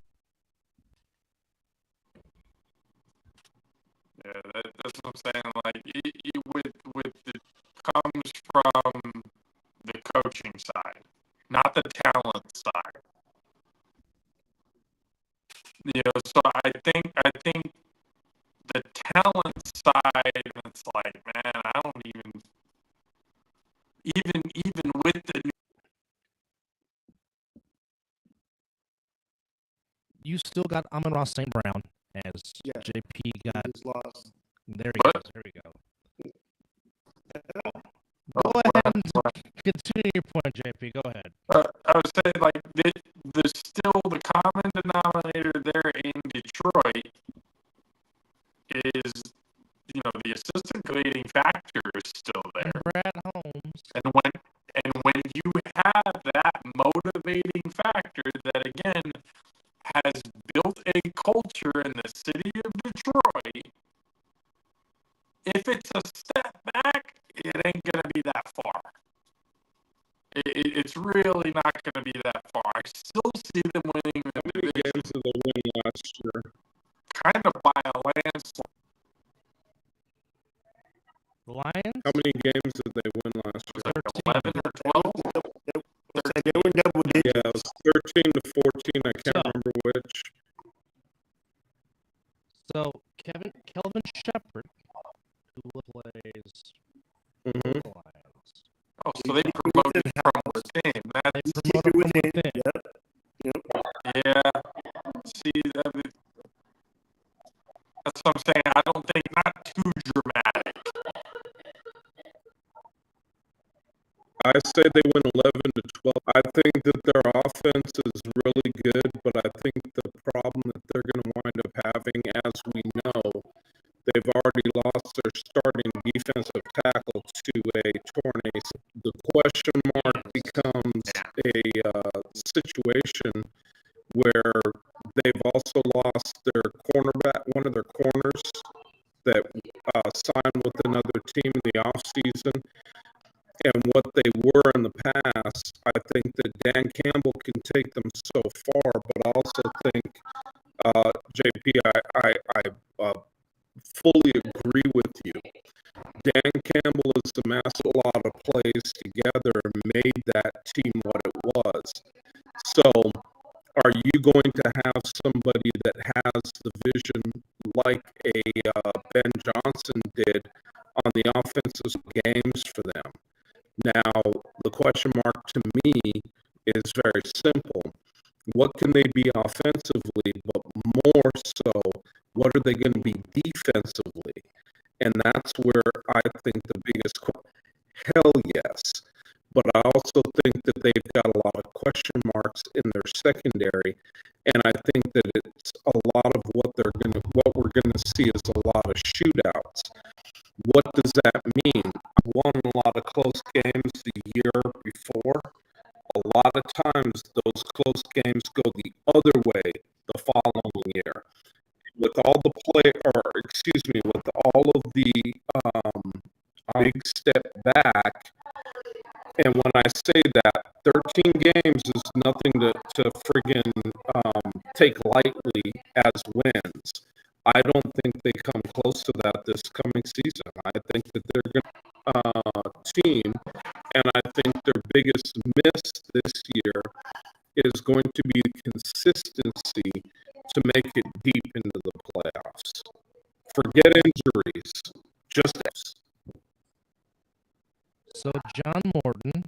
Yeah, that's what I'm saying. Like, with the comes from the coaching side, not the talent side. So I think the talent side, it's like, man, I don't even with the You still got Amon-Ra St. Brown as Yeah. JP got. Just lost. There he What? goes. There we go. Go ahead and continue your point, JP. Go ahead. I was saying, like, there's still the common denominator there in Detroit is, the assistant creating factor is still there. And Brad Holmes. And when you have that motivating factor that again has built a culture in the city of Detroit, if it's a step back, it ain't gonna be that far. It's really not gonna be that far. I still see them winning the How many division games did they win last year? kind of by a landslide. The Lions. How many games did they win last Was year? it 11 or 12? They were double digits. Yeah, it was 13 to 14. I can't remember which. So Kelvin Shepard, who plays Mm-hmm. the Lions. Oh, so they promoted from within. They That's promoted from within. yeah. See, that's what I'm saying. I don't think not too dramatic. I say they win 11 to 12. I think that their offense is really good, but I think the problem that they're going to wind up having, as we know, they've already lost their starting defensive tackle to a torn ACL. The question mark becomes a situation where they've also lost their cornerback, one of their corners that signed with another team in the offseason. And what they were in the past, I think that Dan Campbell can take them so far, but I also think, JP, I fully agree with you. Dan Campbell has amassed a lot of plays together and made that team what it was. So, are you going to have somebody that has the vision like a Ben Johnson did on the offensive games for them? Now, the question mark to me is very simple. What can they be offensively, but more so, what are they going to be defensively? And that's where I think the biggest hell yes. But I also think that they've got a lot of question marks in their secondary, and I think that it's a lot of what we're gonna see is a lot of shootouts. What does that mean? I won a lot of close games the year before. A lot of times those close games go the other way the following year. With all the with all of the big step back, and when I say that, 13 games is nothing to friggin' take lightly as wins. I don't think they come close to that this coming season. I think that they're going to team, and I think their biggest miss this year is going to be consistency to make it deep into the playoffs. Forget injuries, just So John Morton,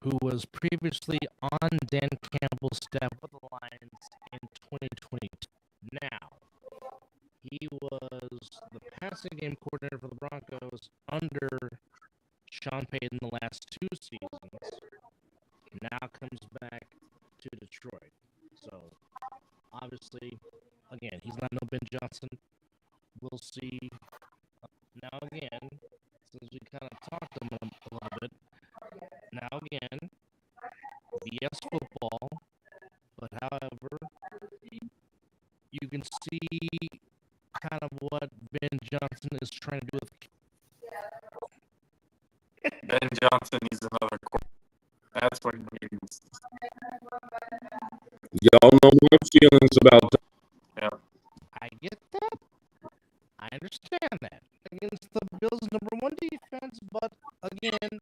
who was previously on Dan Campbell's staff with the Lions in 2022, now he was the passing game coordinator for the Broncos under Sean Payton the last 2 seasons. Now comes back to Detroit. So obviously, again, he's not no Ben Johnson. We'll see. Now again, since we kind of talked to him a little bit. Now again, yes, football, but however, you can see kind of what Ben Johnson is trying to do with. Ben Johnson needs another quarterback. That's what he needs. y'all know my feelings about that. Yeah. I get that. I understand that. Against the Bills' #1 defense, but again,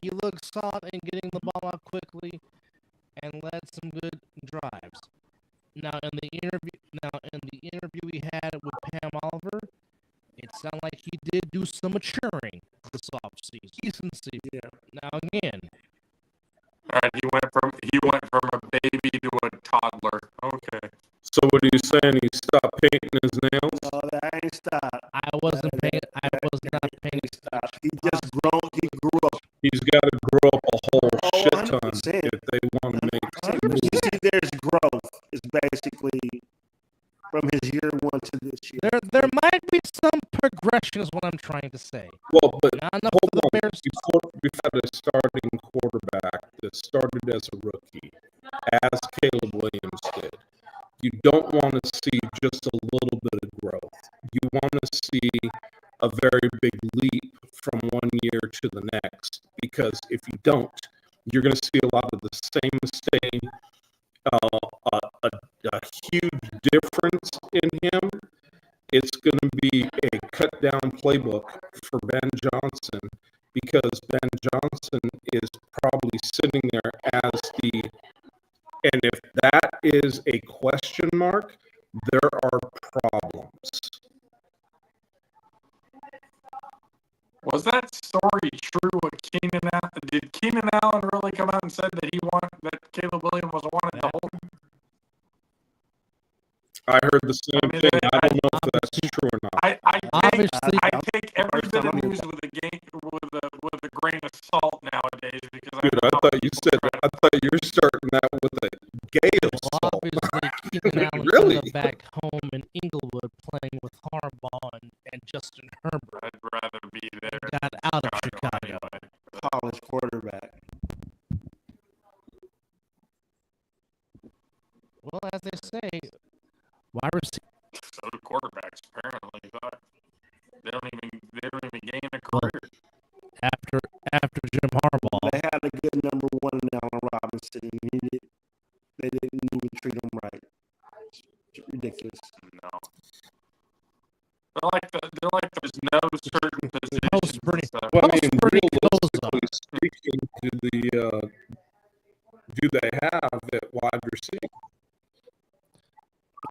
he looked solid in getting the ball out quickly and led some good drives. Now, in the do some maturing this offseason. Decency. Yeah. Now again, All right, he went from a baby to a toddler. Okay. So what are you saying? He stopped painting his nails? No, that ain't stop. I was not paying Stop. He just grown. He grew up. He's got to grow up a whole Oh, shit ton 100%. if they want to make some 100%. moves. You see, there's growth. It's basically from his year 1 to this year. There might be some progression, is what I'm trying to say. Well, but Not enough hold for the on. Bears. We've had a starting quarterback that started as a rookie, as Caleb Williams did. You don't want to see just a little bit of growth. You want to see a very big leap from one year to the next, because if you don't, you're going to see a lot of the same mistake, a huge difference in him. It's going to be a cut down playbook for Ben Johnson, because Ben Johnson is probably sitting there as the, and if that is a question mark, there are problems. Was that story true? Did Keenan Allen really come out and said that that Caleb Williams was wanted to hold? I heard the same thing. I don't know if that's true or not. I take every bit of news with a grain of salt nowadays, because Dude, I thought you were starting that with a gay assault. Obviously, Keenan Allen Really? ended up back home in Inglewood playing with Harbaugh and Justin Herbert. I'd rather be there. Got out of Chicago. Anyway. College quarterback. Well, as they say, wide receiver. So do quarterbacks, apparently, but they don't even gain a career. After Jim Harbaugh. They had a good number 1 in Allen Robinson. They didn't even treat him right. It's ridiculous. No. They're like there's no certain positions. Well, I mean, pretty realistically speaking, do they have at wide receiver?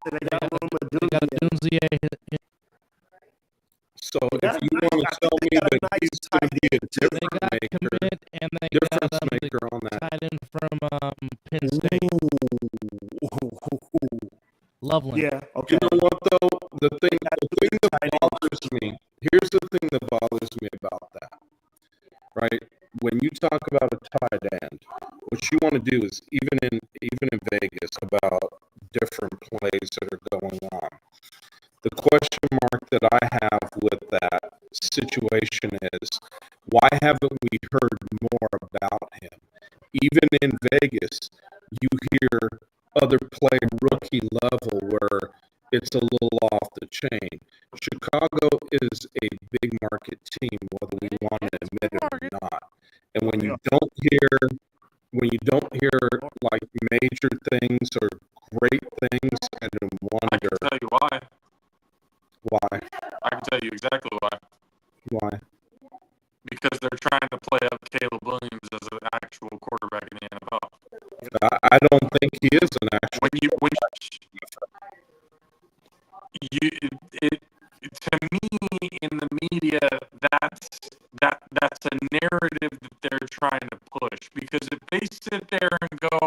They got They got a Dunzier. So if you want to tell me that he's going to be a They got a commit, and they got difference the maker on that. tight end from Penn State. Loveland. Yeah, okay. You know what though? The thing that bothers me. Here's the thing that bothers me about that. Right? When you talk about a tight end, what you want to do is even in Vegas about different plays that are going on. The question mark that I have with that situation is, why haven't we heard more about him? Even in Vegas, you hear other play rookie level where it's a little off the chain. Chicago is a big market team, whether we want to admit it or not. And when you don't hear like major things or great things, I I can wonder tell you why. why. I can tell you exactly why. Why? Because they're trying to play up Caleb Williams as an actual quarterback in the NFL. I don't think he is an actual. To me, in the media, that's a narrative that they're trying to push. Because if they sit there and go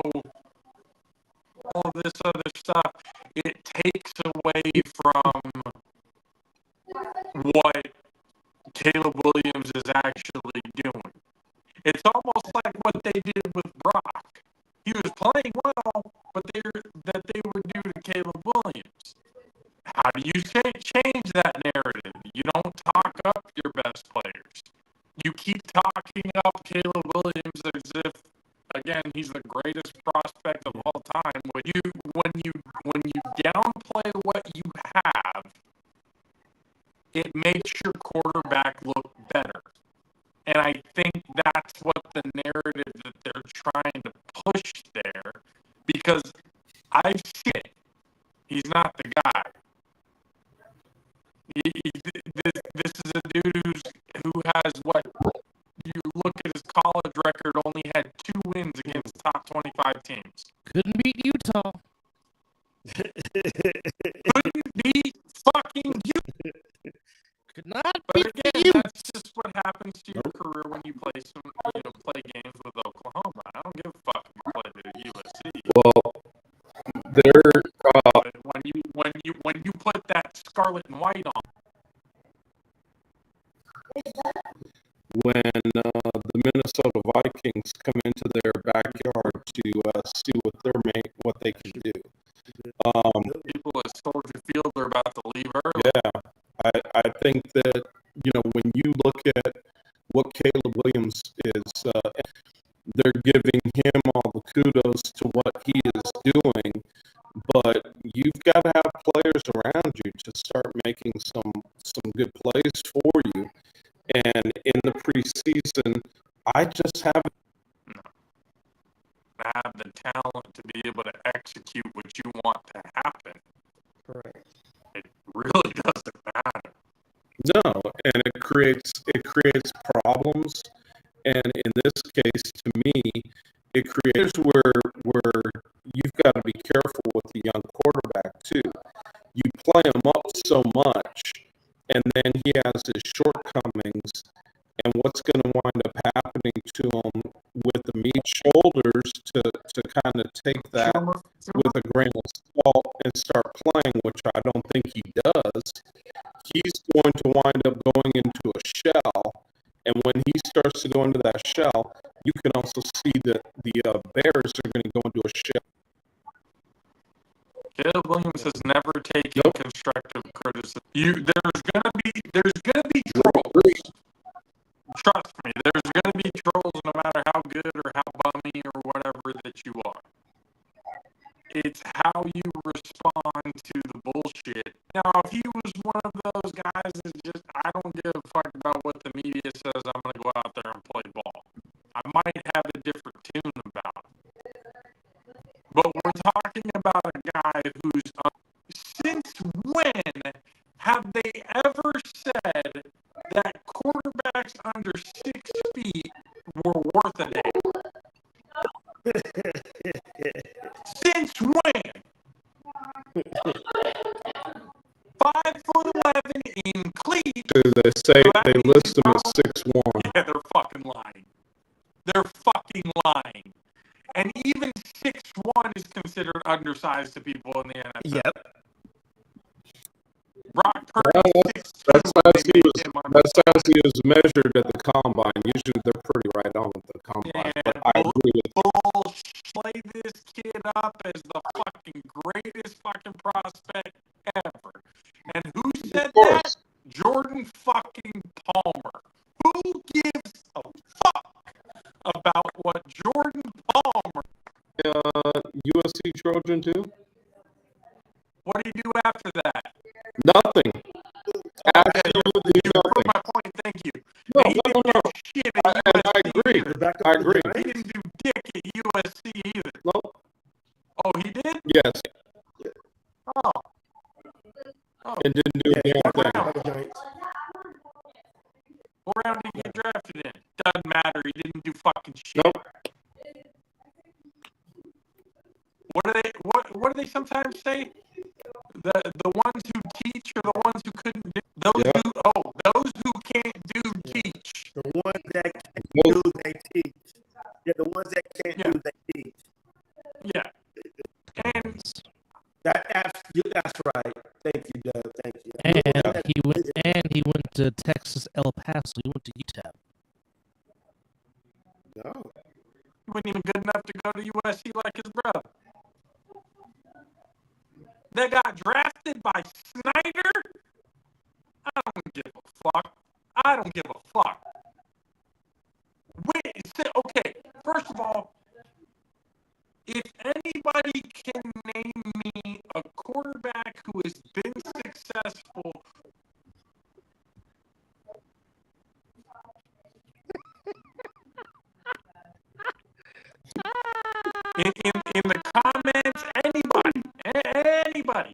all this other stuff, it takes away from what Caleb Williams is actually doing. It's almost like what they did with Brock. He was playing well, but they were due to Caleb Williams. How do you change that narrative? You don't talk up your best players. You keep talking up Caleb Williams as if, again, he's the greatest prospect of all time. When you downplay what you have, it makes your quarterback look better. And I think that's what the narrative that they're trying to push there, because I've seen it. He's not the guy. This is a dude who has what you look at his college record, only had 2 wins against top 25 teams. Couldn't beat Utah. Couldn't beat fucking Utah. Could not But be again, you. that's just what happens to your career when you play play games with Oklahoma. I don't give a fuck if you play at USC. Well, they're But when you put that scarlet and white on, when the Minnesota Vikings come into their backyard to see what they can do. people at Soldier Field are about to leave early. Yeah, I think that when you look at what Caleb Williams is, they're giving him all the kudos to what he is doing, but you've got to have players around you to start making some good plays for you. And in the preseason, I just haven't Have the talent to be able to execute what you want to happen. Correct. It really doesn't matter. no, and it creates problems. And in this case, to me, it creates where you've got to be careful with the young quarterback too. You play him up so much, and then he has his shortcomings. And what's going to wind up happening to him with the meat shoulders to kind of take that with a grain of salt and start playing, which I don't think he does, he's going to wind up going into a shell. And when he starts to go into that shell, you can also see that the Bears are going to go into a shell. Caleb Williams has never taken constructive criticism. There's gonna be trolls. Trust me, there's gonna be trolls no matter how good or how bummy or whatever that you are. It's how you respond to the bullshit. Now, if he was one of those guys that's just, I don't give a fuck about what the media says, I'm going to go out there and play ball, I might have a different tune about it. But we're talking about a guy who's, since when have they ever said that quarterbacks under 6 feet were worth a damn? Since when? 5'11" in cleats. They say So they list him as 6'1". Yeah, they're fucking lying. They're fucking lying. And even 6'1" is considered undersized to people in the NFL. Yep. Brock Purdy, Well, 6'2", that's they made him as he was measured at the combine. Usually they're pretty right on with the combine. Yeah, But I agree with bull play this kid up as the fucking greatest fucking prospect ever. And who said that? Jordan fucking Palmer. Who gives a fuck about what Jordan Palmer? USC Trojan too. What do you do after that? Nothing. Absolutely You nothing. proved my point. Thank you. No, And he no, didn't no. do shit at I USC agree. either. I agree. He didn't do dick at USC either. No. Oh, he did? Yes. Oh. It didn't do a damn thing. What round did he get drafted in? Doesn't matter. He didn't do fucking shit. Nope. What do they sometimes say? The ones who teach are the ones who couldn't do those who can't do teach. The ones that can't do, they teach. Yeah, the ones that can't do, they teach. Yeah. And that's right. Thank you, Doug. Thank you. And he went to Texas El Paso. He went to UTEP. No. he wasn't even good enough to go to USC like his brother. They got drafted by Snyder? I don't give a fuck. I don't give a fuck. Okay, first of all, if anybody can name me a quarterback who has been successful in the comments, anybody,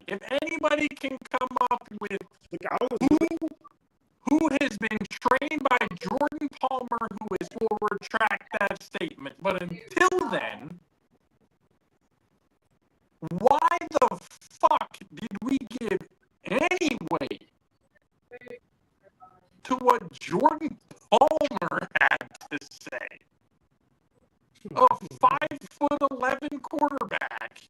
if anybody can come up with who has been trained by Jordan Palmer, who is will retract that statement. But until then, why the fuck did we give any weight quarterback.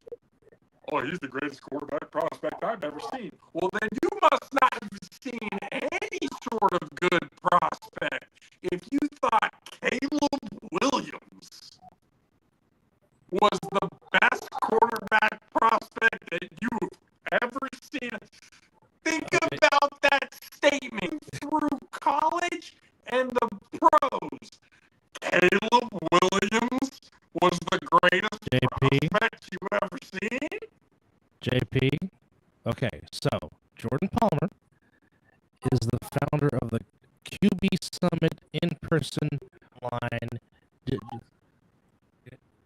Oh, he's the greatest quarterback prospect I've ever seen. Well, then you must not have seen any sort of good prospect if you thought Caleb Williams was the best quarterback prospect that you've ever seen. Think about that statement through college and the pros. Caleb Williams was the greatest JP. prospect you've ever seen? JP. Okay, so Jordan Palmer is the founder of the QB Summit in-person line.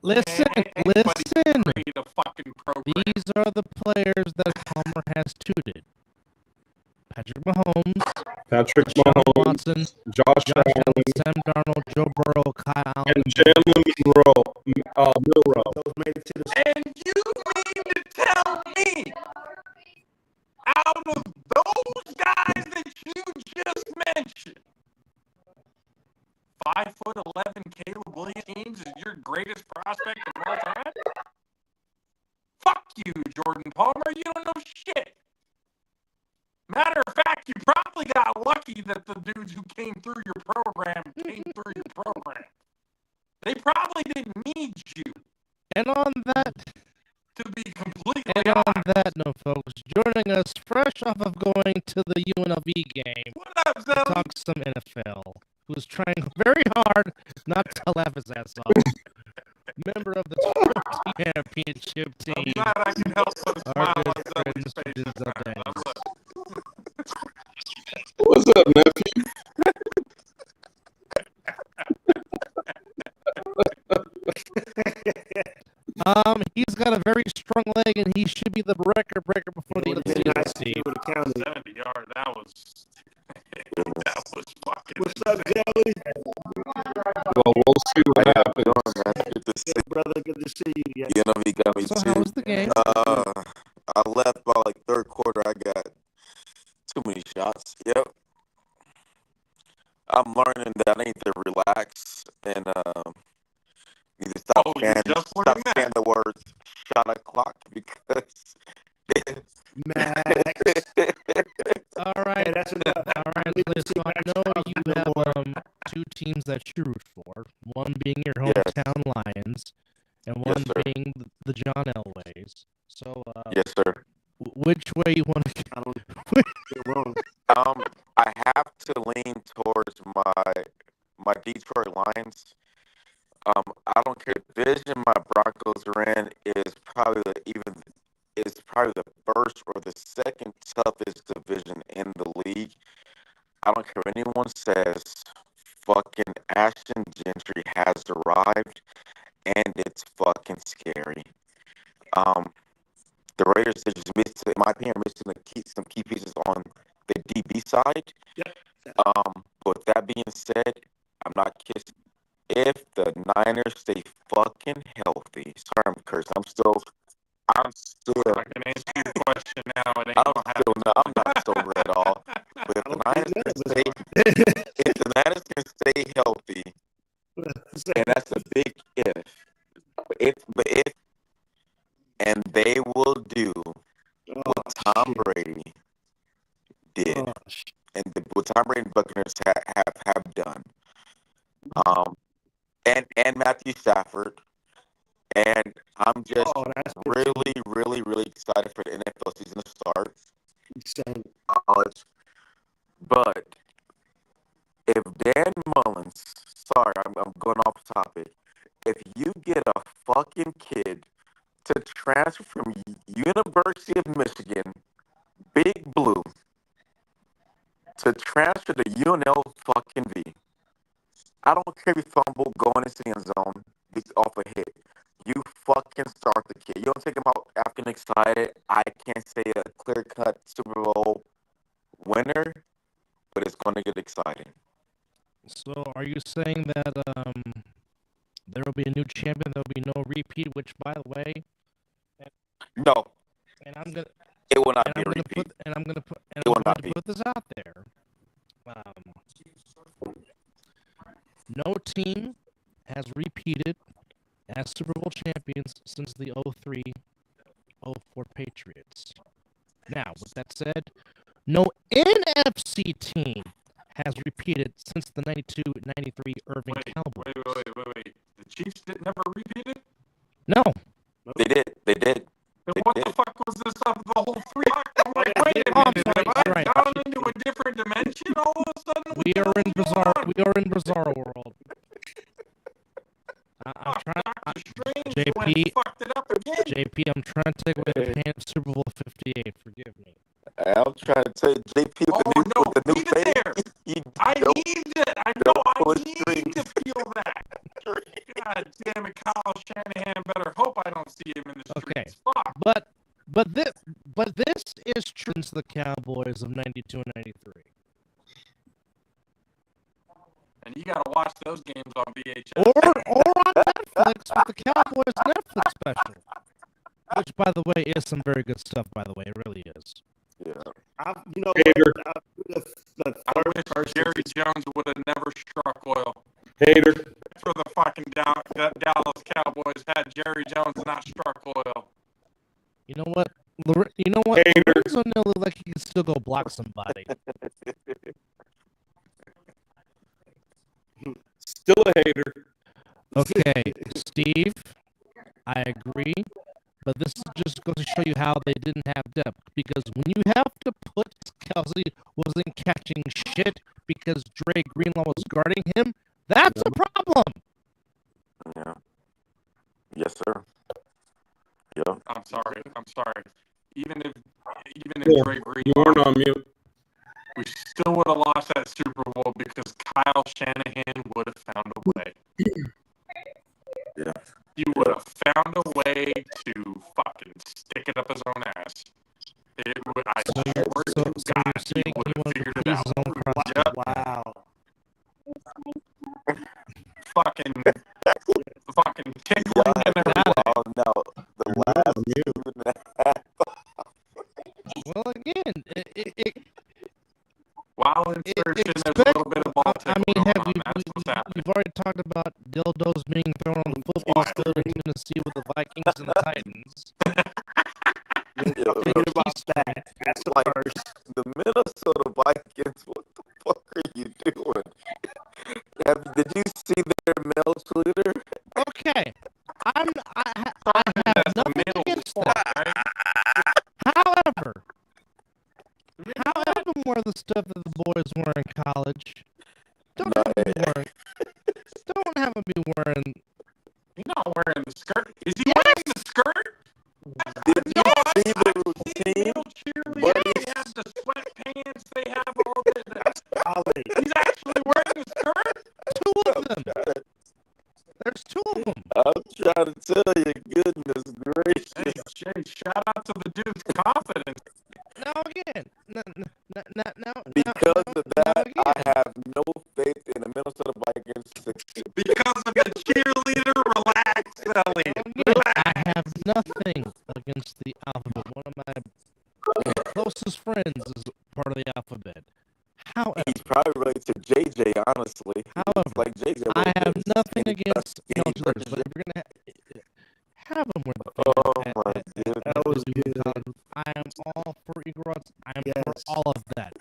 Listen, listen. Create a fucking program. These are the players that Palmer has tutored: Patrick Mahomes, Patrick Deshaun Mahomes, Watson, Josh Josh Allen, Allen, Sam Darnold, Joe Burrow, Kyle Allen, and Jalen Milrow. Those made it to the And you mean to tell me, out of those guys that you just mentioned, 5'11" Caleb Williams is your greatest prospect of all time? Fuck you, Jordan Palmer. You don't know shit. Matter of fact, you probably got lucky that the dudes who came through your program came through your program. They probably didn't need you. And on that, to be completely and on honest. that note, folks, joining us fresh off of going to the UNLV game What up, to Zelly? talk some NFL, who's trying very hard not to laugh his ass off. Member of the championship I'm team, glad I can help put a our smile good on friend, Zelly's Mr. face. Denzel Daniels. What's up, nephew? He's got a very strong leg, and he should be the record breaker before the end of the season, Steve. 70 yards. That was fucking. What's up, Jelly? Well, we'll see what How happens. you doing, man? Good to see Hey, brother, good to see you. Yeah. you. He got me So too. how was the game? I left by like third quarter. I got too many shots. Yep. I'm learning that I need to relax and need to stop Oh, you're just learning saying that. the words shot o'clock because Max. All right. Hey, that's enough. All right, Liz. So I know you have two teams that you root for. One being your Yes. hometown Lions, and Yes, one sir. being the John Elways. So, yes, sir. which way you want to I don't get wrong. I have to lean towards my Detroit Lions. I don't care. The division my Broncos are in is probably the first or the second toughest division in the league. I don't care what anyone says. Fucking Ashton Gentry has arrived, and it's fucking scary. The Raiders are just missing, in my opinion, some key pieces on the DB side. Yep. With that being said, I'm not kissing. If the Niners stay fucking healthy, sorry I'm cursing. I'm still. I can answer your question now. It ain't gonna happen. I'm not sober at all. But if the Niners can stay healthy, and that's a big if. And they will do what Tom Brady did, and what Tom Brady and Buccaneers have done. And Matthew Stafford, and I'm just really, really, really excited for the NFL season to start. Same. But if Dan Mullins, sorry, I'm going off topic. If you get a fucking kid to transfer from University of Michigan, Big Blue, to transfer to UNL fucking V, I don't care if you fumble going into the end zone off a hit. You fucking start the kid. You don't take him out after excited. I can't say a clear-cut Super Bowl winner, but it's going to get exciting. So, are you saying that there will be a new champion? There will be no repeat. Which, by the way, No, and I'm gonna. it will not And be I'm a gonna repeat. put. And I'm gonna put. And It I'm will going not to be. put this out there. No team has repeated as Super Bowl champions since the 03-04 Patriots. Now, with that said, no NFC team has repeated since the 92-93 Irving Cowboys. Wait. The Chiefs never repeated? No. They did. Then what the fuck was this of the whole 3? I'm like, wait a I'm minute. sorry, Have I right. gone into a different dimension all of a sudden? What We the are hell in is going bizarre. on? We are in bizarre world. I'm Fuck, trying. Dr. Strange JP, went and fucked it up again. JP, I'm trying to take away the pain of Super Bowl 58. Forgive me. I'm trying to tell you, JP with the new leave it there. He I don't- need it. I know. pull I his need strings. to feel that. God damn it, Kyle Shanahan. Better hope I don't see him in the Okay. streets. Fuck. But this is true since the Cowboys of 92 and 93. And you gotta watch those games on VHS. Or on Netflix with the Cowboys Netflix special. Which, by the way, is some very good stuff, by the way. It really is. Yeah. Hater. I wish Jerry Jones would have never struck oil. Hater. For the fucking Dallas Cowboys had Jerry Jones not struck oil. You know what? Hater. Lorenzo Neal looked like he could still go block somebody. Still a hater. Okay, Steve, I agree. But this just goes to show you how they didn't have depth. Because when you have to put Kelsey wasn't catching shit because Dre Greenlaw was guarding him, that's a problem. Yeah. Yes, sir. Yeah. I'm sorry. Even if Cool. Dre You Greenlaw, weren't on mute. we still would have lost that Super Bowl because Kyle Shanahan would have found a way. Yeah. He would have found a way to fucking stick it up his own ass. It would. I So swear you're to God, he saying would he have wanted to figured it please out. his own crowd? Wow. fucking tickling and everything. Oh no, the last 2.5. Well, again, While insertion, there's a expect. little bit of ball I tickle mean, going on. That's what's happening. we've already talked about dildos being thrown on the football field in Tennessee with the Vikings and the Titans. Forget about that. That's the Like, first. the Minnesota Vikings, what the fuck are you doing? Did you see their male Twitter? Okay, I have That's the nothing male against sport, that. right? However, wear the stuff that the boys wear in college. Don't have them be wearing. Don't have them be wearing. He's not wearing the skirt. Is he wearing the skirt? Did you see the I've seen routine? male cheerleaders. They have the sweatpants. They have all the. He's actually wearing a skirt. Two of them. There's two of them. I'm trying to tell you, goodness gracious. Hey, Jay, shout out to the dude's confidence. Now again, Because of that, I have no faith in the Minnesota Vikings success. Because of the cheerleader, relax, Ellie. I have nothing against the alphabet. One of my closest friends is part of the alphabet. However, He's probably related to JJ, honestly. However, Like JJ. I have nothing against no cheerleaders, but if you're gonna have them wear the thing Oh my goodness. That was good. I am all for equal rights. I am Yes. for all of that.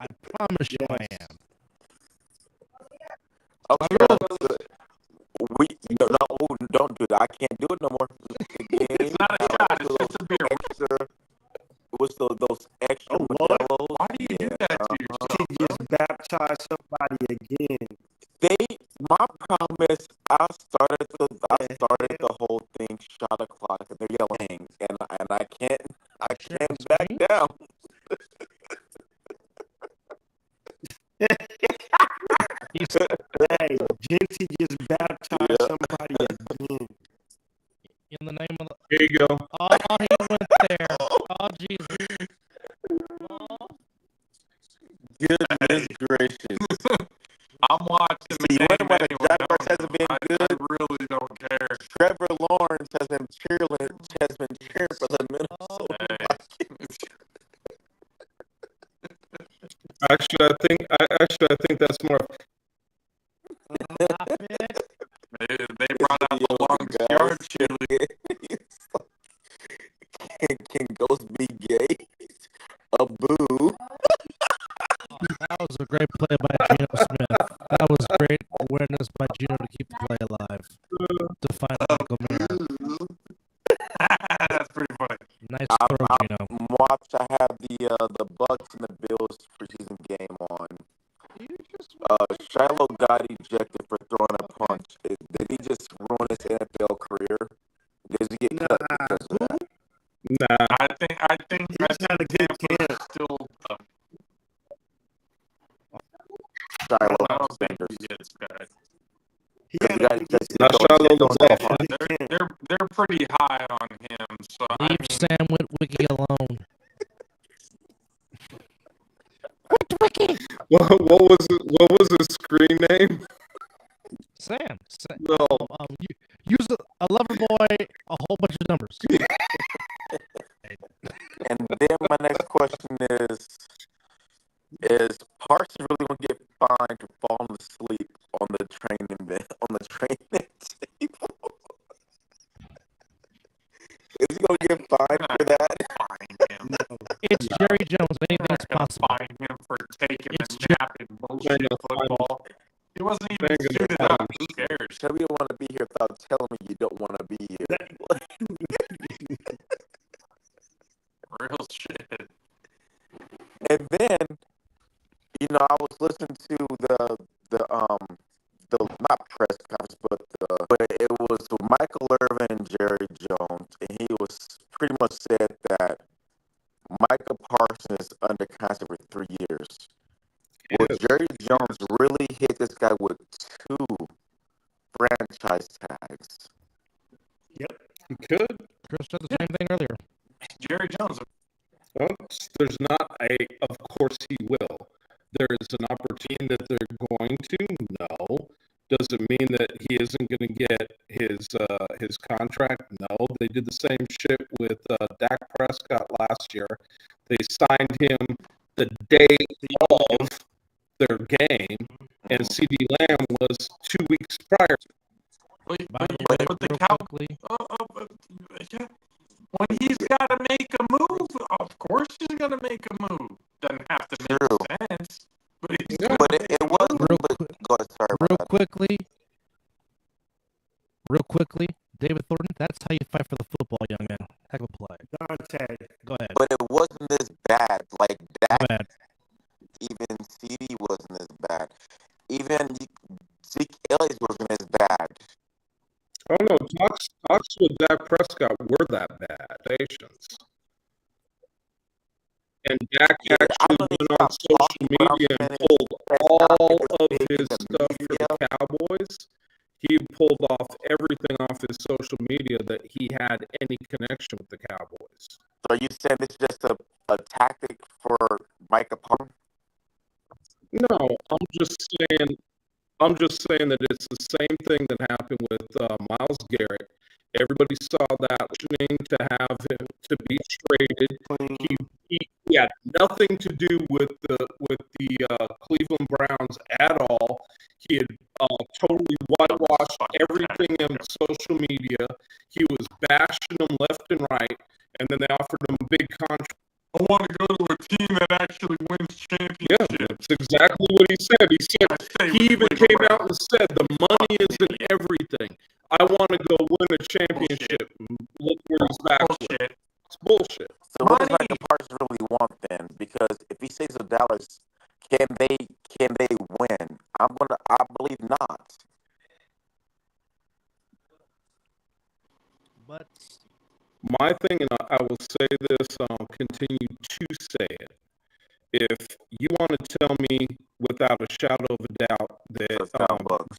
I promise you I am. I'm trying to. Don't do that. I can't do it no more. It's not a shot. It's just a beer. Extra. What's those extra Oh, Lord. Modelos? Why do you do that to yourself? He just baptized somebody again. My problem is I started the whole thing shot o'clock and they're yelling and I can't back down. Hey, Genty just baptized somebody again. In the name of the. Here you go. Oh, he went there. Oh, Jesus. Oh. Goodness gracious. I'm watching the You game wonder why the anyway. Jaguars hasn't been I good? really don't care. Trevor Lawrence has been cheering for the Minnesota Vikings. Actually, I think that's more. They brought out the long was a great play by Geno Smith. That was great awareness by Geno to keep the play alive. To find Michael Mayer. That's pretty funny. Nice I'm throw, Geno. watch. I have the Bucks and the Bills preseason game on. Shiloh got ejected for throwing a punch. Did he just ruin his NFL career? Did he get cut because of that? Nah, I think He's had a good Tampa's camp. still. Shiloh I don't think Sanders. he gets cut. He Because had he a got good ejected Not for Shiloh throwing was that awful. punch. They're pretty high on him. So I Leave mean, Sam Witwicky alone. What was his screen name? Sam. No. Use a lover boy a whole bunch of numbers. And then my next question is Parsons really gonna get fined for falling asleep on the training table? Is he gonna get fined for that? fine him. It's Jerry Jones. We're Anything's not gonna possible. fine him for taking It's a nap in bullshit They're gonna fine football. He wasn't even They're gonna suited fine up. him. Who cares? Tell me you want to be here without telling me you don't want to be here. Real shit. And then, I was listening to the not press conference, but it was Michael Irvin and Jerry Jones, and he was pretty much said that Michael Parsons is under contract for 3 years. Will Jerry Jones really hit this guy with 2 franchise tags? Yep. He could. Chris said the same thing earlier. Jerry Jones. Well, there's not of course he will. There is an opportunity that they're going to. No. Does it mean that he isn't going to get his contract? No. They did the same shit with Dak Prescott last year. They signed him the day of their game, and CD Lamb was 2 weeks prior. By the way, But the real Cow. quickly, Yeah. When he's got to make a move, of course he's going to make a move. Doesn't have to make True. sense, but he's Yeah. going But to it wasn't. real But quick, go ahead, sorry about that. real quickly, David Thornton. That's how you fight for the football, young man. Heck of a play. Dante. Go ahead. But it wasn't this bad. Like Go that, ahead. even CD wasn't as bad. Even Zeke Elliott wasn't as bad. Oh no, talks with Dak Prescott were that bad. Patience. And Dak Yeah, I actually know he's went on not social talking, but I'm media and saying pulled it's not all as of big in his the stuff for media. the Cowboys. He pulled off everything off his social media that he had any connection with the Cowboys. So are you saying it's just a tactic for Micah Parsons? No, I'm just saying that it's the same thing that happened with Myles Garrett. Everybody saw that listening to have him to be traded. He had nothing to do with the Cleveland Browns at all. He had totally whitewashed everything in social media. He was bashing them left and right, and then they offered him a big contract. I want to go to a team that actually wins Yeah, championships. that's exactly what he said. He said he even came out and said the money isn't everything. I want to go win a championship. Look where he's back with. Bullshit. It's bullshit. So what does Micah Parsons really want then? Because if he stays with Dallas, can they win? I believe not. But My thing, and I will say this, and I'll continue to say it. If you want to tell me without a shadow of a doubt that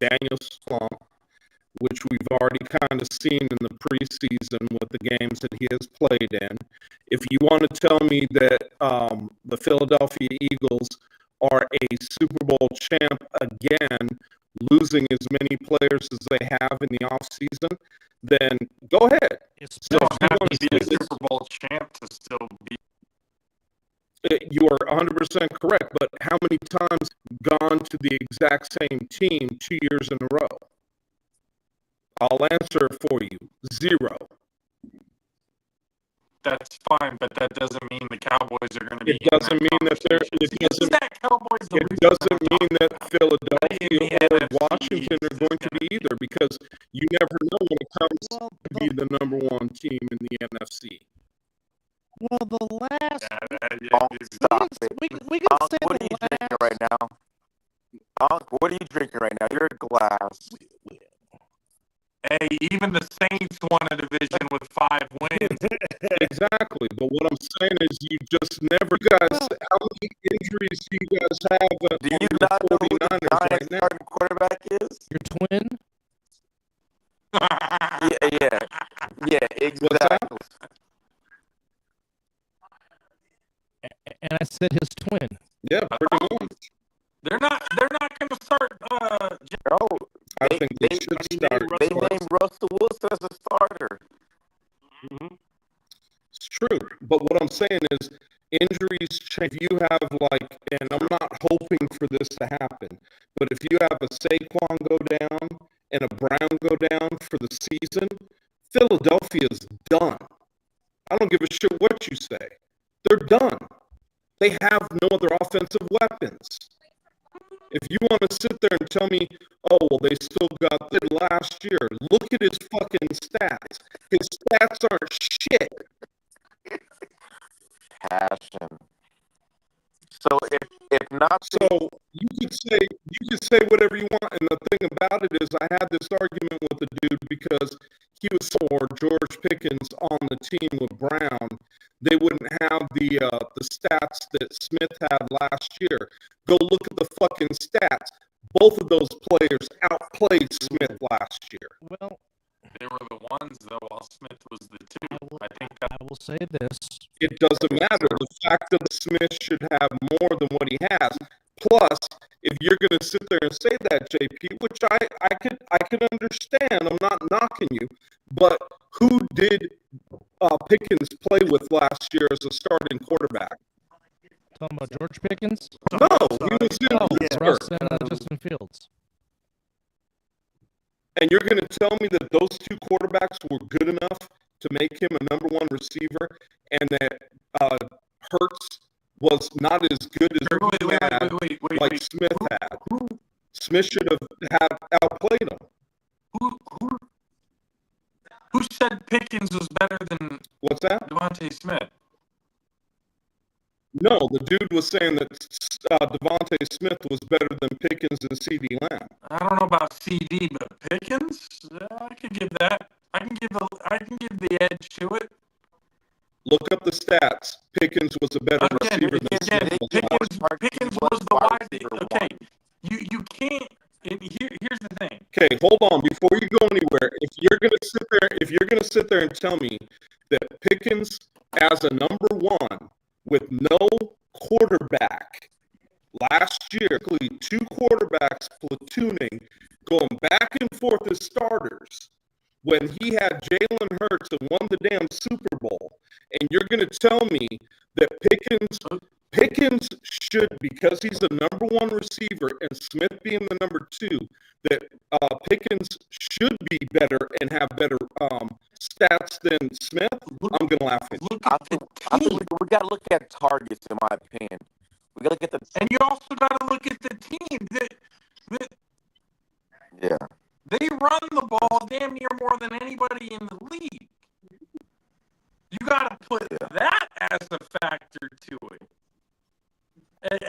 Daniel Slump, which we've already kind of seen in the preseason with the games that he has played in, if you want to tell me that the Philadelphia Eagles are a Super Bowl champ again, losing as many players as they have in the offseason, then go ahead. it's You So don't if you have want to to be a say this, Super Bowl champ to still be. you are 100% correct, but how many times gone to the exact same team 2 years in a row? I'll answer it for you. 0. That's fine, but that doesn't mean mean the Cowboys are going to be. It doesn't mean that they're. It Isn't that Cowboys the It reason doesn't they're mean that Philadelphia in the or NFC Washington are going to be either, because you never know when it comes Well, to be the number one team in the NFC. well, the last Stop it. we can say What are the you drinking last. right now? What are you drinking right now? Your glass. Hey, even the Saints won a division with 5 wins. Exactly, but what I'm saying is, you just never. Guys, how many injuries do you guys have Do on you the not know who the 49ers Giants right now? starting quarterback is? Your twin. Yeah, exactly. And I said his twin. Yeah, pretty much. They're not going to start. No, I think they should start. They named Russell Wilson as a starter. It's true, but what I'm saying is, injuries change. If you have, like, and I'm not hoping for this to happen, but if you have a Saquon go down and a Brown go down for the season, Philadelphia's done. I don't give a shit what you say. They're done. They have no other offensive weapons. If you want to sit there and tell me, oh, well, they still got it last year, look at his fucking stats. His stats aren't shit. Passion. So if not, So you could say whatever you want, and the thing about it is, I had this argument with the dude because he was for George Pickens on the team with Brown. They wouldn't have the stats that Smith had last year. Go look at the fucking stats. Both of those players outplayed Smith last year. Well, They were the ones, though, while Smith was the 2. I think I will say this. It doesn't matter. The fact that Smith should have more than what he has. Plus, if you're going to sit there and say that, JP, which I could understand, I'm not knocking you, but who did Pickens play with last year as a starting quarterback? Talking about George Pickens? No, he was in Pittsburgh. Russ and Justin Fields. And you're going to tell me that those two quarterbacks were good enough to make him a number one receiver, and that Hurts was not as good as wait. Smith had. Smith should have outplayed him. Who said Pickens was better than What's that? Devontae Smith? No, the dude was saying that Devontae Smith was better than Pickens and CeeDee Lamb. I don't know about CD, but Pickens, I can give that. I can give the edge to it. Look up the stats. Pickens was a better receiver than Smith. Pickens was the wide. Okay, you can't. Here's the thing. Okay, hold on. Before you go anywhere, if you're gonna sit there and tell me that Pickens as a number one with no quarterback last year, two quarterbacks platooning, going back and forth as starters, when he had Jalen Hurts and won the damn Super Bowl, and you're going to tell me that Pickens should, because he's the number one receiver and Smith being the number two, that Pickens should be better and have better stats than Smith, I'm going to laugh at you. I think we got to look at targets, in my opinion. We got to get the. And you also got to look at the team. They run the ball damn near more than anybody in the league. You got to put that as a factor to it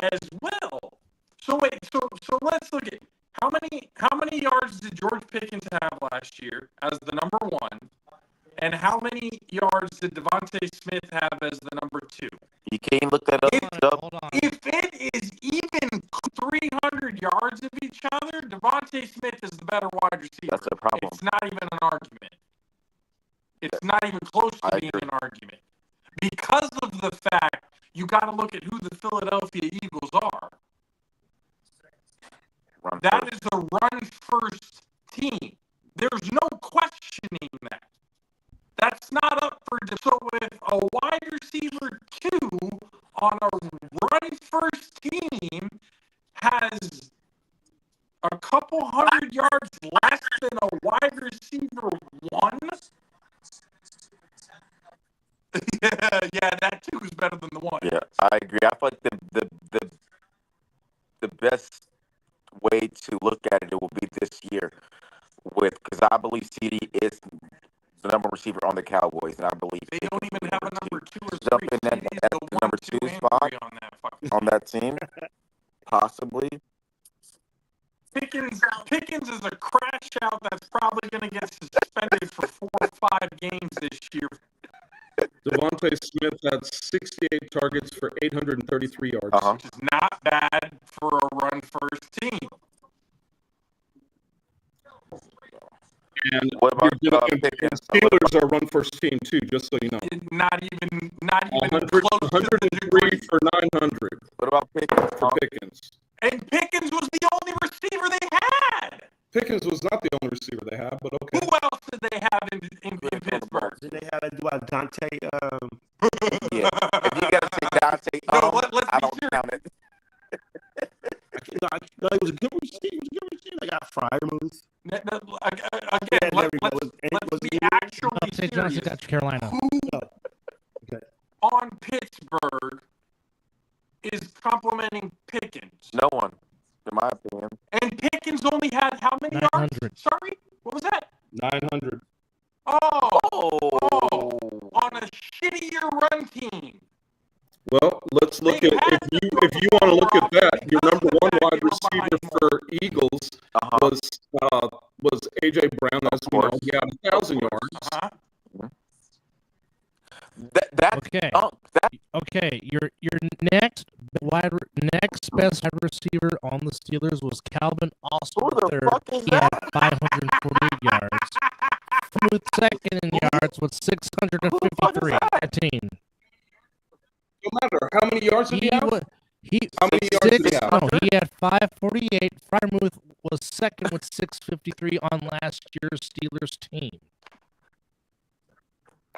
as well. So let's look at how many yards did George Pickens have last year as the number one, and how many yards did Devontae Smith have as the number two? You can't look that up. Hold on. If it is even 300 yards of each other, Devontae Smith is the better wide receiver. That's a problem. It's not even an argument. It's not even close to being an argument. Because of the fact you got to look at who the Philadelphia Eagles are. That is a run-first team. There's no questioning that. That's not up for debate. So if a wide receiver 2 on a run-first team has a couple hundred yards less than a wide receiver 1, Yeah, that two is better than the one. Yeah, I agree. I feel like the best way to look at it will be this year because I believe CD is the number one receiver on the Cowboys, and I believe They don't even have a number 2 or 3. jumping at CD's the the number 1, 2, 2 and spot 3 on that fucking on that team, possibly. Pickens is a crash out that's probably going to get suspended for 4 or 5 games this year. Devontae Smith had 68 targets for 833 yards. Which is not bad for a run-first team. And what about Pickens? Steelers are run first team too, just so you know. Not even 100, close 103 for 900. What about Pickens? For Pickens. And Pickens was the only receiver they had. Pickens was not the only receiver they had, but okay. Who else did they have in Pittsburgh? Did they have Dante? Yeah. If you got to take Dante, let's I don't count it. No, it was a good receiver. They got Fryermuth. Again, let's be actually St. John's serious. got Carolina. Who on Pittsburgh is complimenting Pickens? No one, in my opinion. And Pickens only had how many yards? 900. Sorry, what was that? 900. Oh, on a shittier run team. Well, let's look at if you want to look at that. Your number one wide receiver for Eagles was AJ Brown. As we know, he had 1,000 yards. Okay. Your next best wide receiver on the Steelers was Calvin Austin III. He had 548 yards. With second in yards with 653 a team. No matter how many yards did he have? How many yards did he have? No, he had 548. Fryermuth was second with 653 on last year's Steelers team.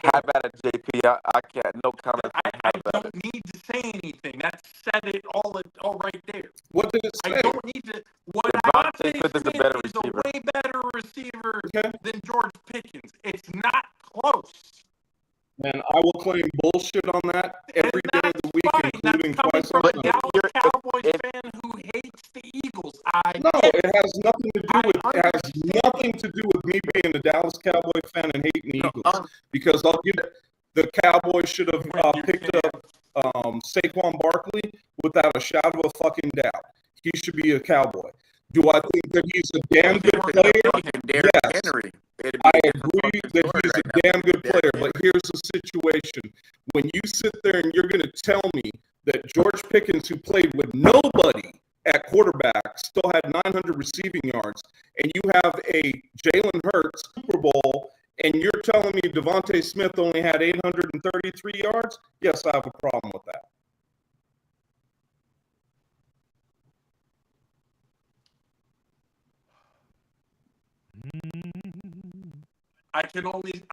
How about it, JP? I can't. No comment. I don't need to say anything. That said it all right there. What did it say? I don't need to. What Devontae Devontae Smith is a better is receiver. a way better receiver than George Pickens. It's not close. And I will claim bullshit on that every day of the week, including twice from on a Dallas Cowboys fan who hates the Eagles. It has nothing to do with me being a Dallas Cowboy fan and hating the Eagles. Because I'll give it, the Cowboys should have picked up Saquon Barkley without a shadow of fucking doubt. He should be a Cowboy. Do I think that he's a damn good player? Yes. I agree that he's a damn good player, but here's the situation. When you sit there and you're going to tell me that George Pickens, who played with nobody at quarterback, still had 900 receiving yards, and you have a Jalen Hurts Super Bowl, and you're telling me Devontae Smith only had 833 yards, yes, I have a problem with that. I'm only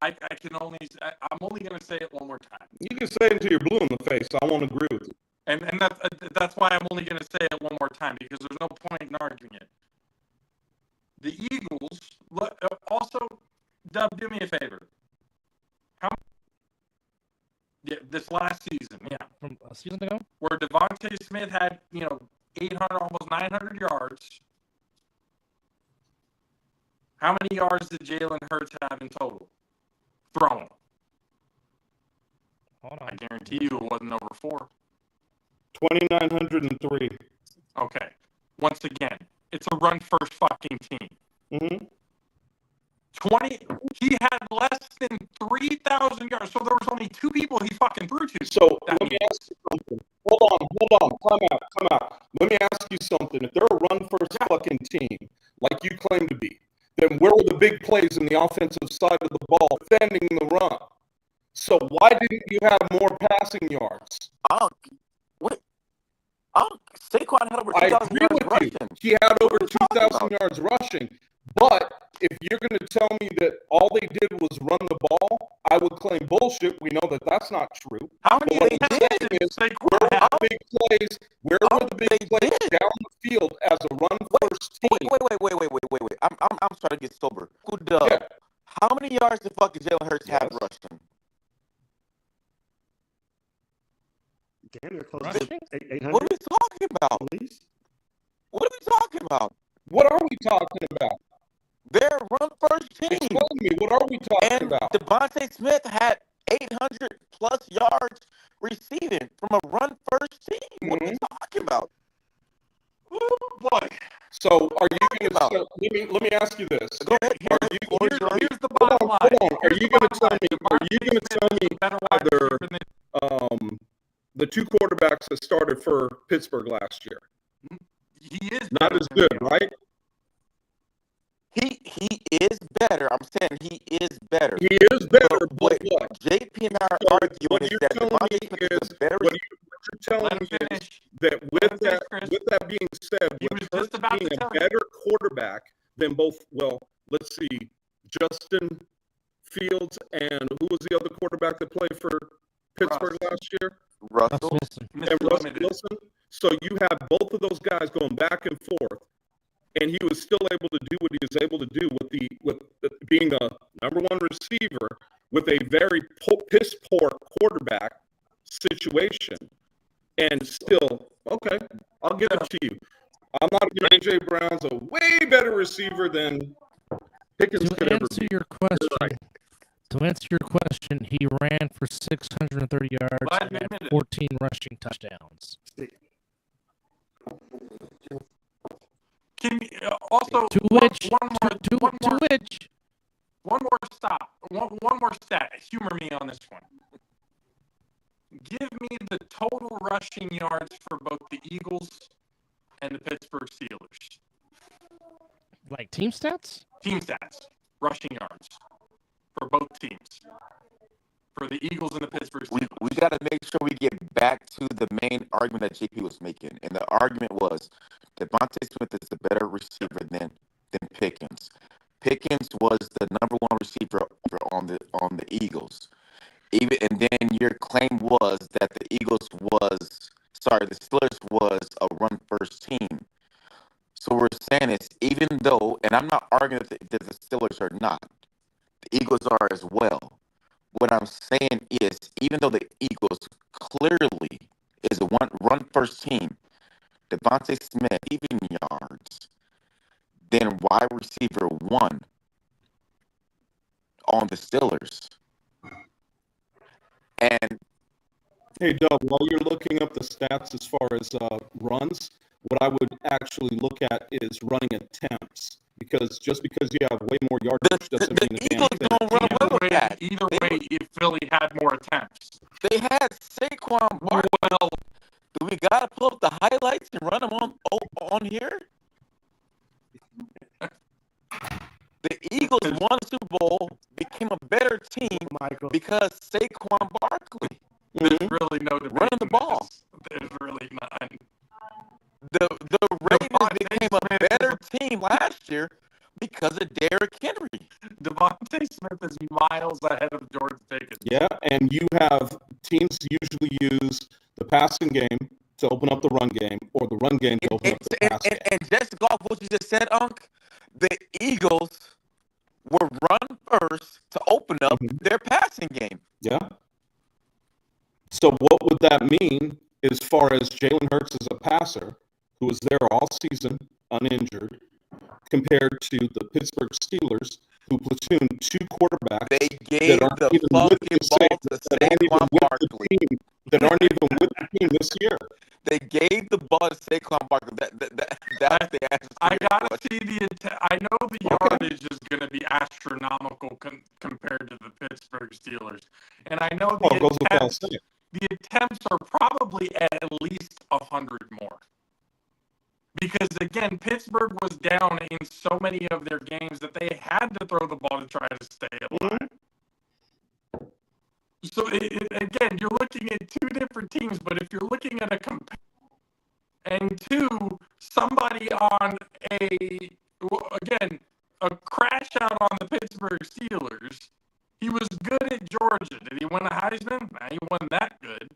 going to say it one more time. You can say it until you're blue in the face. I won't agree with you. And that's why I'm only going to say it one more time, because there's no point in arguing it. The Eagles, also, Dub, do me a favor. This last season, from a season ago, where Devontae Smith had 800, almost 900 yards. How many yards did Jalen Hurts have in total? Throwing. Hold on. I guarantee you it wasn't over 4. 2,903. Okay. Once again, it's a run-first fucking team. Mm-hmm. He had less than 3,000 yards, so there was only 2 people he fucking threw to. So let me ask you something. Hold on. Come out. Let me ask you something. If they're a run-first fucking team, like you claim to be, then where were the big plays in the offensive side of the ball defending the run? So why didn't you have more passing yards? Saquon had over 2,000 I yards agree with rushing. you. He had over 2,000 yards rushing. But if you're going to tell me that all they did was run the ball, I would claim bullshit. We know that that's not true. How many Where were the big plays? Where were the big plays down the field as a run-first team? Wait. I'm trying to get sober. How many yards did fucking Jalen Hurts have rushing? Damn, they're close Rushing? to 800 What are we talking about? at least. What are we talking about? What are we talking about? They're a run first team. Explain to me, what are we talking And about? Devontae Smith had 800 plus yards receiving from a run first team. What are we talking about? Oh boy. So are you going about? to let me ask you this? Go ahead. Here's the Hold bottom on, line. hold on. Are Here's you the going to bottom tell line. me? Are you going to tell me a better wide either receiver than the two quarterbacks that started for Pittsburgh last year he is not better as than good, they are. right? He is better. I'm saying he is better. He is better, But but what what? JP and I are So arguing what is you're that telling Devontae me Smith is is a better what you're telling Let him me is finish. that Let him finish, Chris. with that being said, He with was Hurts just about being to a tell you. better quarterback than both, well, let's see, Justin Fields and who was the other quarterback that played for Pittsburgh last year? Russell. Wilson. And Mr. Russell Limited. Wilson. So you have both of those guys going back and forth, and he was still able to do what he was able to do with being a number one receiver with a very piss poor quarterback situation, and still okay. I'll give it to you. I'm not AJ Brown's a way better receiver than Pickens could To ever answer be. your question, right. to answer your question, he ran for 630 yards Glad and you had admitted it. 14 rushing touchdowns. Can also To one which, more stop. One more stat. Humor me on this one. Give me the total rushing yards for both the Eagles and the Pittsburgh Steelers. like team stats? Team stats. Rushing yards for both teams. For the Eagles and the Pittsburgh Steelers. We got to make sure we get back to the main argument that JP was making, and the argument was Devontae Smith is the better receiver than Pickens. Pickens was the number one receiver on the Eagles. And then your claim was that the Steelers was a run first team. So we're saying is even though, and I'm not arguing that the Steelers are not, the Eagles are as well. What I'm saying is, even though the Eagles clearly is a run first team, Devontae Smith even yards, then wide receiver 1 on the Steelers. And Hey, Doug, while you're looking up the stats as far as runs, what I would actually look at is running attempts. Because just because you have way more yardage doesn't mean a damn Eagles thing. don't run away with that. Either way, if Philly had more attempts. They had Saquon Barkley. Well, Do we gotta pull up the highlights and run them on here? The Eagles won the Super Bowl, became a better team Michael. because Saquon Barkley. there's really no debate. Running the in ball. this. There's really none. The Ravens Devontae became a Smith better team last year because of Derrick Henry. Devontae Smith is miles ahead of George Pickens. Yeah, and you have teams usually use the passing game to open up the run game, or the run game to open up the pass game. And just to go off what you just said, Unc, the Eagles were run first to open up their passing game. Yeah. So what would that mean as far as Jalen Hurts as a passer, who was there all season uninjured, compared to the Pittsburgh Steelers, who platooned two quarterbacks They gave that aren't the even with fucking the ball same, to that aren't even Saquon with Barkley. the team, that aren't even with the team this year. They gave the ball to Saquon Barkley. That's the answer to I your gotta question. see I know the yardage is going to be astronomical compared to the Pittsburgh Steelers, and I know Well, it goes without saying. the attempts are probably at least 100 more. Because again, Pittsburgh was down in so many of their games that they had to throw the ball to try to stay alive. So again, you're looking at two different teams, but if you're looking at and two, somebody on a crash out on the Pittsburgh Steelers, he was good at Georgia. Did he win a Heisman? Nah, he wasn't that good.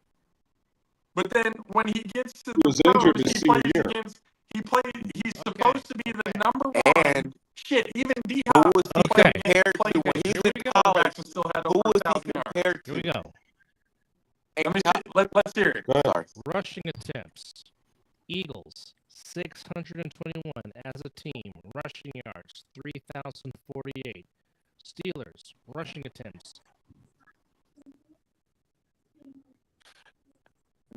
But then when he gets to He was the pros, injured his he senior plays year. against. He's supposed to be the number one. And Shit, even who D-Hop. was he Okay. compared to when he was in college? Still had Who over was he 1,000 yards. compared Here we to? go. Let's hear it. Sorry. Rushing attempts. Eagles, 621 as a team. Rushing yards, 3,048. Steelers, rushing attempts.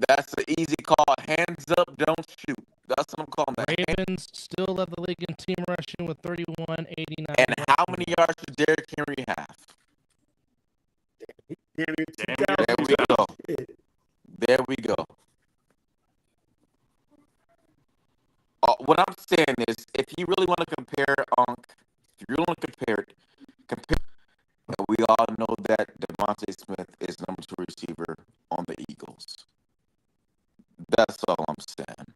That's an easy call. Hands up, don't shoot. That's what I'm calling that. Ravens still led the league in team rushing with 3189. And how many yards did Derrick Henry have? There we go. There we go. What I'm saying is, if you really want to compare, if you really want to compare it, and we all know that Devontae Smith is number 2 receiver on the Eagles. That's all I'm saying.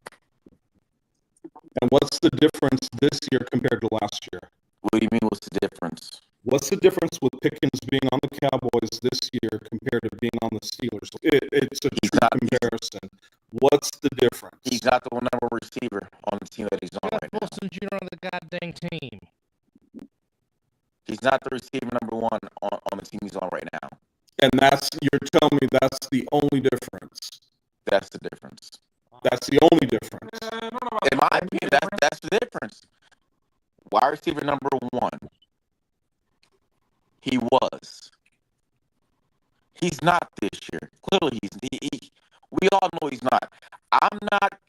And what's the difference this year compared to last year? What do you mean, what's the difference? What's the difference with Pickens being on the Cowboys this year compared to being on the Steelers? It's a true comparison. What's the difference? He's not the number one receiver on the team that he's on right now. Wilson Jr. on the goddamn team. He's not the receiver number 1 on the team he's on right now. And you're telling me that's the only difference? That's the difference. That's the only difference. In my opinion, that's the difference. Wide receiver number 1. He was. He's not this year. Clearly, we all know he's not. I'm not.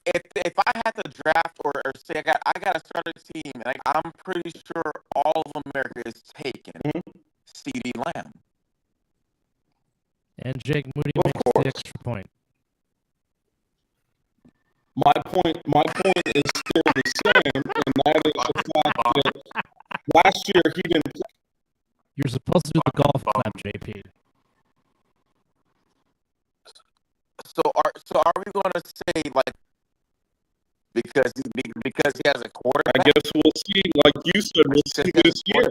If I had to draft or say I got to start a team, and I'm pretty sure all of America is taken. CeeDee Lamb. And Jake Moody makes the extra point. My point is still the same, and that is the fact that last year he didn't play. You're supposed to do the golf clap, JP. So are we going to say because he has a quarterback? I guess we'll see. Like you said, we'll see this year.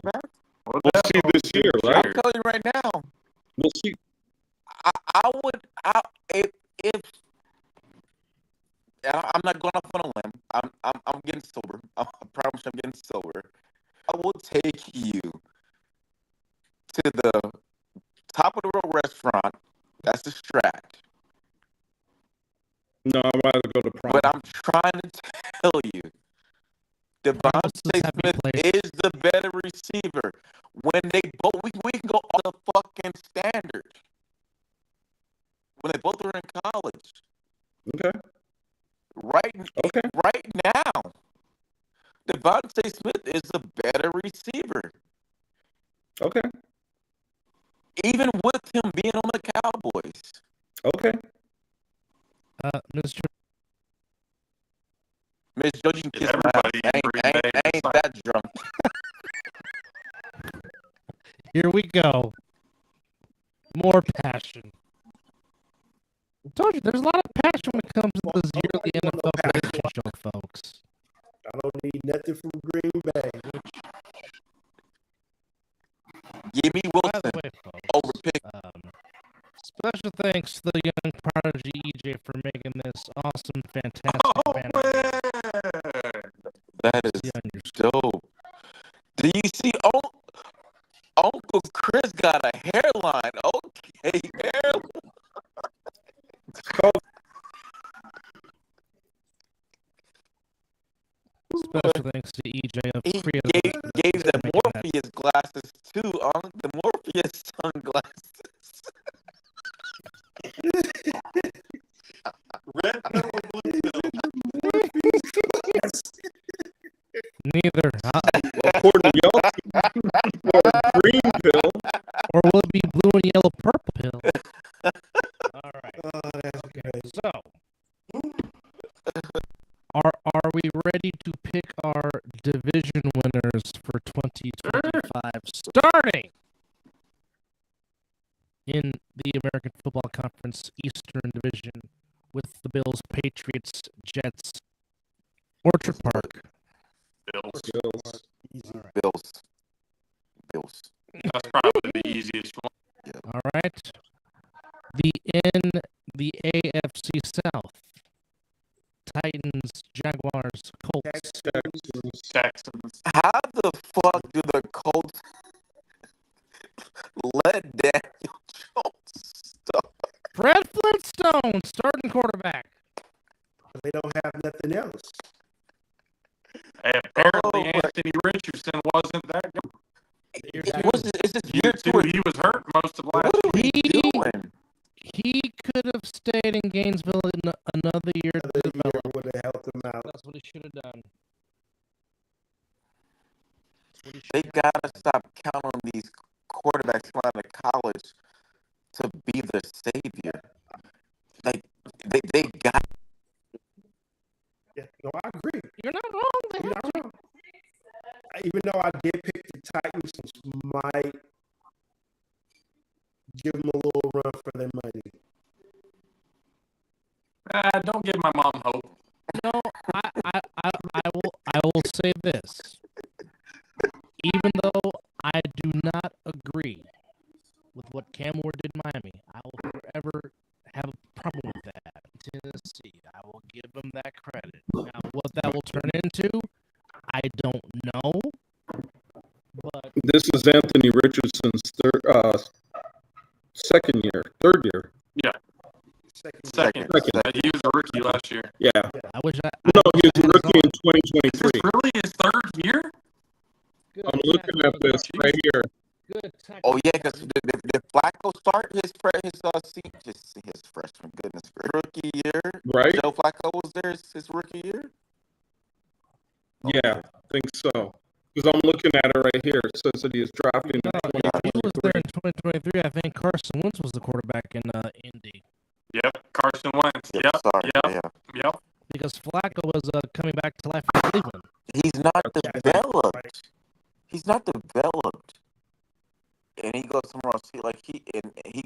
We'll see this year, right? I'm telling you right now. We'll see. If I'm not going off on a limb. I'm getting sober. I promise I'm getting sober. I will take you to the top of the world restaurant. That's the Strat. No, I'd rather go to Prime. But I'm trying to tell you, Devontae Smith is the better receiver. When they both, we can go on the fucking standard. When they both were in college. Okay. Right now, Devontae Smith is the better receiver. Okay. Even with him being on the Cowboys. Okay. Miss Joe, you can kiss my ass. I ain't that drunk. Here we go. More passion. I told you, there's a lot of passion when it comes to this yearly NFL prediction show, folks. I don't need nothing from Green Bay. Give me Wilson By the way, folks, over Pick. Special thanks to the young prodigy EJ for making this awesome, fantastic banner. That is dope. Do you see Uncle Chris got a hairline? Okay, hairline. Special thanks to EJ. He gave the Morpheus glasses too. The Morpheus sunglasses. Red pill or blue pill? Neither. According to y'all, green pill. Or will it be blue and yellow purple pill? All right. Oh, that's good. So, are we ready to pick our division winners for 2025? Starting in the American Football Conference Eastern Division with the Bills, Patriots, Jets, Orchard Park. Bills. Bills. That's probably the easiest one. Yep. All right. The AFC South. Titans, Jaguars, Colts. Texans. How the fuck do the Colts let Daniel Jones going starting quarterback. They don't have nothing else. And apparently, Anthony Richardson wasn't that good. Is this year Dude, two? he was hurt most of last What are year. we doing? He could have stayed in Gainesville another year to develop. Would have helped him out. That's what he should have done. They gotta stop counting on these quarterbacks coming out of college to be the savior. Like they got. Yeah, no, I agree. You're not wrong. You're not wrong. Even though I did pick the Titans, might give them a little run for their money. Don't give my mom hope. No, I will say this. Even though I do not agree with what Cam Ward did in Miami, I will forever have a problem with that. Tennessee, I will give them that credit. Now, what that will turn into, I don't know. But This is Anthony Richardson's third year. Yeah. Second. He was a rookie last year. Yeah. I wish I. No, he was a rookie in Is this 2023. really his third year? I'm looking at this right here. Good. Oh yeah, because did Flacco start his freshman? Goodness, rookie year. Right. Joe Flacco was there his rookie year. Yeah, I think so. Because I'm looking at it right here. It says that he is drafted in He was there in 2023. I think Carson Wentz was the quarterback in Indy. Yep, Carson Wentz. Yep. Because Flacco was coming back to life in Cleveland. He's not developed. He's not developed. And he goes somewhere else. He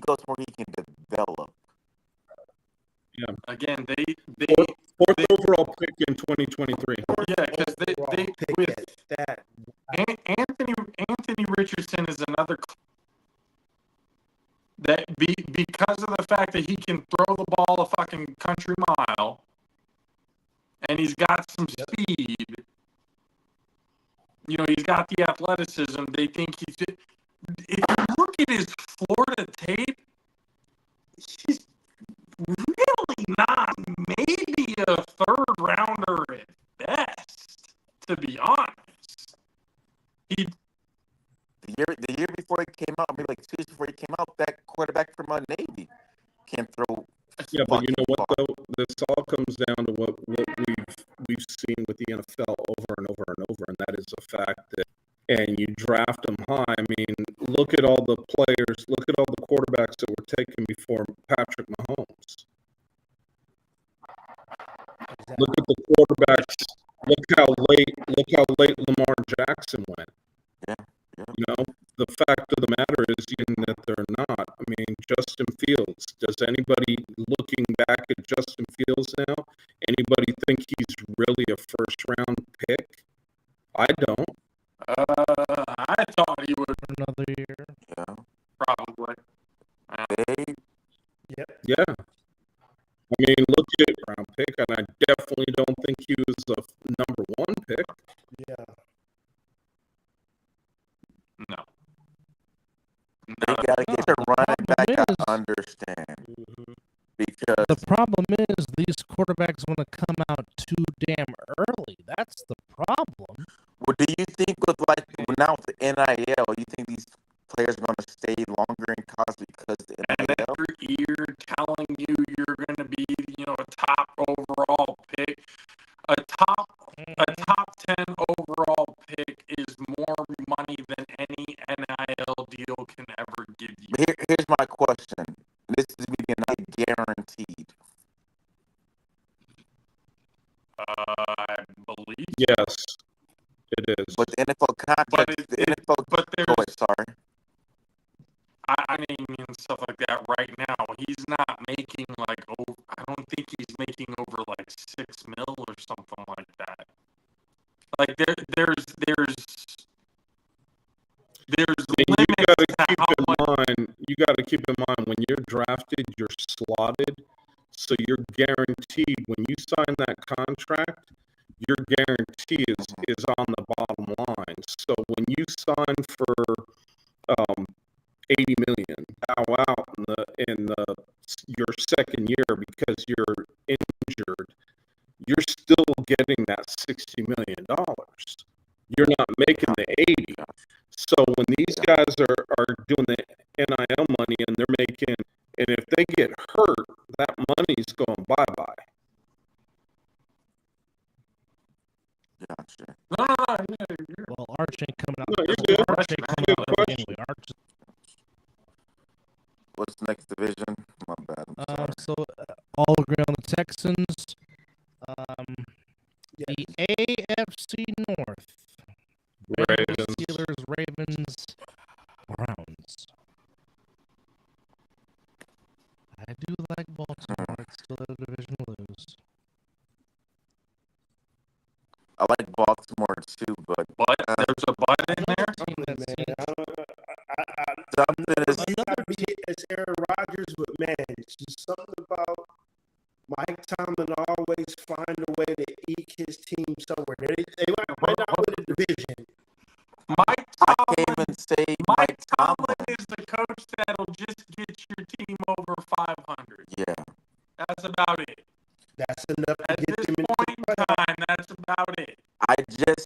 goes where he can develop. Yeah. Again, they fourth overall pick in 2023. Yeah, because they with that. Anthony Richardson is another that because of the fact that he can throw the ball a fucking country mile, and he's got some speed. You know, he's got the athleticism. They think he's. If you look at his Florida tape, he's really not maybe a third rounder at best, to be honest. The year before he came out, maybe like 2 years before he came out, that quarterback from Navy can't throw. Yeah, but you know what though? This all comes down to what we've seen with the NFL over and over and over, and that is the fact that. And you draft them high. I mean, look at all the players. Look at all the quarterbacks that were taken before Patrick Mahomes. Look at the quarterbacks. Look how late Lamar Jackson went. Yeah. You know, the fact of the matter is even that they're not. I mean, Justin Fields. Does anybody looking back at Justin Fields now? Anybody think he's really a first round pick? I don't. I thought he would another year. Yeah, probably. Yeah. I mean, look at round pick, and I definitely don't think he was a number one pick. Yeah. No. They gotta get the running back. I understand. Because the problem is these quarterbacks want to come out too damn early. That's the problem. Well, do you think with now with the NIL, you think these players are going to stay longer in college because the NIL? And every year telling you you're going to be, a top overall pick, a top 10 overall pick is more money than any NIL deal can ever give you. Here's my question. This is not guaranteed. I believe. Yes, it is. But the NFL contract, sorry. I mean, stuff like that right now. He's not making I don't think he's making over like $6 million or something like that. Like there's limits. You got to keep in mind when you're drafted, you're slotted, so you're guaranteed when you sign that contract. Your guarantee is on the bottom line. So when you sign for $80 million, bow out in the your second year because you're injured, you're still getting that $60 million. You're not making the 80. So when these guys are doing the NIL money and they're making, and if they get hurt, that money's going bye-bye. Gotcha. No. Well, Arch ain't coming out. No, you're good. Arch ain't coming Good out early question. anyway. Arch. What's the next division? My bad. I'm sorry. So all agree on the Texans. Yes. The AFC North. Bengals, Ravens. Steelers, Ravens, Browns. I do like Baltimore. It's still a division to lose. I like Baltimore too, but there's a but in there. Team that seems something is It's Aaron Rodgers, but man, it's just something about Mike Tomlin always find a way to eke his team somewhere. They might not win the division. Mike I Tomlin. can't even say Mike Tomlin is the coach that'll just get your team over 500. Yeah. That's about it. That's enough to At get this them into point in time, that's about it.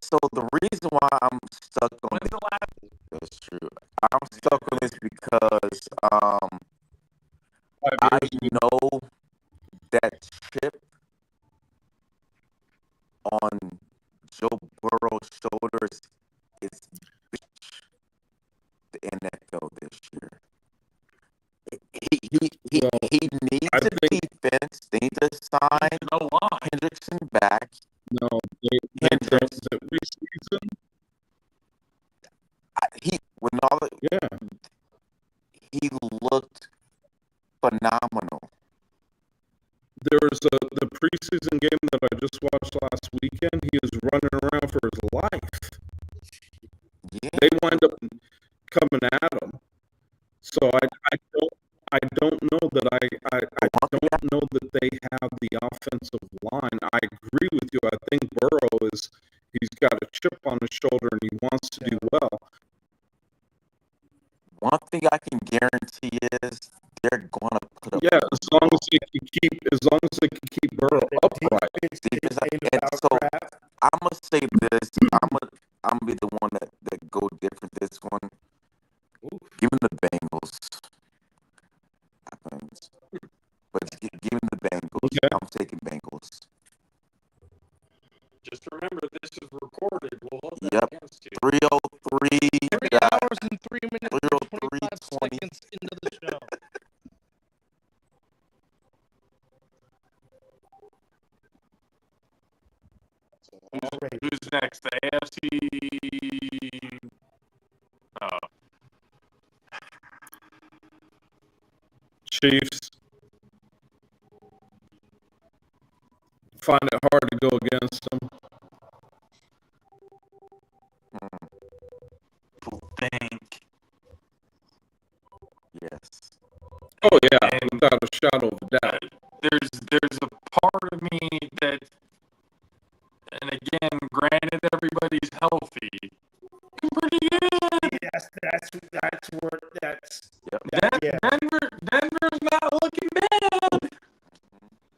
So the reason why I'm stuck on When's the last? that's true. I'm stuck on this because 5 I years. know that chip on Joe Burrow's shoulders is the NFL this year. He needs I a think defense. They need to sign He's no line. Hendrickson back. no, Hendricks. the preseason. He looked phenomenal. There was the preseason game that I just watched last weekend. He was running around for his life. Yeah. They wind up coming at him. So I don't know that I don't know that they have the offensive line. I agree with you. I think Burrow he's got a chip on his shoulder and he wants to do well. One thing I can guarantee is they're going to put up. Yeah, as long as they can keep Burrow upright. And so I'm gonna say this. I'm gonna be the one that go different this one. Give me the Bengals. Happens, but give me the Bengals. Okay. I'm taking Bengals. Just remember, this is recorded. We'll hold that Yep. against you. 3:03. 3 hours and 3 minutes and 25 seconds into the show. Who's next? The AFC. Chiefs. Find it hard to go against them. Think. Yes. Oh yeah, without a shadow of a doubt. There's a part of me that, and again, granted everybody's healthy, pretty good. That's where that's. Yep. Denver's not looking bad.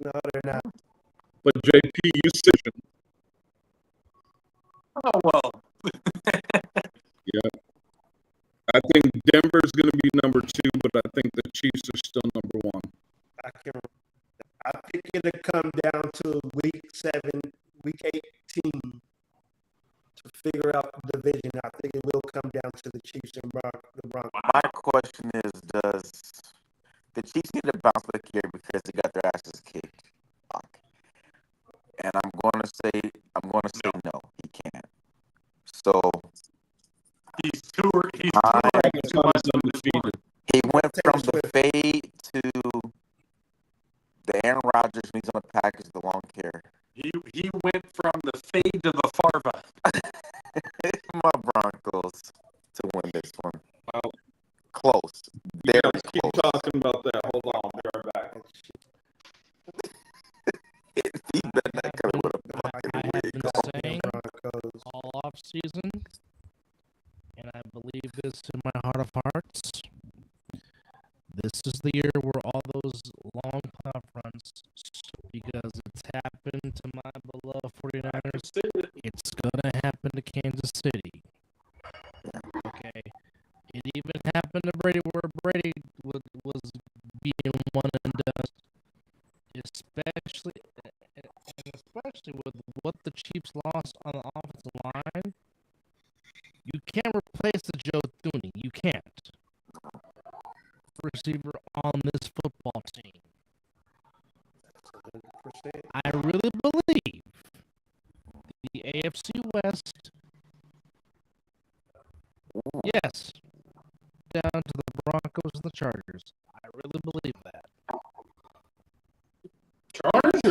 No, they're not. But JP, you said Oh well. yeah. I think Denver's going to be number 2, but I think the Chiefs are still number 1. I think it'll come down to week 7, week 18 to figure out the division. I think it will come down to the Chiefs and the Broncos. My question is, does the Chiefs need to bounce back here because they got their asses kicked? Fuck. And I'm going to say no, he can't. So He's too much undefeated. He went from the fade to the Aaron Rodgers when he's on the Packers, the long hair. He went from the fade to the farva. My Broncos to win this one. Well, Close. you Very guys keep close. talking about that. Hold on, I'll be right back. He better not come with a I fucking have wig been on. saying all off season, and I believe this in my heart of hearts. This is the year where all those long playoff runs, because it's happened to my beloved 49ers, it's going to happen to Kansas City. Okay. It even happened to Brady where Brady was being one and done, especially with what the Chiefs lost on the offensive line. You can't replace the Joe Thuney. You can't. Receiver on this football team. I really believe the AFC West, yes, down to the Broncos and the Chargers. I really believe that. Chargers.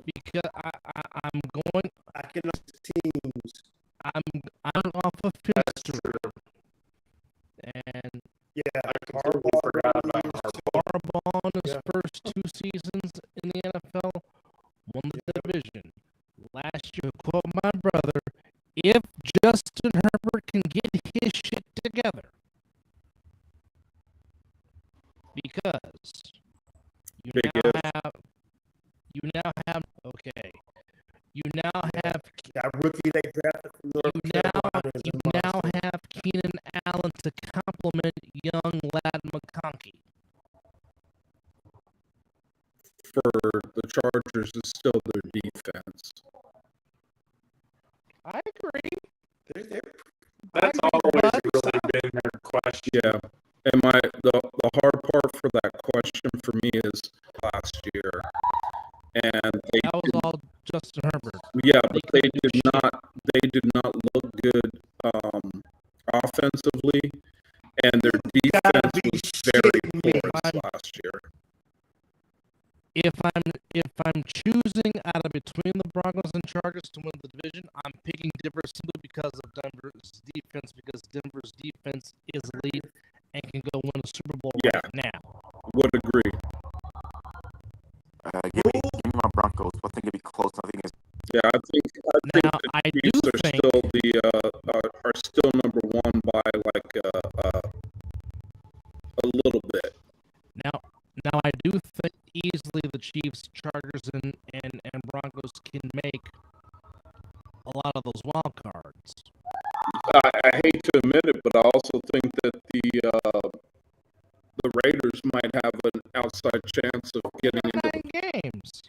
Because I'm going. I can teams. I'm off of Finster. And Yeah, I completely forgot about Harbaugh. Harbaugh in his first 2 seasons in the NFL won the division. Last year, to quote my brother, if Justin Herbert can get his shit together, because you now have that rookie they drafted from North Carolina. you now have Keenan Allen to complement young Lad McConkey. For the Chargers is still their defense. I agree. That's always really been their question. Yeah. And the hard part for that question for me is last year. And That was all Justin Herbert. yeah, but they did not look good offensively, and their defense was very porous last year. If I'm choosing out of between the Broncos and Chargers to win the division, I'm picking Denver simply because of Denver's defense, because Denver's defense is elite and can go win a Super Bowl right now. Would agree. Give me my Broncos. I think it'd be close. I think it's I think now, the Chiefs are still number one by like a little bit. Now I do think easily the Chiefs, Chargers, and Broncos can make a lot of those wild cards. I hate to admit it, but I also think that the Raiders might have an outside chance of getting into 9 games.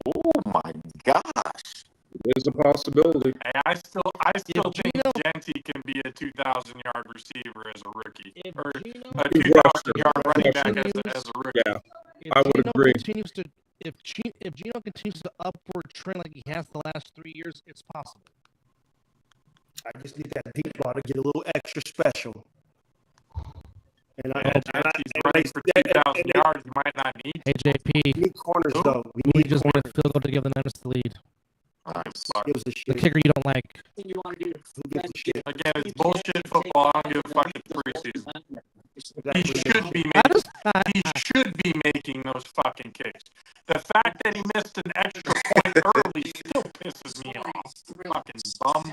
oh my gosh. It is a possibility. Hey, I still think Gino, Genty can be a 2,000-yard receiver as a rookie, if or Gino, a 2,000-yard running back as a rookie. Yeah, if I would Gino agree. Continues to, if Gino continues to upward trend like he has the last 3 years, it's possible. I just need that deep ball to get a little extra special. And Genty's running for 2,000 yards. You might not need AJP, we need corners though. we just made a field goal to give the Niners the lead. Gives a The shit. kicker you don't like. Who gives a shit? Again, it's bullshit football. I don't give a fuck if preseason. He should be making those fucking kicks. The fact that he missed an extra point early still pisses me off. Fucking bum.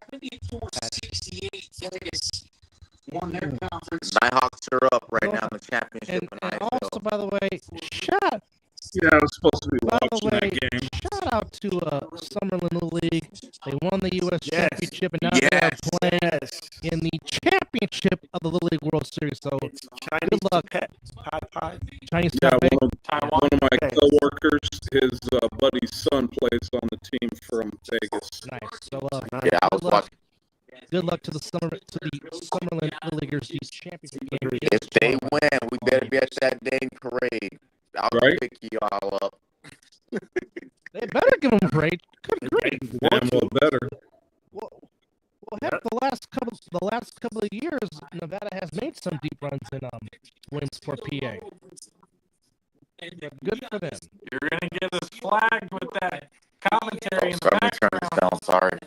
Nighthawks are up right now in the championship. And also, by the way, shout Yeah, I was supposed to be By the watching way, that game. shout out to Summerlin League. They won the U.S. Championship, and now they are Yes. playing in the championship of the Little League World Series. So It's Chinese good luck, pie. Chinese Yeah, Taipei. one of my coworkers, his buddy's son plays on the team from Vegas. Nice. So Yeah, I was watching. good luck to the Summerlin Little Leaguers championship game. If they win, we better be at that dang parade. I'll Right? pick you all up. They better give them a break. Good grief. Damn well better. Well, heck, the last couple of years, Nevada has made some deep runs in wins for PA. Good for them. You're going to get us flagged with that commentary in the Sorry, let me turn this background. down. Sorry.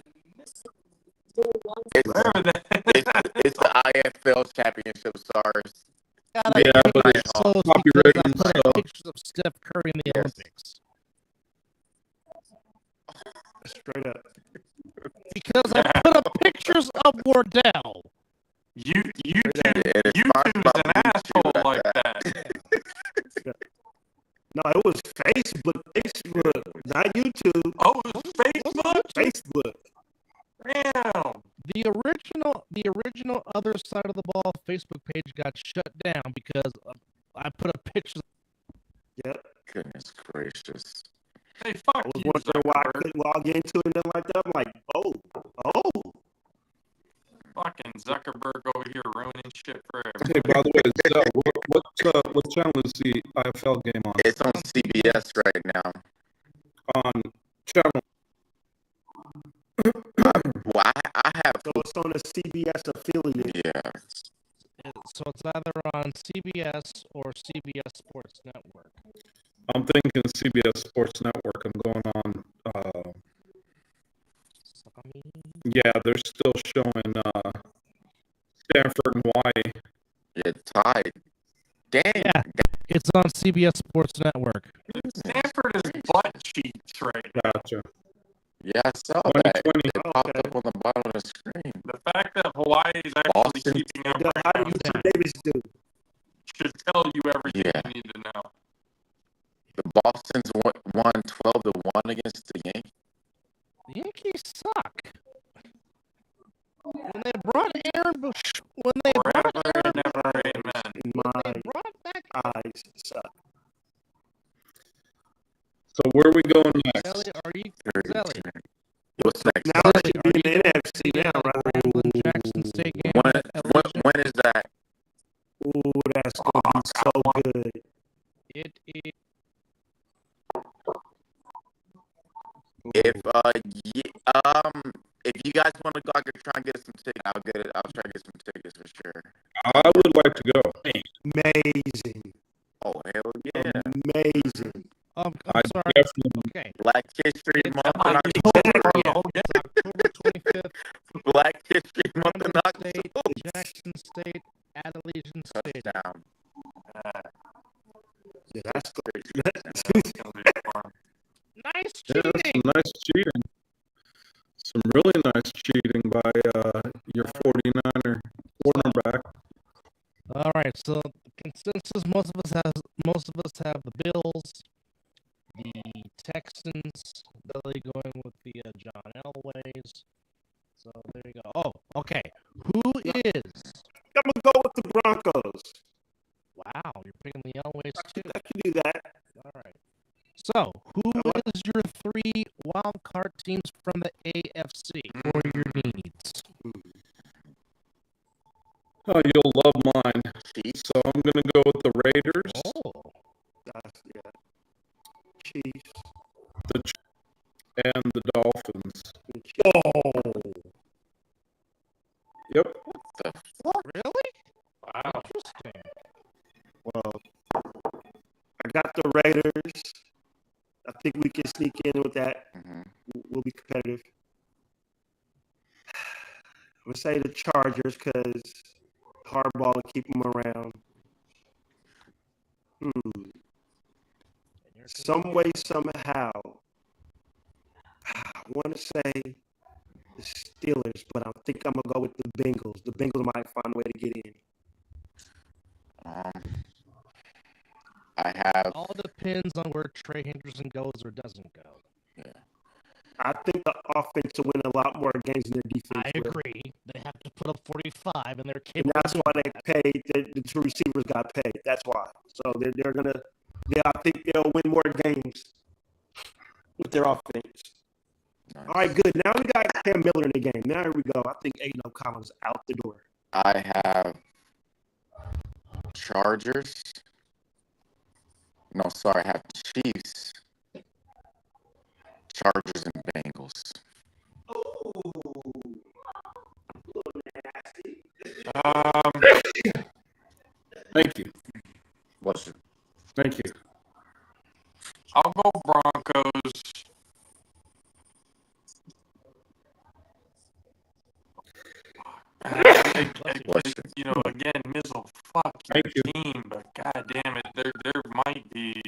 It's the IFL championship. Sorry. Yeah, but it's copyrighted and stuff. Pictures of Steph Curry in the Olympics. Straight up. Because I put up pictures of Wardell. YouTube's an asshole like that. No, it was Facebook, not YouTube. Oh, it was Facebook? Facebook. Damn. The original Other Side of the Ball Facebook page got shut down because I put a picture. Yep. Goodness gracious. Hey, I fuck was you, wondering why I Zuckerberg. couldn't log into it and like that. I'm like, oh. Fucking Zuckerberg over here ruining shit for Hey, everybody. by the way, Zell, what channel is the IFL game on? It's on CBS right now. On channel. Well, I have. So it's on a CBS affiliate. Yeah. So it's either on CBS or CBS Sports Network. I'm thinking CBS Sports Network. I'm going on. Yeah, they're still showing Stanford and Hawaii. Yeah, tied. Dang. Yeah, it's on CBS Sports Network. Stanford is butt cheeks right now. Gotcha. Yeah, I saw that. 2020. It popped up on the bottom of the screen. The fact that Hawaii is actually Boston. keeping up How right did now Mr. Davis do? should tell you everything Yeah. you need to know. The Boston's won 12-1 against the Yankees. The Yankees suck. When they brought Aaron Bush, Forever and ever, amen. In my they brought back eyes, suck. So where are we going next? Zelly, are you Zelly? What's next? Now it should be in the Are you NFC now, right? Grambling Jackson State game. When is that? Ooh, that's gonna be so good. It is. If you guys want to go, I could try and get some tickets. I'll try to get some tickets for sure. I would like to go. Amazing. Oh hell yeah! Amazing. I'm I sorry. definitely. Okay. Black History It's Month in October, October. yeah, it's October 25th. Black History Month in Grambling October. State, Jackson State, at Allegiant State. Touchdown. Yeah, that's good. Nice Yeah, cheating. some nice cheating. Some really nice cheating by your 49er cornerback. All right, so the consensus most of us have the Bills, the Texans, Billy going with the John Elways. So there you go. Oh, okay. Who is? I'm gonna go with the Broncos. Wow, you're picking the Elways too. I can do that. All right. So who is your 3 wild card teams from the AFC for your needs? Oh, you'll love mine. Chiefs. So I'm going to go with the Raiders, Oh, Yeah. Chiefs. and the Dolphins. Oh. Yep. really? Wow. Interesting. Well, I got the Raiders. I think we can sneak in with that. Mm-hmm. We'll be competitive. I'm gonna say the Chargers because hardball to keep them around. Some way, somehow, I want to say the Steelers, but I think I'm gonna go with the Bengals. The Bengals might find a way to get in. I have. All depends on where Trey Henderson goes or doesn't go. Yeah. I think the offense will win a lot more games than their defense. I will. agree. They have to put up 45, and they're And capable. that's why they paid the two receivers got paid. That's why. So they're gonna. Yeah, I think they'll win more games with their offense. Nice. All right, good. Now we got Cam Miller in the game. Now here we go. I think Aiden O'Connell's out the door. I have Chargers. No, sorry, I have Chiefs, Chargers, and Bengals. Thank you. What's it? Thank you. I'll go Broncos. You know, again, Mizzle, fuck your Thank you. team, but god damn it, there might be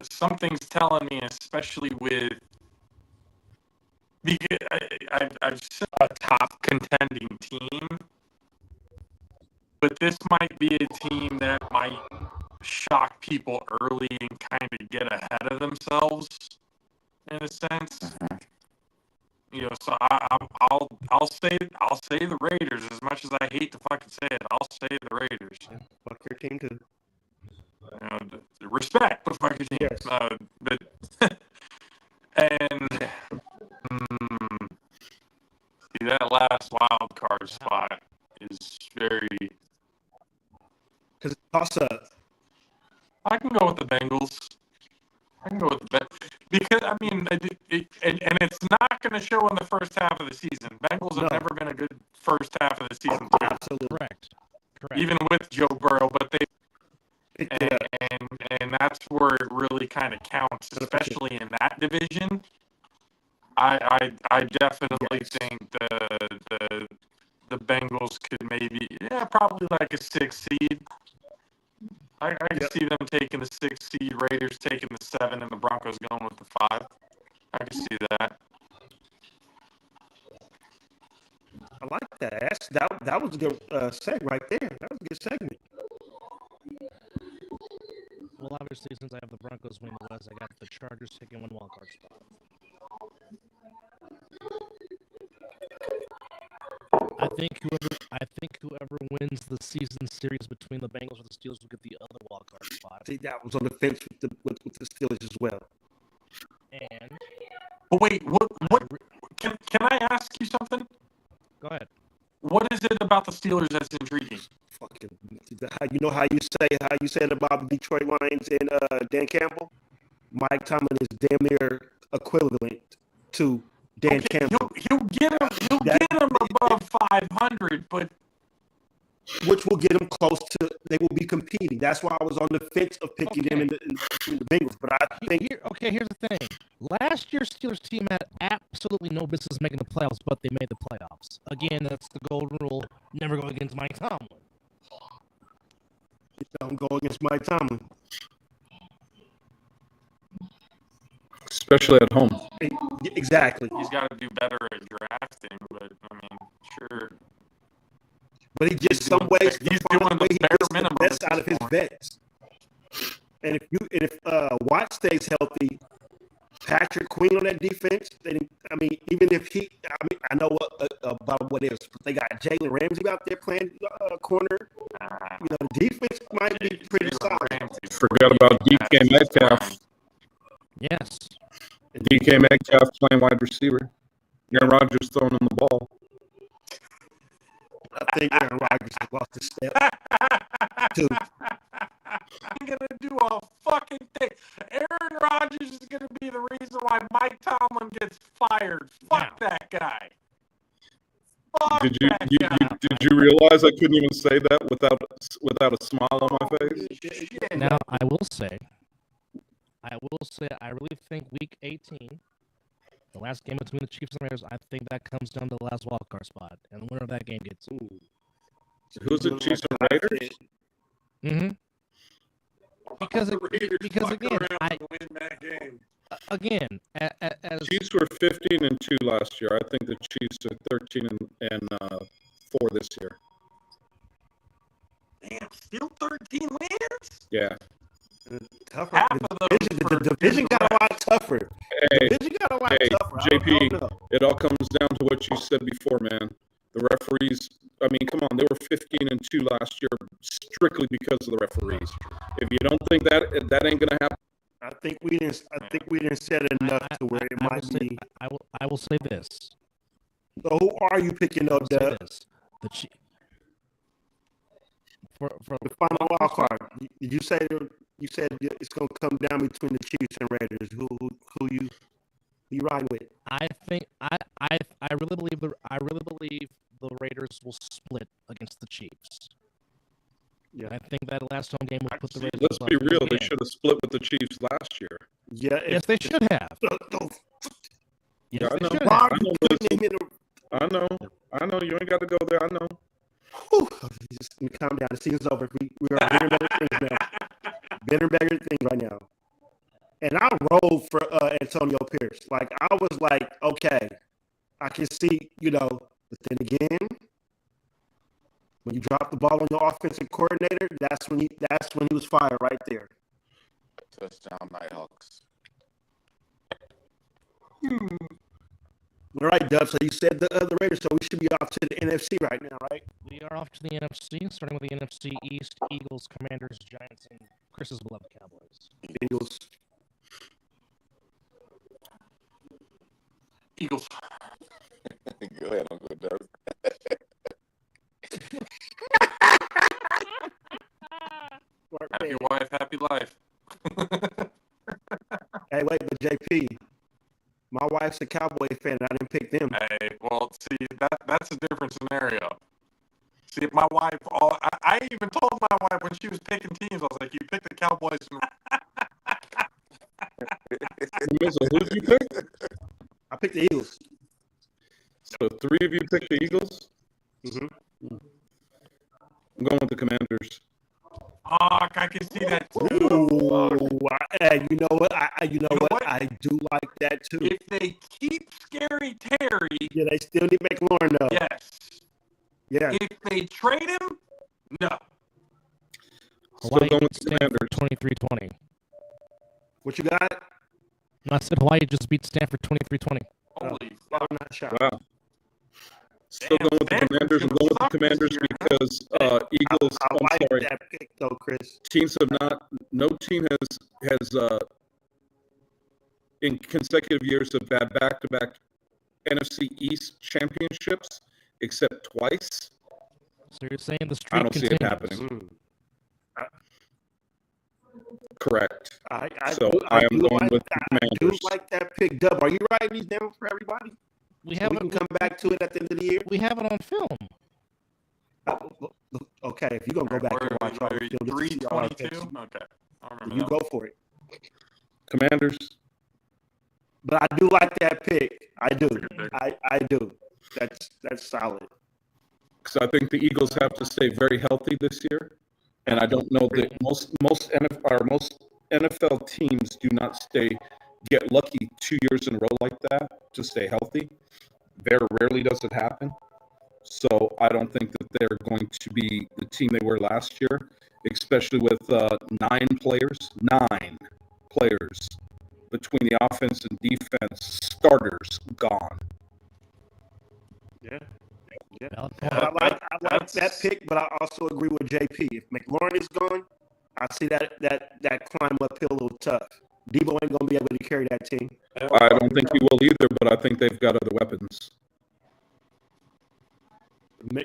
something's telling me, especially with. I've said a top contending team, but this might be a team that might shock people early and kind of get ahead of themselves in a sense. You know, so I'll say the Raiders. As much as I hate to fucking say it, I'll say the Raiders. Yeah, fuck your team too. You know, respect, but fuck your team. Yes. But and see, that last wild card spot is very. Because toss up. I can go with the Bengals. Because I mean, and it's not going to show in the first half of the season. Bengals have never been a good first half of the season. Too. Absolutely Correct. Even with Joe Burrow, but they picked it up. and that's where it really kind of counts, especially in that division. I definitely think the Bengals could maybe probably like a 6 seed. I can see them taking the 6 seed, Raiders taking the 7, and the Broncos going with the 5. I can see that. I like that. That was a good seg right there. That was a good segment. Well, obviously, since I have the Broncos winning the West, I got the Chargers taking one wild card spot. I think whoever wins the season series between the Bengals and the Steelers will get the other wild card spot. See, that was on the fence with the Steelers as well. And but wait, what can I ask you something? Go ahead. What is it about the Steelers that's intriguing? Fucking, how you said about the Detroit Lions and Dan Campbell. Mike Tomlin is damn near equivalent to Dan Campbell. He'll get him above 500, but which will get them close to. They will be competing. That's why I was on the fence of picking them in the Bengals. But I think here's the thing. Last year's Steelers team had absolutely no business making the playoffs, but they made the playoffs. Again, that's the golden rule: never go against Mike Tomlin. Don't go against Mike Tomlin, especially at home. Exactly. He's got to do better at drafting, but I mean, sure. But he just he's doing the bare minimum best out of his vets. And if Watt stays healthy, Patrick Queen on that defense, then I mean, even if I know about what is, but they got Jalen Ramsey out there playing corner. You know, the defense might be pretty solid. Forgot about DK Metcalf. Yes. DK Metcalf playing wide receiver. Aaron Rodgers throwing him the ball. I think Aaron Rodgers has lost his step. Too. I'm going to do a fucking thing. Aaron Rodgers is going to be the reason why Mike Tomlin gets fired. Fuck that guy. Did you realize I couldn't even say that without a smile on my face? Now, I will say, I really think Week 18, the last game between the Chiefs and Raiders, I think that comes down to the last wild card spot, and the winner of that game gets. Who's it? Chiefs and Raiders? Mm-hmm. Because again, as Chiefs were 15-2 last year. I think the Chiefs are 13-4 this year. Damn, still 13 wins? Yeah. Tougher. The division got a lot tougher. Hey, tougher. JP, it all comes down to what you said before, man. The referees, I mean, come on, they were 15-2 last year strictly because of the referees. If you don't think that ain't gonna happen, I think we didn't set it enough to where it might be. I will say this. So who are you picking up, Doug? The for the final wild card. You said it's gonna come down between the Chiefs and Raiders. Who you riding with? I think I really believe the Raiders will split against the Chiefs. Yeah, I think that last home game will put the Raiders. Let's be real. They should have split with the Chiefs last year. Yeah, yes, they should have. Yes, they should have. I know. You ain't got to go there. I know. Just calm down. The season's over. We are bigger and better things now. Better and better things right now. And I rolled for Antonio Pierce. Like I was like, okay, I can see, but then again, when you drop the ball on your offensive coordinator, that's when he was fired right there. Touchdown, Nighthawks. All right, Dub. So you said the Raiders, so we should be off to the NFC right now, right? We are off to the NFC, starting with the NFC East: Eagles, Commanders, Giants, and Chris's beloved Cowboys. Eagles. Eagles. Go ahead, Uncle Doug. Happy wife, happy life. Hey, wait, but JP, my wife's a Cowboy fan. I didn't pick them. Hey, well, see, that's a different scenario. See, if my wife, I even told my wife when she was picking teams, I was like, you pick the Cowboys. Who did you pick? I picked the Eagles. So 3 of you picked the Eagles? Mm-hmm. I'm going with the Commanders. I can see that too. Ooh, you know what? I do like that too. If they keep Scary Terry, Yeah, they still need McLaurin though. yes. Yeah. If they trade him, no. Still Hawaii going beat with the Stanford Commanders. 23-20. What you got? I said Hawaii just beat Stanford 23-20. Holy I'm fuck. not shocked. Wow. Still Damn, going with the Stanford's Commanders. I'm gonna going with the suck this Commanders year, huh? because Eagles. I I'm like sorry. that pick though, Chris. Teams have not. No team has in consecutive years have had back-to-back NFC East championships, except twice. So you're saying the I streak don't see continues? it happening. Correct. I So do, I am do going like with that. the I do Commanders. like that pick. Dub, are you writing these down for everybody? We So have we it. can come back to it at the end of the year. We have it on film. Okay, if you're gonna go back and watch all the film, just to see all our 322? picks, Okay. I remember you that go one. for it. Commanders. But I do like that pick. I do. That's a good pick. I do. That's solid. Because I think the Eagles have to stay very healthy this year, and I don't know that most NFL teams do not get lucky 2 years in a row like that to stay healthy. Very rarely does it happen. So I don't think that they're going to be the team they were last year, especially with 9 players between the offense and defense starters gone. Yeah. Valid But point. I like that pick, but I also agree with JP. If McLaurin is gone, I see that climb uphill a little tough. Debo ain't gonna be able to carry that team. I don't think he will either, but I think they've got other weapons. The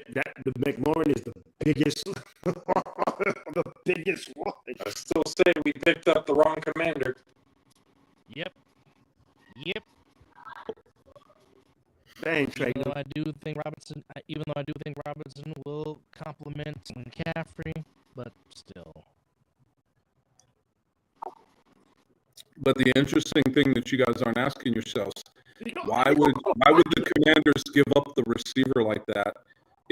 McLaurin is the biggest, the biggest one. I still say we picked up the wrong commander. Yep. Dang, Even Trey. though I do think Robinson will complement McCaffrey, but still. But the interesting thing that you guys aren't asking yourselves, why would the Commanders give up the receiver like that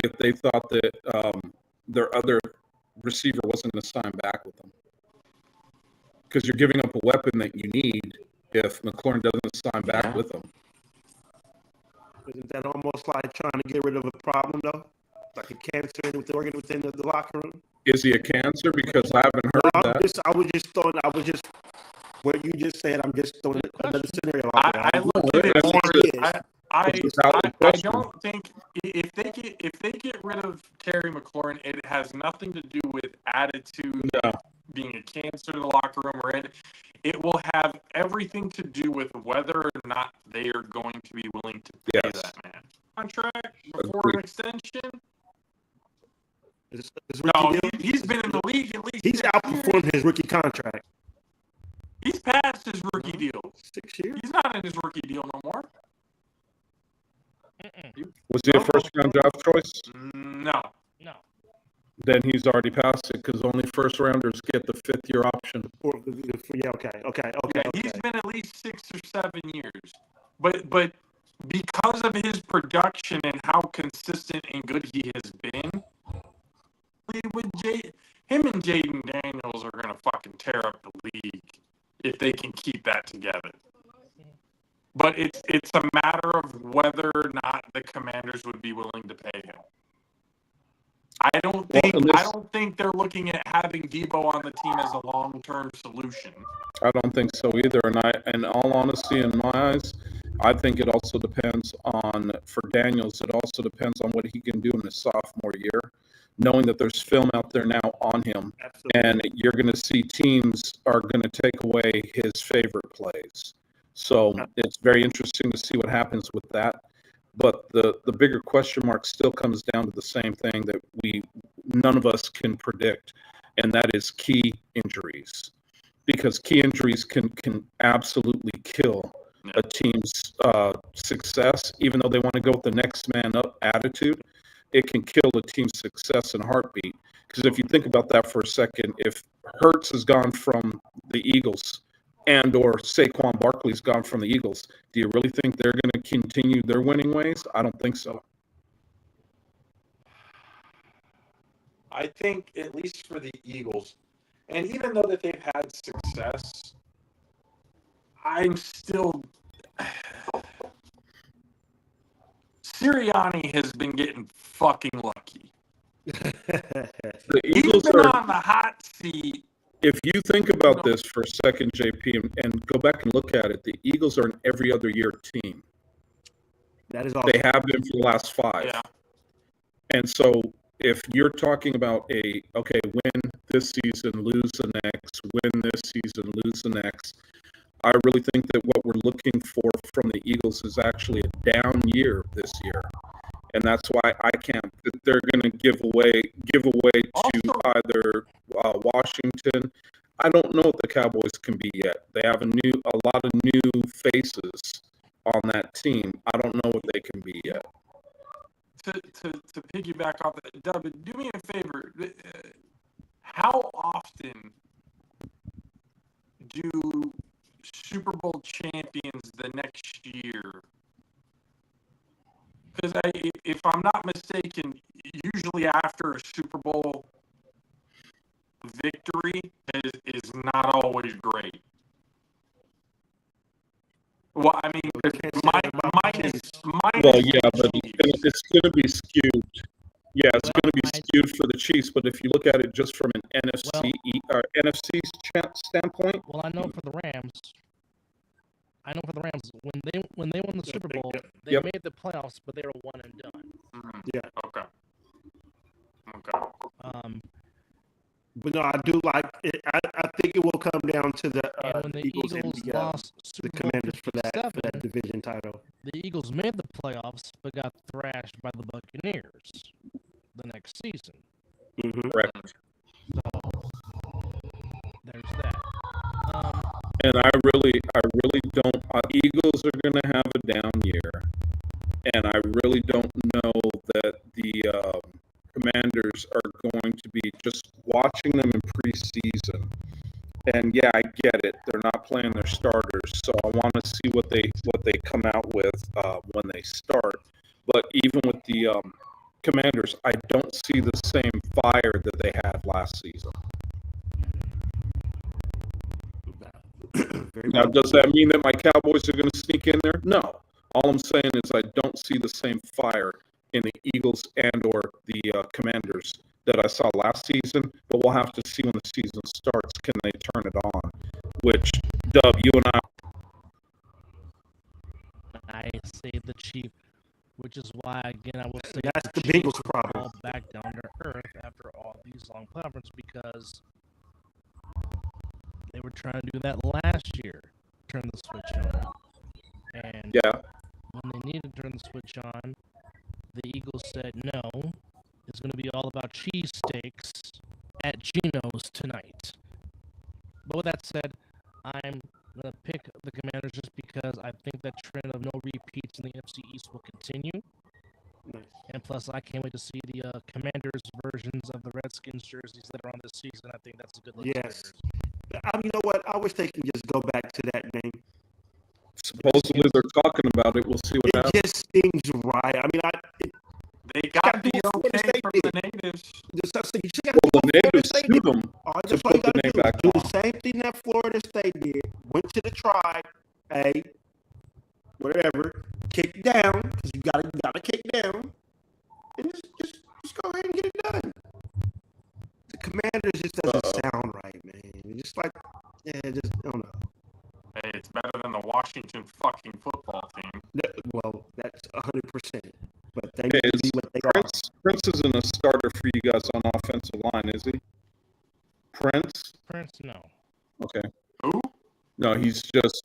if they thought that their other receiver wasn't going to sign back with them? Because you're giving up a weapon that you need if McLaurin doesn't sign back with them. Isn't that almost like trying to get rid of a problem, though? Like a cancer within the locker room? Is he a cancer? Because I haven't heard that. I was just what you just said. I'm just throwing another scenario out there. I look at it more. I don't think if they get rid of Terry McLaurin, it has nothing to do with attitude, being a cancer to the locker room, or it will have everything to do with whether or not they are going to be willing to pay that man contract before an extension. No, he's been in the league at least. He's outperformed his rookie contract. He's past his rookie deal. 6 years. He's not in his rookie deal no more. Was he a first-round draft choice? No. Then he's already passed it because only first-rounders get the 5th-year option. Okay. He's been at least 6 or 7 years. But because of his production and how consistent and good he has been, him and Jaden Daniels are going to fucking tear up the league if they can keep that together. But it's a matter of whether or not the Commanders would be willing to pay him. I don't think they're looking at having Debo on the team as a long-term solution. I don't think so either. And in all honesty, in my eyes, I think it also depends on, for Daniels, it also depends on what he can do in his sophomore year, knowing that there's film out there now on him. Absolutely. And you're going to see teams are going to take away his favorite plays. So it's very interesting to see what happens with that. But the bigger question mark still comes down to the same thing that none of us can predict, and that is key injuries. Because key injuries can absolutely kill a team's success. Even though they want to go with the next man up attitude, it can kill a team's success in a heartbeat. Because if you think about that for a second, if Hurts has gone from the Eagles and or Saquon Barkley's gone from the Eagles, do you really think they're going to continue their winning ways? I don't think so. I think, at least for the Eagles, and even though that they've had success, I'm still... Sirianni has been getting fucking lucky. The He's Eagles been are... on the hot seat. If you think about this for a second, JP, and go back and look at it, the Eagles are an every other year team. That is awesome. They have been for the last 5. Yeah. And so if you're talking about win this season, lose the next, win this season, lose the next, I really think that what we're looking for from the Eagles is actually a down year this year. And that's why I can't. They're going to give away to either Washington. I don't know what the Cowboys can be yet. They have a lot of new faces on that team. I don't know what they can be yet. To piggyback off that, Dub, do me a favor. How often do Super Bowl champions the next year? Because if I'm not mistaken, usually after a Super Bowl victory is not always great. Well, I mean, well, yeah, but it's going to be skewed. Yeah, it's going to be skewed for the Chiefs. But if you look at it just from an NFC standpoint, well, I know for the Rams, when they won the Super Bowl, they made the playoffs, but they were one and done. Mm-hmm. Yeah. Okay. But no, I do like it. I think it will come down to the when the Eagles lost the Commanders for that division title. The Eagles made the playoffs, but got thrashed by the Buccaneers the next season. Mm-hmm. Correct. So there's that. And I really don't. Eagles are going to have a down year, and I really don't know that the Commanders are going to be just watching them in preseason. And yeah, I get it; they're not playing their starters, so I want to see what they come out with when they start. But even with the Commanders, I don't see the same fire that they had last season. Now, does that mean that my Cowboys are going to sneak in there? No. All I'm saying is I don't see the same fire in the Eagles and or the Commanders that I saw last season, but we'll have to see when the season starts. Can they turn it on? Which, Dub, you and I say the Chiefs, which is why, again, I will say that's the Bengals' problem. Fall back down to earth after all these long playoffs because they were trying to do that last year, turn the switch on. And when they needed to turn the switch on, the Eagles said, no, it's going to be all about cheesesteaks at Geno's tonight. But with that said, I'm going to pick the Commanders just because I think that trend of no repeats in the NFC East will continue. Nice. And plus, I can't wait to see the Commanders versions of the Redskins jerseys that are on this season. I think that's a good look. Yes. You know what? I wish they can just go back to that name. supposedly they're talking about it. We'll see what happens. It just seems right. I mean, they got the okay from the natives. The natives sued them. Just all you got to do the same thing that Florida State did. Went to the tribe. Hey, whatever, kick down because you gotta kick down, and just go ahead and get it done. The Commanders just doesn't sound right, man. Just like, just I don't know. Hey, it's better than the Washington fucking football team. Well, that's 100%. But they need to be what they Prince isn't a starter for you guys on offensive line, is he? Prince, no. Okay. Who? No, he's just.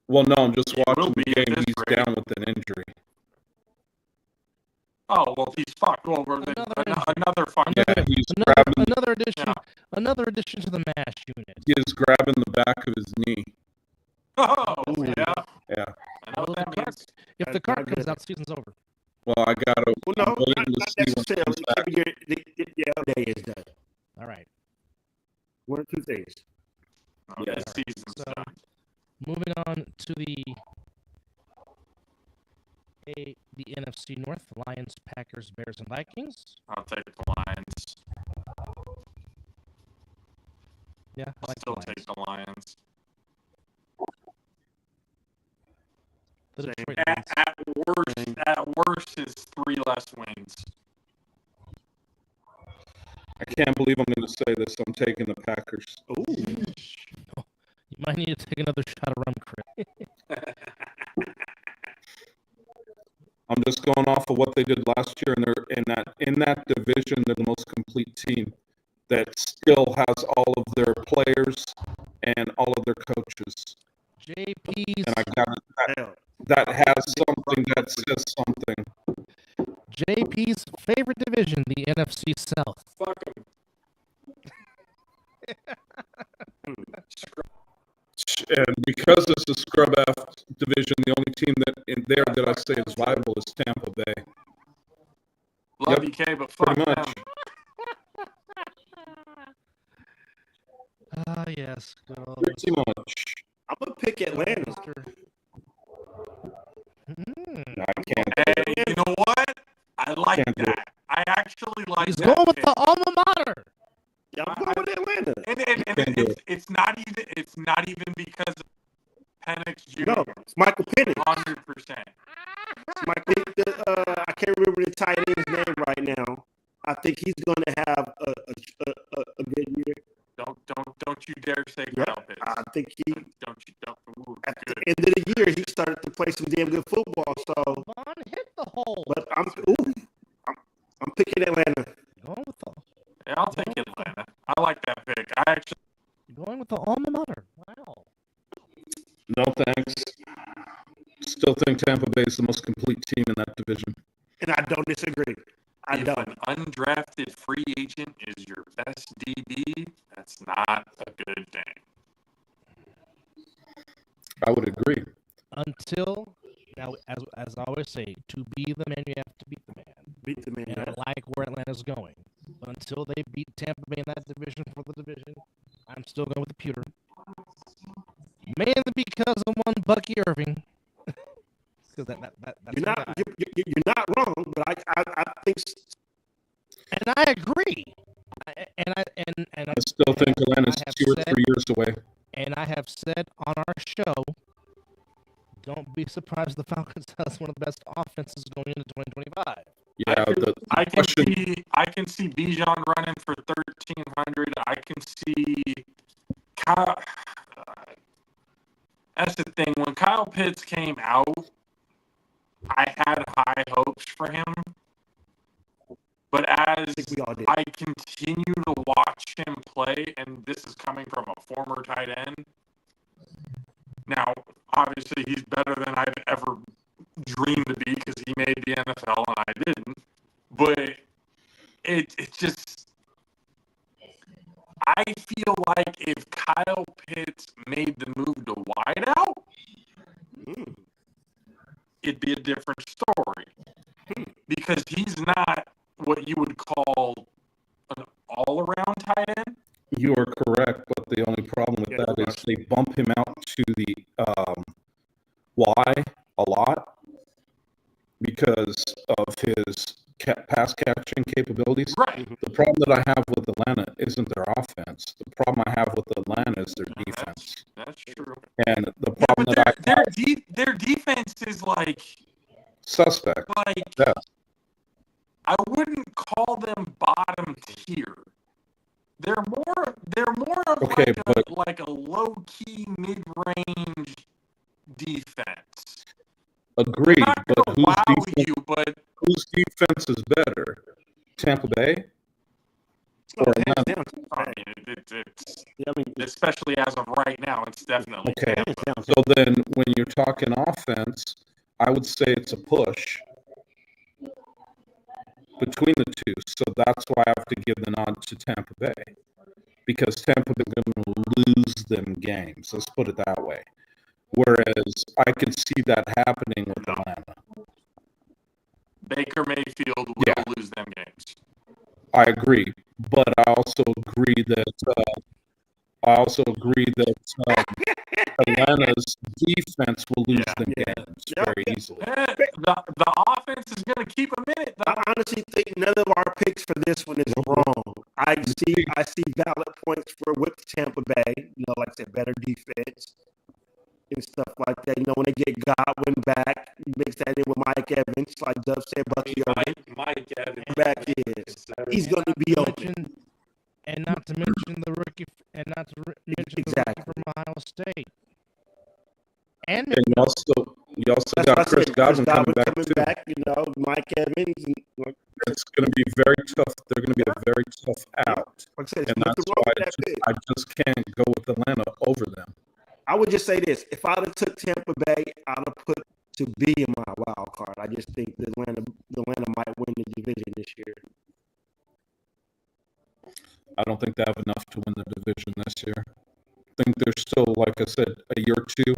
Well, no, I'm just He will watching the be at game. this He's rate. down with an injury. Oh well, he's fucked. Well, another fucking. Yeah, he's grabbing. Another addition to the MASH unit. He is grabbing the back of his knee. Oh yeah. Yeah. I know what that means. If the card comes out, the season's over. Well, I gotta. Well, no, I'm waiting to not see when he necessarily. comes back. Day is done. All right. 1 or 2 days. Oh, Yeah. this season's So, done. moving on to the NFC North: Lions, Packers, Bears, and Vikings. I'll take the Lions. Yeah, I like Still the Lions. take the Lions. The Detroit Lions. At worst, is 3 less wins. I can't believe I'm going to say this. I'm taking the Packers. Ooh. You might need to take another shot of rum, Chris. I'm just going off of what they did last year, and they're in that division. They're the most complete team that still has all of their players and all of their coaches. JP's And I got that has something that says something. JP's favorite division, the NFC South. Fuck him. And because it's a scrub F division, the only team that in there that I say is viable is Tampa Bay. Love Yep, you, K, but fuck pretty them. much. Ah, yes. Good old Pretty much. I'm gonna pick Atlanta. I can't. Hey, you know what? I like Can't do that. I actually like He's that. going with pick. the alma mater. Yeah, I'm going with Atlanta. And it's not even because of Penix Jr. No, it's Michael Penix. 100%. I can't remember the tight end's name right now. I think he's going to have a good year. Don't you dare say Yeah, Kyle Pitts. I think he. Don't. Ooh, At the good. end of the year, he started to play some damn good football. So, Vaughn hit the hole. but I'm picking Atlanta. Going with the Yeah, I'll take Atlanta. I like that pick. I actually. going with the alma mater. Wow. No thanks. Still think Tampa Bay is the most complete team in that division. And I don't disagree. I If don't. an undrafted free agent is your best DB, that's not a good thing. I would agree. Until now, as I always say, to be the man, you have to beat the man. Beat the man. And I like where Atlanta's going. Until they beat Tampa Bay in that division for the division, I'm still going with the pewter. Mainly because of one Bucky Irving. Because that's You're not wrong, but I think. And I agree. And I still think Atlanta's I have 2 or said- 3 years away. And I have said on our show, don't be surprised if the Falcons has one of the best offenses going into 2025. Yeah, I can see Bijan running for 1,300. I can see Kyle. That's the thing. When Kyle Pitts came out, I had high hopes for him. But as we all did. I continue to watch him play, and this is coming from a former tight end. Now, obviously, he's better than I'd ever dreamed to be because he made the NFL and I didn't. But it just, I feel like if Kyle Pitts made the move to wideout, it'd be a different story. Because he's not what you would call an all-around tight end. You are correct, but the only problem with that is they bump him out to the Y a lot because of his pass catching capabilities. Right. The problem that I have with Atlanta isn't their offense. The problem I have with Atlanta is their defense. That's true. And the problem that their is like suspect. Yeah. I wouldn't call them bottom tier. They're more of Okay, like a low key mid range defense. Agreed, They're not but gonna wow you, but whose defense is better? Tampa Bay? Oh, Or hands Atlanta? down. I mean, it's I mean, especially as of right now, it's definitely Okay. hands Tampa. down. So then when you're talking offense, I would say it's a push between the two. So that's why I have to give the nod to Tampa Bay. Because Tampa Bay is going to lose them games. Let's put it that way. Whereas I could see that happening with Atlanta. Baker Mayfield will lose them games. I agree, but I also agree that Atlanta's defense will lose them games very easily. The offense is going to keep them in it, though. I honestly think none of our picks for this one is wrong. I see valid points for with Tampa Bay. You know, like I said, better defense and stuff like that. You know, when they get Godwin back, you mix that in with Mike Evans, like Dub said, Bucky Irving. Mike Evans Back is he's going to be open. And not to mention the rookie, and not to mention the rookie from Ohio State. And you also got Chris Godwin coming back too. You know, Mike Evans. It's going to be very tough. They're going to be a very tough out, Like I said, and that's why I just can't go with Atlanta over them. I would just say this: if I'd have took Tampa Bay, I'd have put to be in my wild card. I just think the Atlanta might win the division this year. I don't think they have enough to win the division this year. I think they're still, like I said, a year or two,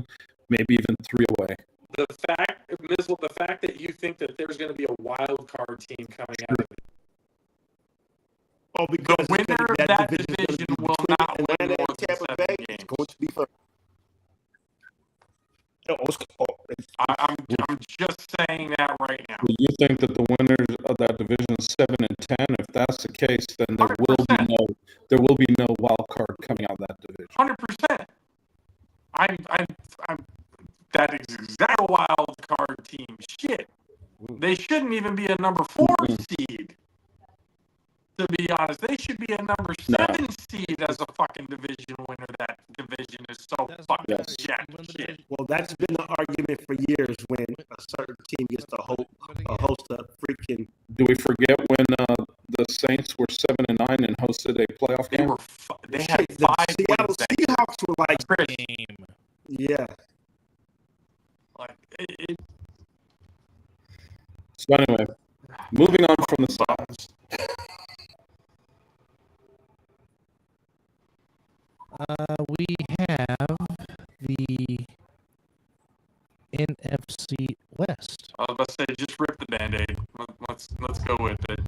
maybe even 3 away. The fact that you think that there's going to be a wild card team coming out of it. Oh, because the winner of that division will not win Atlanta more and than Tampa 7 Bay games. is going to be fun. I'm just saying that right now. Do you think that the winners of that division is 7 and 10? If that's the case, then there will be no wild card coming out of that division. 100%. That is exactly a wild card team. Shit. They shouldn't even be a number 4 seed. To be honest, they should be a number 7 seed as a fucking division winner. That division is so fucking jack shit. Well, that's been the argument for years when a certain team gets to host a freaking. Do we forget when the Saints were 7 and 9 and hosted a playoff game? They had 5 Seattle wins. Seahawks were like game. Yeah. So anyway, moving on from the Sox. We have the NFC West. I was about to say, just rip the Band-Aid. Let's go with it.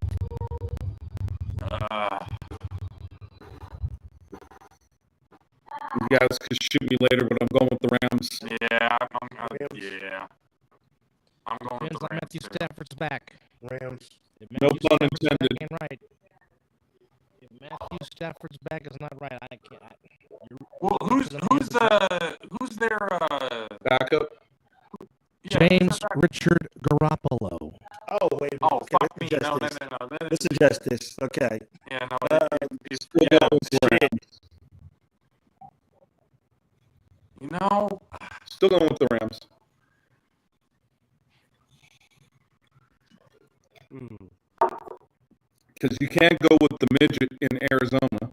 You guys could shoot me later, but I'm going with the Rams. Yeah, I'm going with the Rams. Matthew Stafford's back. Rams. No pun intended. Ain't right. If Matthew Stafford's back is not right. I can't. Well, who's their backup? James Richard Garoppolo. Oh wait. Oh fuck me! No. Let's adjust this. Okay. Yeah, no. You know, still going with the Rams. Because you can't go with the midget in Arizona.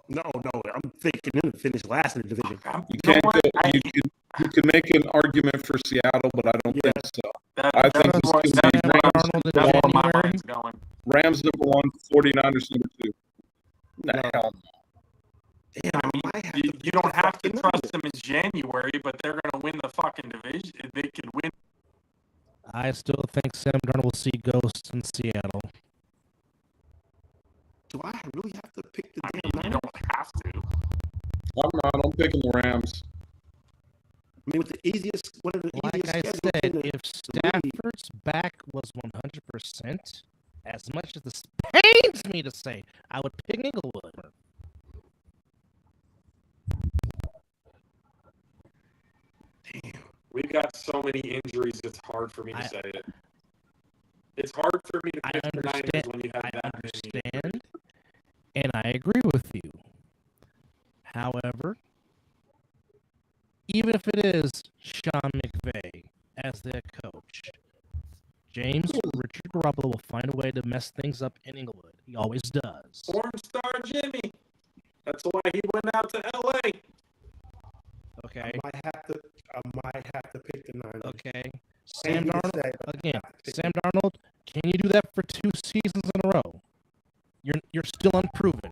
No. I'm thinking him to finish last in the division. You can't go. You can make an argument for Seattle, but I don't think so. I think this could be Rams number 1, 49ers number 2. No. Hell no. Damn, you don't have to trust them in January, but they're going to win the fucking division. They could win. I still think Sam Darnold will see ghosts in Seattle. Do I really have to pick the damn? You don't have to. I'm not. I'm picking the Rams. I mean, with the easiest, one of the like easiest. I said, if Stafford's back was 100%, as much as this pains me to say, I would pick Inglewood. Damn. We've got so many injuries, it's hard for me to say it. It's hard for me to pick the Niners when you have that many injuries. And I agree with you. However, even if it is Sean McVay as their coach, James Richard Garoppolo will find a way to mess things up in Englewood. He always does. Porn star Jimmy. That's why he went out to LA. Okay. I might have to pick the Niners. Okay. Sam Darnold, can you do that for 2 seasons in a row? You're still unproven.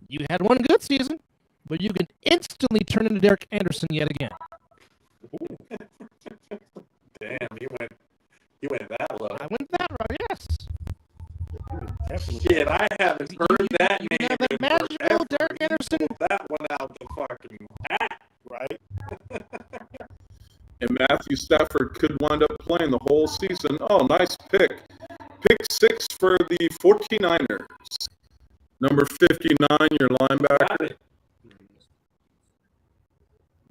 You had one good season, but you can instantly turn into Derek Anderson yet again. Damn, he went that low. I went that route, yes. Shit, I haven't heard that you name have that in magical forever. Derek Anderson. Pulled that one out the fucking hat. Right? And Matthew Stafford could wind up playing the whole season. Oh, nice pick. Pick 6 for the 49ers. Number 59, your linebacker.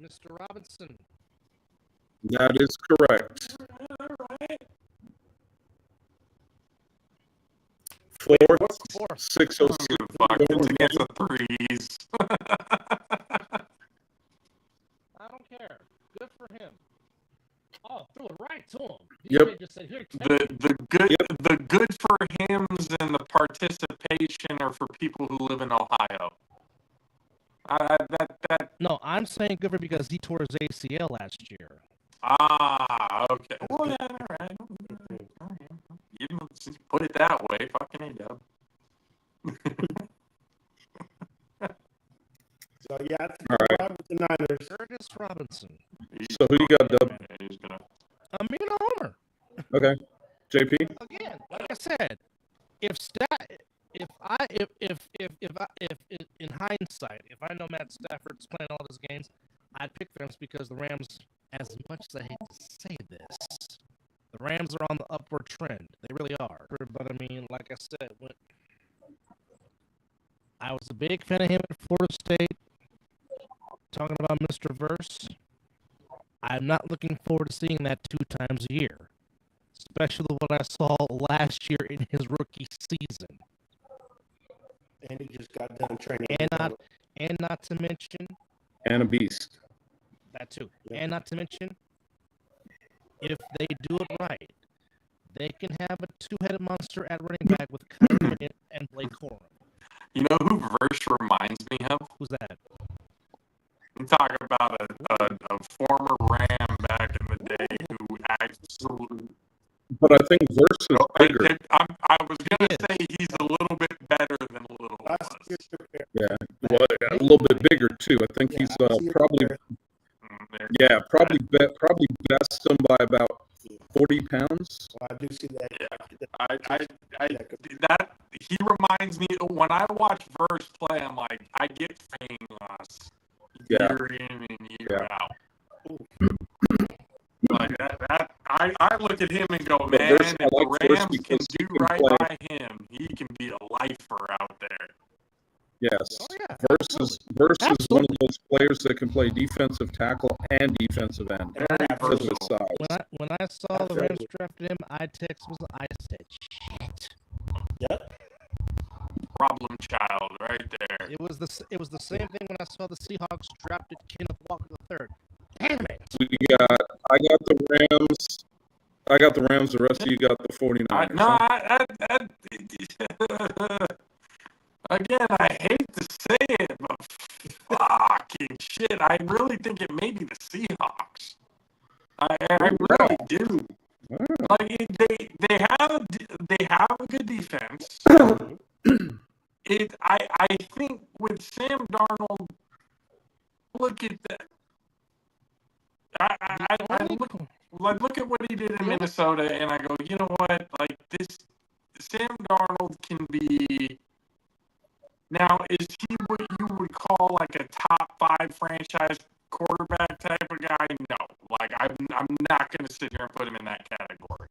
Mr. Robinson. That is correct. All right. 4, What's 606. fuck? It's against the threes. I don't care. Good for him. Oh, threw it right to him. Yep. Just said, here, The good for hims and the participation are for people who live in Ohio. No, I'm saying good for because he tore his ACL last year. Okay. Well, yeah, all right. Even since you put it that way, fucking A-dub. So, yeah, I think I'm right with the Niners. Curtis Robinson. So who you got, Dub? I'm being a homer. Okay. JP? Again, like I said, if in hindsight, if I know Matt Stafford's playing all his games, I'd pick the Rams because the Rams, as much as I hate to say this, the Rams are on the upward trend. They really are. But I mean, like I said, I was a big fan of him at Florida State. Talking about Mr. Verse, I'm not looking forward to seeing that 2 times a year, especially what I saw last year in his rookie season. And he just got done training. And not to mention, And a beast. that too. Yeah. And not to mention, if they do it right, they can have a 2-headed monster at running back with Kyler and Blake Corum. You know who Verse reminds me of? Who's that? I'm talking about a former Ram back in the day who absolutely. But I think Verse is bigger. I was going to say he's a little bit better than Little was. Yeah, well, a little bit bigger too. I think he's probably best him by about 40 pounds. Well, I do see that. Yeah. That he reminds me when I watch Verse play. I'm like, I get fame loss year in and year out. Like that, I look at him and go, man, if the Rams can do right by him, he can be a lifer out there. Yes. Oh, yeah. Verse is one of those players that can play defensive tackle and defensive end. Because of his size. When I saw the Rams drafted him, I said, shit. Yep. Problem child right there. It was the same thing when I saw the Seahawks drafted Kenneth Walker III. Damn it! I got the Rams. The rest of you got the 49ers. Again, I hate to say it, but fucking shit, I really think it may be the Seahawks. I really do. Like they have a good defense. I think with Sam Darnold, look at that. I look at what he did in Minnesota, and I go, you know what? Like this, Sam Darnold can be. Now, is he what you would call like a top 5 franchise quarterback type of guy? No. Like I'm not going to sit here and put him in that category.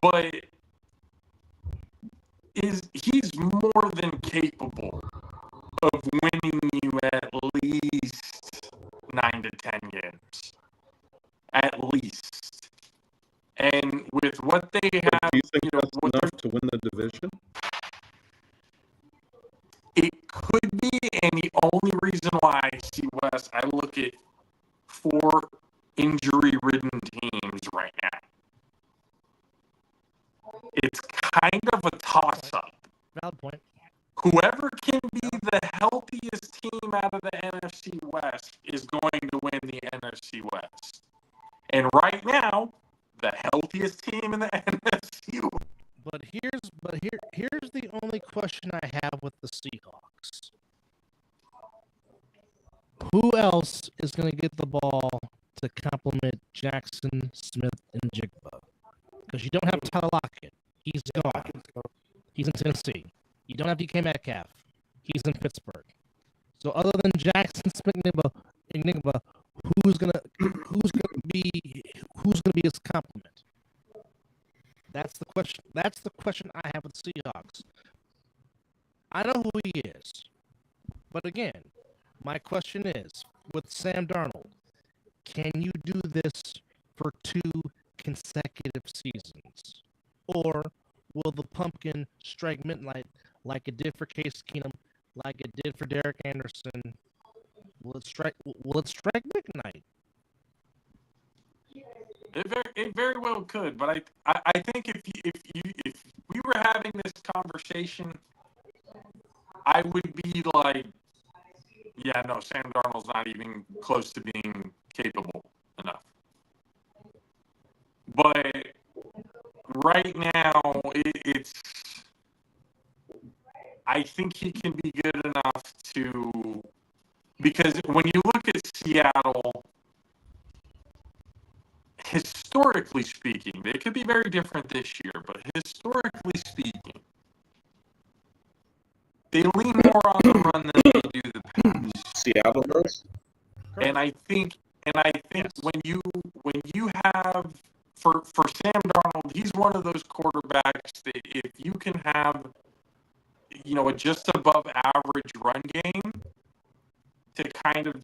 But he's more than capable of winning you at least 9 to 10 games. At what they But have, do you think that's what enough to win the division? it could be, and the only reason why I see West, I look at 4 injury-ridden teams right now. It's kind of a toss-up. Valid point. Whoever can be the healthiest team out of the NFC West is going to win the NFC West. And right now, the healthiest team in the NFC. Here's the only question I have with the Seahawks. Who else is going to get the ball to complement Jackson, Smith, and Jigba? Because you don't have Tyler Lockett. He's gone. He's in Tennessee. You don't have DK Metcalf. He's in Pittsburgh. So other than Jackson, Smith, and Nigba, who's gonna be his complement? That's the question. That's the question I have with the Seahawks. I know who he is, but again, my question is, with Sam Darnold, can you do this for 2 consecutive seasons? Or will the pumpkin strike midnight like it did for Case Keenum, like it did for Derek Anderson? Will it strike midnight? It very well could, but I think if we were having this conversation, I would be like, yeah, no, Sam Darnold's not even close to being capable enough. But right now, it's I think he can be good enough to, because when you look at Seattle, historically speaking, they could be very different this year, but historically speaking, they lean more on the run than they do the pass. Seattle does. And I think Yes. when you have for Sam Darnold, he's one of those quarterbacks that if you can have, a just above average run game to kind of,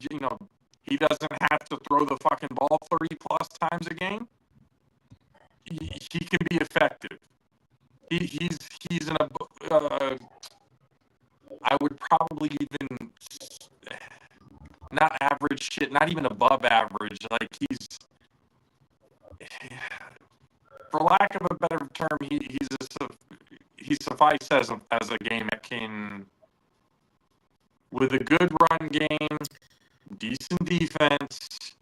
he doesn't have to throw the fucking ball 30 plus times a game, he can be effective. He's an I would probably even not average shit, not even above average. Like he's, for lack of a better term, he suffices as a game that can, with a good run game, decent defense,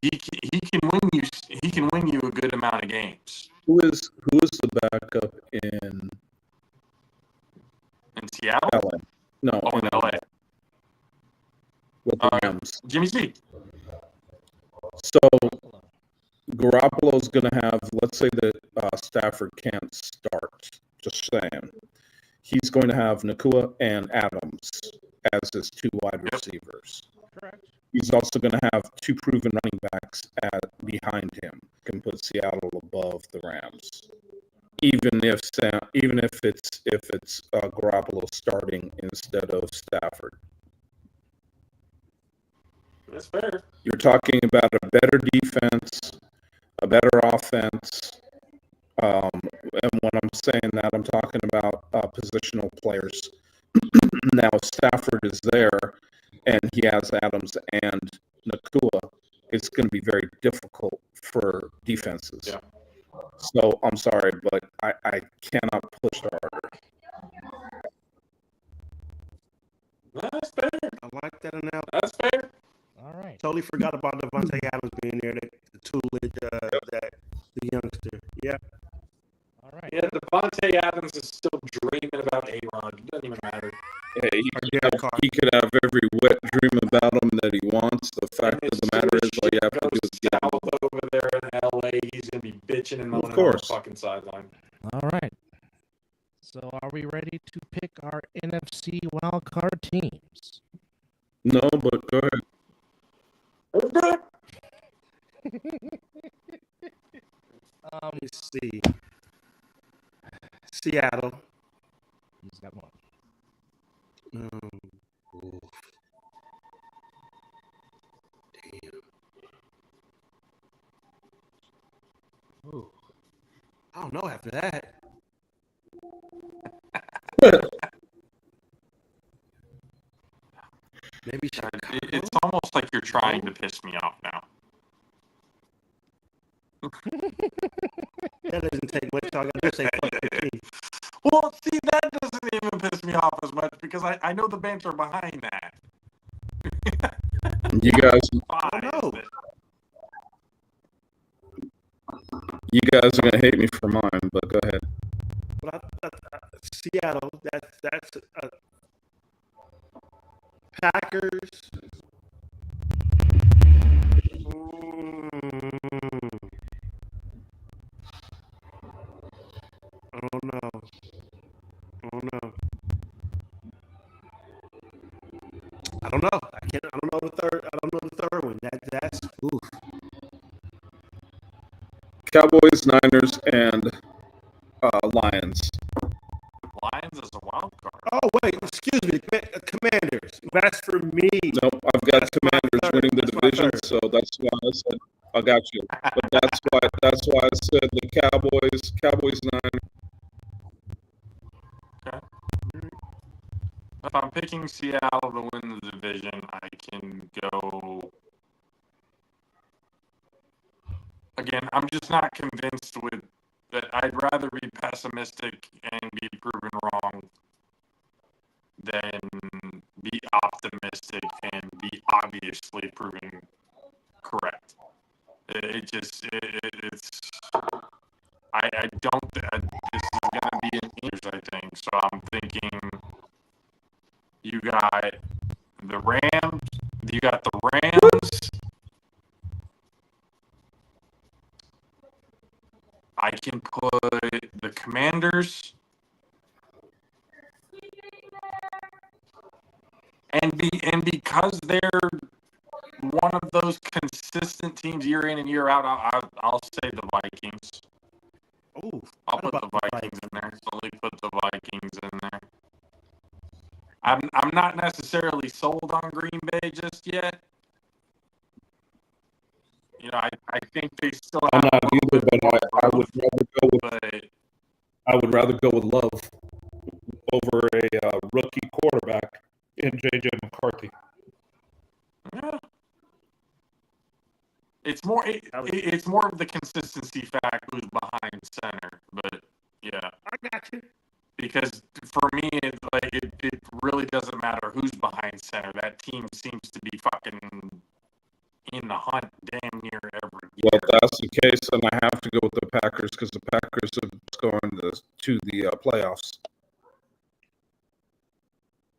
he can win you a good amount of games. Who is the backup in Seattle? LA? No, in LA. With the Rams. Jimmy C. So Garoppolo's going to have, let's say that Stafford can't start, just saying. He's going to have Nakua and Adams as his 2 wide receivers. Correct. He's also going to have 2 proven running backs behind him. Can put Seattle above the Rams, even if it's Garoppolo starting instead of Stafford. That's fair. You're talking about a better defense, a better offense, and when I'm saying that, I'm talking about positional players. Now Stafford is there, and he has Adams and Nakua. It's going to be very difficult for defenses. Yeah. So I'm sorry, but I cannot push harder. That's fair. I like that analogy. That's fair. All right. Totally forgot about Devontae Adams being there, the Tullidge, that the youngster. Yeah. All right. Yeah, Devontae Adams is still dreaming about A-Rod. It doesn't even matter. Hey, Derek Carr. he could have every wet dream about him that he wants. The fact of the matter is, all you have to do is get him. South over there in LA, he's gonna be bitching and moaning on the course. fucking sideline. All right. So are we ready to pick our NFC wildcard teams? No, but go ahead. Let me see. Seattle. He's got one. Oof. Damn. Ooh. don't know after that. Maybe it's almost like you're trying to piss me off now. That doesn't take much. So I gotta say fuck the team. Well, see, that doesn't even piss me off as much because I know the banter behind that. You guys, I know. you guys are gonna hate me for mine, but go ahead. But Seattle, that's Packers. I don't know. I don't know. I don't know the third one. That's oof. Cowboys, Niners, and Lions. Lions is a wild card. Oh wait, excuse me, Commanders. That's for me. Nope, I've got That's my Commanders third. winning the That's my division, third. so that's why I said I got you. But that's why I said the Cowboys, Niners. Okay. If I'm picking Seattle to win the division, I can go. Again, I'm just not convinced with that. I'd rather be pessimistic and be proven wrong than be optimistic and be obviously proven correct. It's. I don't. This is going to be an years, I think. So I'm thinking. You got the Rams. You got the Rams. I can put the Commanders. And because they're one of those consistent teams year in and year out, I'll say the Vikings. Oh, I'll put the Vikings in there. Slowly put the Vikings in there. I'm not necessarily sold on Green Bay just yet. You know, I think they still have I'm not either, but I would rather go with Love over a rookie quarterback in JJ McCarthy. Yeah. It's more of the consistency fact who's behind center, but yeah, I got you. because for me, it really doesn't matter who's behind center. That team seems to be fucking in the hunt damn near every year. Well, if that's the case, then I have to go with the Packers because the Packers have gone to the playoffs.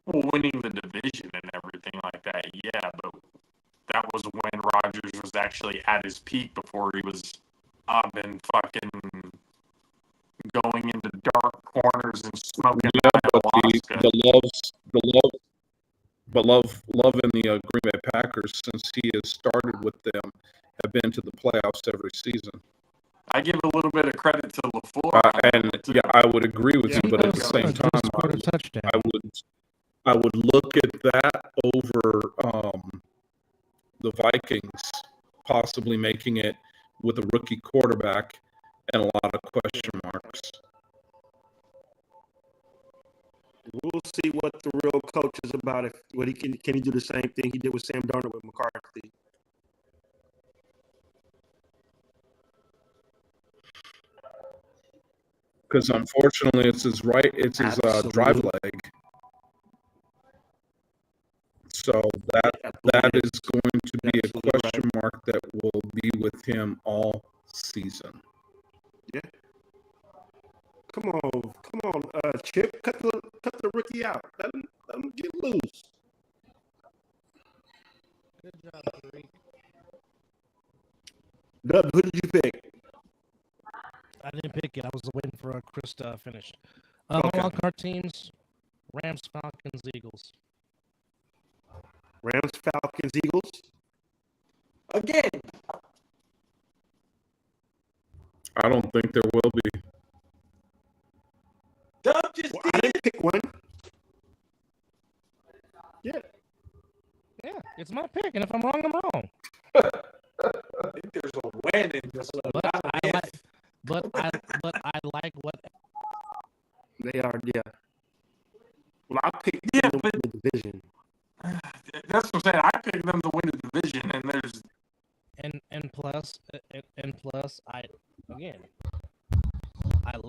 Well, winning the division and everything like that, yeah, but that was when Rodgers was actually at his peak before he was up and fucking going into dark corners and smoking ayahuasca. But love in the Green Bay Packers, since he has started with them, have been to the playoffs every season. I give a little bit of credit to LaFleur. I would agree with you, but at the same time, scored a touchdown. I would look at that over the Vikings possibly making it with a rookie quarterback and a lot of question marks. We'll see what the real coach is about. If what he can he do the same thing he did with Sam Darnold with McCarthy. Because unfortunately, it's his drive leg. So that is going to be a question mark that will be with him all season. Yeah. Come on, Chip, cut the rookie out. Let him get loose. Good job, Tariq. Dub, who did you pick? I didn't pick it. I was waiting for Chris to finish. Okay. Wild card teams: Rams, Falcons, Eagles. Rams, Falcons, Eagles. Again. I don't think there will be. Dub just Well, I didn't pick one. Yeah, it's my pick, and if I'm wrong, I'm wrong. I think there's a win in this one. But I division. That's what I'm saying. I picked them to win the division, and there's and plus, I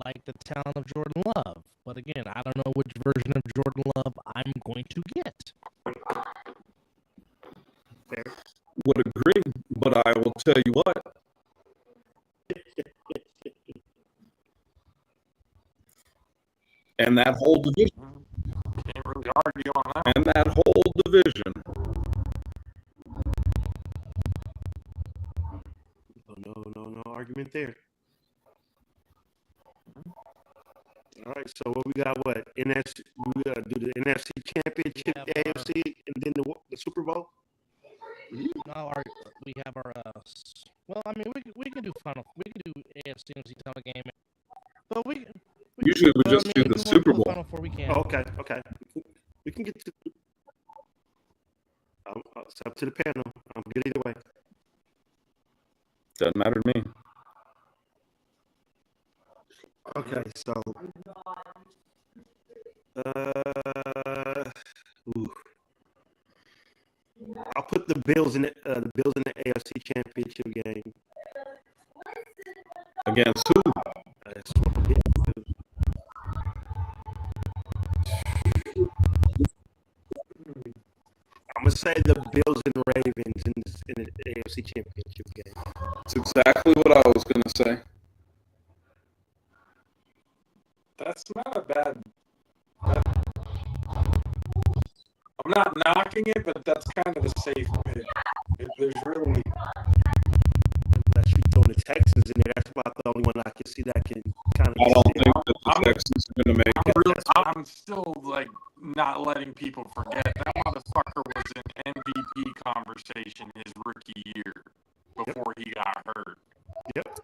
like the talent of Jordan Love, but again, I don't know which version of Jordan Love I'm going to get. Fair. Would agree, but I will tell you what. And that whole division. can't really argue on that. And that whole division. No argument there. All right, so what we got? What NFC? We gotta do the NFC Championship, AFC, and then the Super Bowl. No, we have our. Well, I mean, we can do final. We can do AFC and title game, but usually we just do the Super Bowl. Final Four, we can. Oh, okay. We can get to. It's up to the panel. I'm good either way. Doesn't matter to me. Okay, so. I'll put the Bills in the AFC Championship game. Against who? That's what I'm getting to. I'm gonna say the Bills and Ravens in the AFC Championship game. That's exactly what I was gonna say. That's not a bad. I'm not knocking it, but that's kind of a safe pick. There's really. Unless you throw the Texans in there, that's about the only one I can see that can kind of. I don't think that the Texans are gonna make it. I'm still like not letting people forget that motherfucker was in MVP conversation his rookie year before he got hurt. Yep.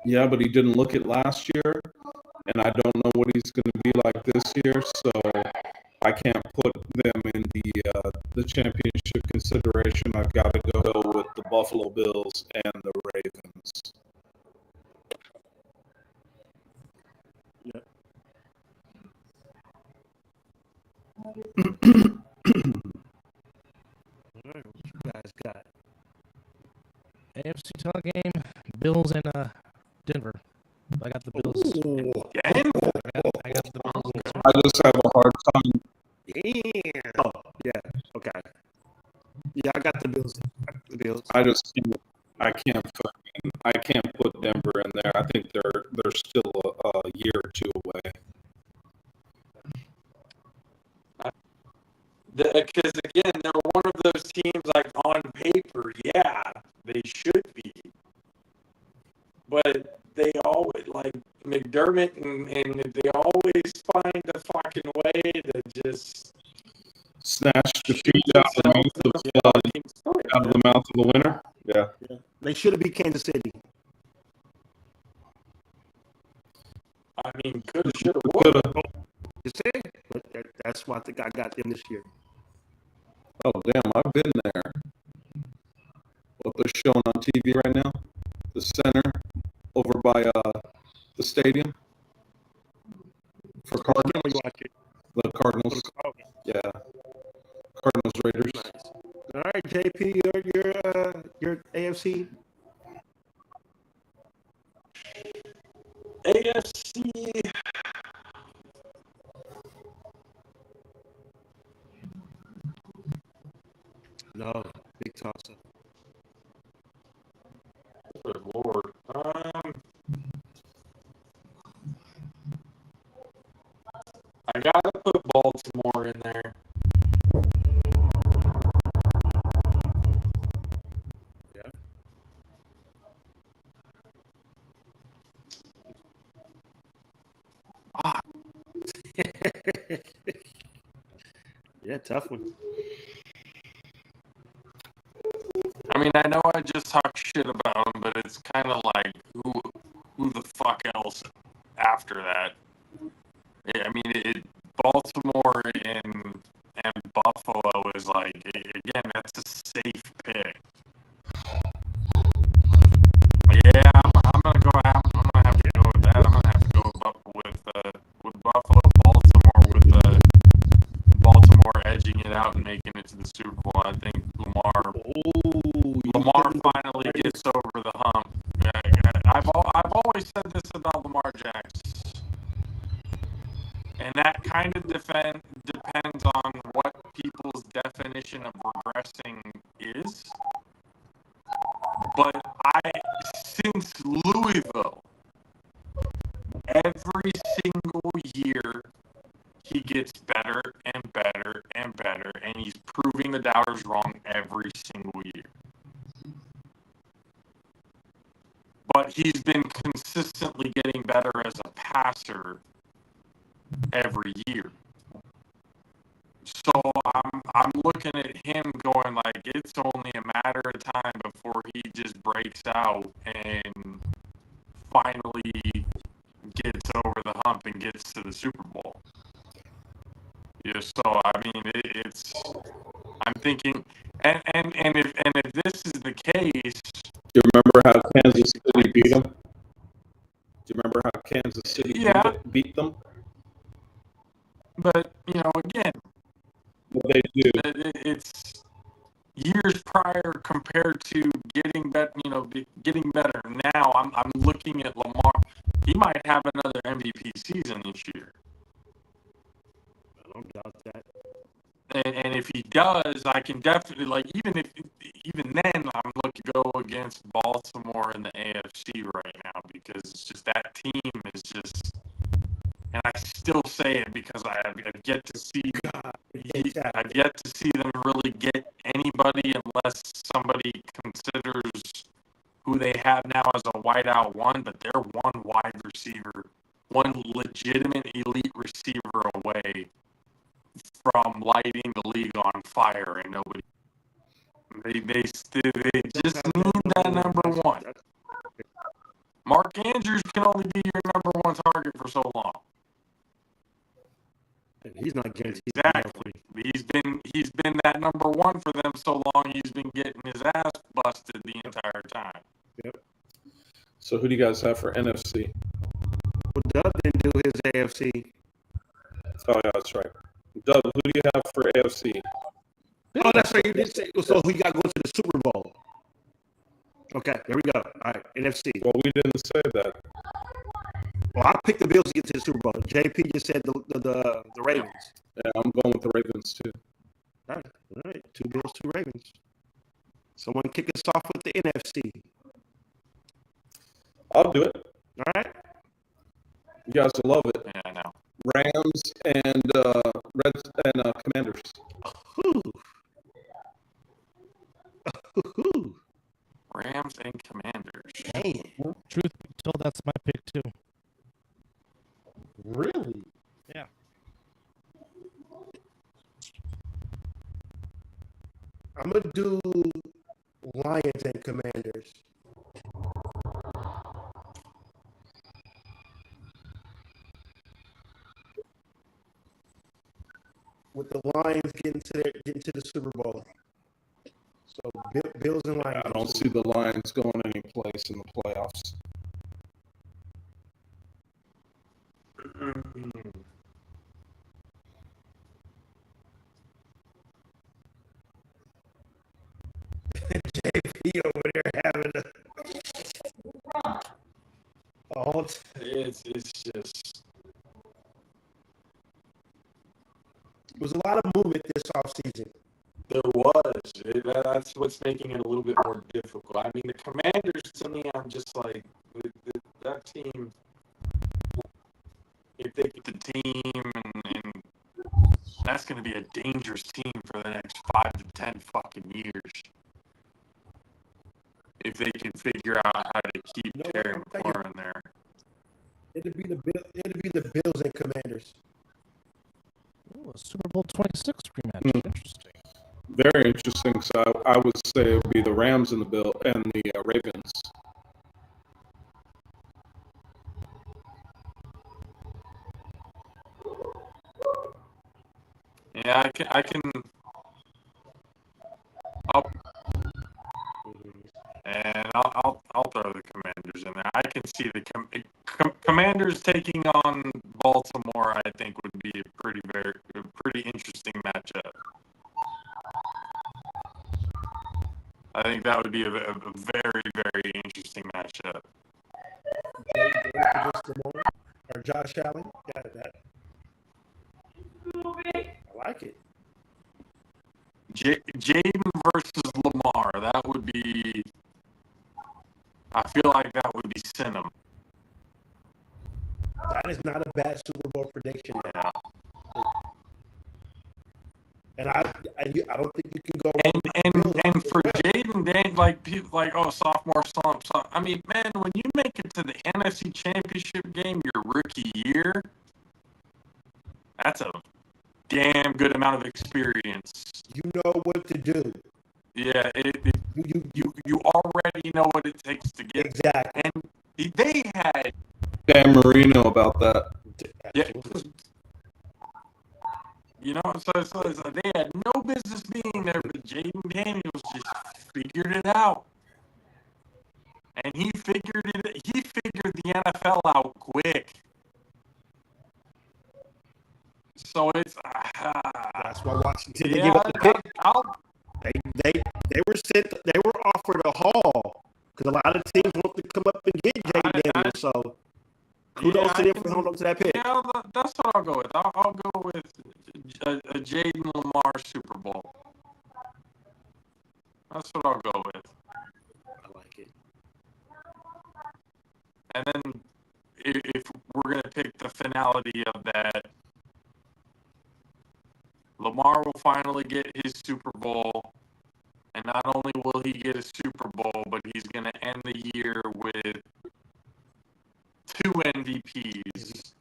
Yeah, but he didn't look it last year, and I don't know what he's going to be like this year, so I can't put them in the championship consideration. I've got to go with the Buffalo Bills and the Ravens. Yep. All right, what you guys got? AFC title game, Bills and Denver. I got the Bills. Ooh. I got the Bills. I just have a hard time. Damn. Oh, yeah. Okay. Yeah, I got the Bills. I just can't put Denver in there. I think they're still a year or two away. Because again, they're one of those teams like on paper, yeah, they should be, but they always like McDermott and they always find a fucking way to just snatch defeat out of the mouth of the winner. Yeah. They should have beat Kansas City. I mean, coulda, shoulda, Coulda. woulda. You see? But that's why I think I got them this year. Oh, damn, I've been there. What they're showing on TV right now? The center over by the stadium for Cardinals. The Cardinals. Yeah. Cardinals Raiders. Nice. All right, JP, your AFC. AFC. No, big toss-up. Good Lord. I gotta put Baltimore in there. Yeah. Yeah, tough one. I mean, I know I just talked shit about him, but it's kind of like who the fuck else after that? I mean, Baltimore and Buffalo is like, again, that's a safe pick. Yeah, I'm gonna go. I'm gonna have to go with that. I'm gonna have to go with Buffalo, Baltimore, with Baltimore edging it out making it to the Super Bowl. I think Lamar finally gets over the hump. I've always said this about Lamar Jackson, and that kind of depends on what people's definition of regressing is. But since Louisville, every single year, he gets better and better and better, and he's proving the doubters wrong every single year. But he's been consistently getting better as a passer every year. So I'm looking at him going like, it's only a matter of time before he just breaks out and finally gets over the hump and gets to the Super Bowl. Yeah, so I mean, I'm thinking, and if this is the case, Do you remember how Kansas City beat them? Do you remember how Kansas City beat them? But again, What they do? It's years prior compared to getting better. Getting better now. I'm looking at Lamar. He might have another MVP season this year. I don't doubt that. And if he does, I can definitely even then I'm looking to go against Baltimore in the AFC right now because it's just that team is just, and I still say it because I've yet to see I've yet to see them really get anybody unless somebody considers who they have now as a wideout one, but they're one wide receiver, one legitimate elite receiver away from lighting the league on fire, and nobody. They just need that number one. Mark Andrews can only be your number one target for so long. He's not guaranteed. Exactly. He's been that number one for them so long. He's been getting his ass busted the entire time. Yep. So who do you guys have for NFC? Well, Doug didn't do his AFC. Oh yeah, that's right. Doug, who do you have for AFC? Oh, that's right. You did say. So who you got going to the Super Bowl? Okay, there we go. All right, NFC. Well, we didn't say that. Well, I picked the Bills to get to the Super Bowl. JP just said the Ravens. Yeah, I'm going with the Ravens too. All right. 2 Bills, 2 Ravens. Someone kick us off with the NFC. I'll do it. All right. You guys will love it. Yeah, I know. Rams and Reds and Commanders. Rams and Commanders. Damn. Truth be told, that's my pick too. Really? Yeah. I'm gonna do Lions and Commanders. With the Lions getting to the Super Bowl. So Bills and Lions. I don't see the Lions going any place in the playoffs. JP over there having It's just. There was a lot of movement this offseason. There was. That's what's making it a little bit more difficult. I mean, the Commanders, to me, I'm just like, that team, if they get the team, and that's going to be a dangerous team for the next 5 to 10 fucking years. If they can figure out how to keep Terry McLaurin there. It'd be the Bills and Commanders. Ooh, a Super Bowl 26 rematch. Interesting. Very interesting. So I would say it would be the Rams and the Ravens. Yeah, I can. I'll throw the Commanders in there. I can see the Commanders taking on Baltimore. I think would be a pretty interesting matchup. I think that would be a very, very interesting matchup. Or Josh Allen. Got that. I like it. Jaden versus Lamar. That would be. I feel like that would be cinema. That is not a bad Super Bowl prediction. Yeah. And I don't think you can go wrong. And for Jaden, like people like, oh, sophomore slump. I mean, man, when you make it to the NFC Championship game your rookie year, that's a damn good amount of experience. You know what to do. Yeah, you already know what it takes to get exactly. And they had Dan Marino about that. Yeah. You know, so they had no business being there, but Jaden Daniels just figured it out, and he figured the NFL out quick. So it's that's why Washington didn't give up the pick. They were offered a haul because a lot of teams want to come up and get Jaden Daniels. So kudos to them for holding up to that pick. Yeah, that's what I'll go with. I'll go with a Jaden Lamar Super Bowl. That's what I'll go with. I like it. And then if we're going to pick the finality of that, Lamar will finally get his Super Bowl. And not only will he get a Super Bowl, but he's going to end the year with 2 MVPs.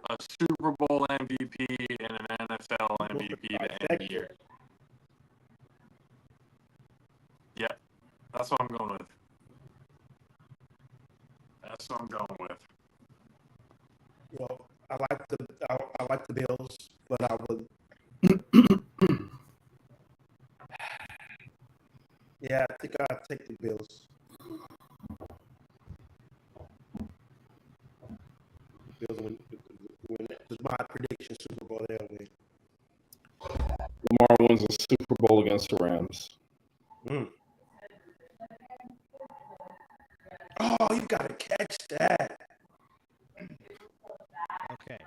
A Super Bowl MVP and an NFL MVP to end the year. Yep. That's what I'm going with. That's what I'm going with. Well, I like the Bills, but I would. Yeah, I think I'll take the Bills. Bills win my prediction Super Bowl. They'll win. Lamar wins a Super Bowl against the Rams. Oh, you gotta catch that. Okay.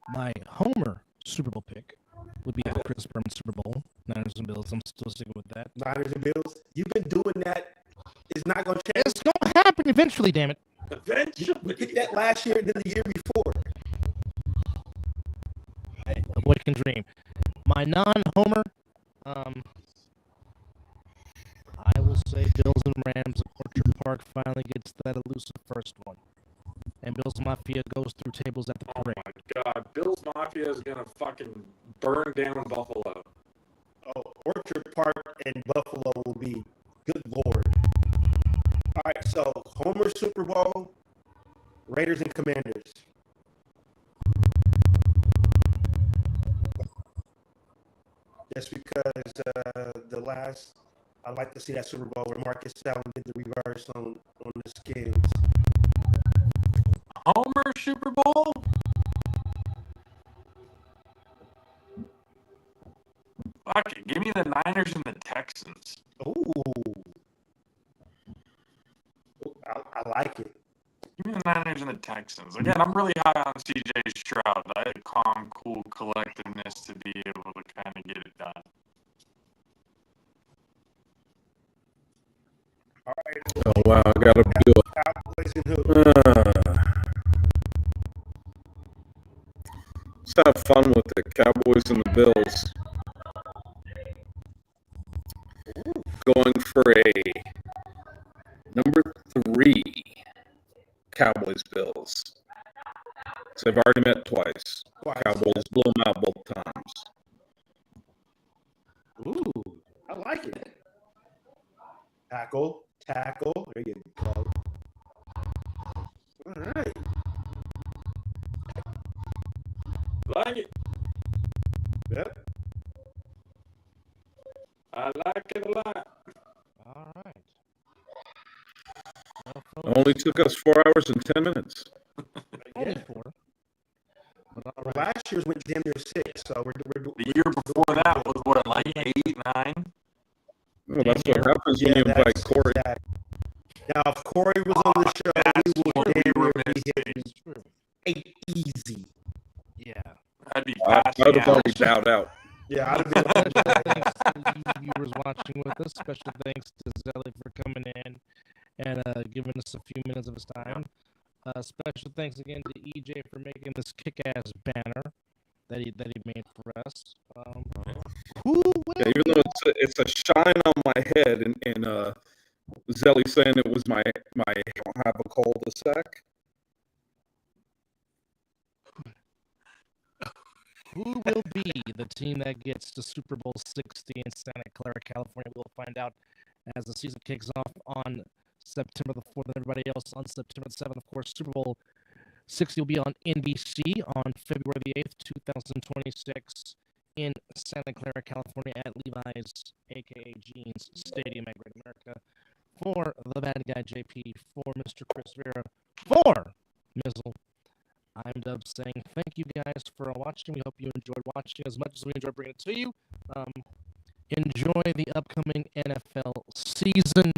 My Homer Super Bowl pick would be the Chris Berman Super Bowl. Niners and Bills. I'm still sticking with that. Niners and Bills. You've been doing that. It's not gonna change. It's gonna happen eventually. Damn it. Eventually. We picked that last year and then the year before. A boy can dream. My non-Homer, I will say Bills and Rams. Orchard Park finally gets that elusive first one, and Bills Mafia goes through tables at the parade. Oh my God, Bills Mafia is gonna fucking burn down Buffalo. Oh, Orchard Park and Buffalo will be. Good Lord. All right, so Homer Super Bowl, Raiders and Commanders. Just because I'd like to see that Super Bowl where Marcus Allen did the reverse on the Skins. Homer Super Bowl? Fuck it. Give me the Niners and the Texans. Ooh. I like it. Give me the Niners and the Texans. Again, I'm really high on CJ Stroud. I had calm, cool collectedness to be able to kind of get it done. All right. Oh, wow. I got to do it. Cowboys and who? Let's have fun with the Cowboys and the Bills. Going for a number 3 Cowboys Bills. So they've already met twice. Cowboys blew them out both times. Ooh, I like it. Tackle. There you go. All right. Like it. Yep. I like it a lot. All right. It only took us 4 hours and 10 minutes. Only 4. But all right. Last year's went damn near 6, so we're The year before that was what, like 8, 9? Well, that's what happens when you invite Corey. Now, if Corey was on the show, That's we what would we were damn near be missing. hitting 8 easy. Yeah. I'd be I'd passing have out. already bowed out. Yeah, I'd have been. Special thanks to you viewers watching with us. Special thanks to Zelly for coming in and giving us a few minutes of his time. Special thanks again to EJ for making this kick-ass banner that he made for us. Who will Yeah, even though it's a shine on my head, and Zelly saying it was my I don't have a cul-de-sac. Who will be the team that gets to Super Bowl 60 in Santa Clara, California? We'll find out as the season kicks off on September the 4th and everybody else on September the 7th. Of course, Super Bowl 60 will be on NBC on February the 8th, 2026 in Santa Clara, California at Levi's, a.k.a. Jeans Stadium at Great America. For the bad guy JP, for Mr. Chris Vera, for Mizzle, I'm Dub saying thank you guys for watching. We hope you enjoyed watching as much as we enjoyed bringing it to you. Enjoy the upcoming NFL season,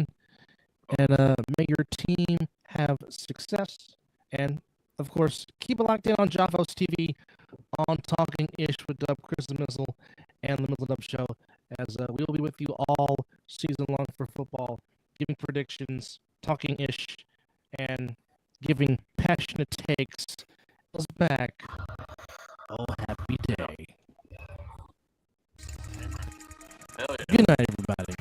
and may your team have success. And, of course, keep it locked in on Javos TV on Talking Ish with Dub, Chris the Mizzle, and the Mizzle Dub Show, as we will be with you all season long for football, giving predictions, talking ish, and giving passionate takes. Us back. Oh, happy day. Hell yeah. Good night, everybody.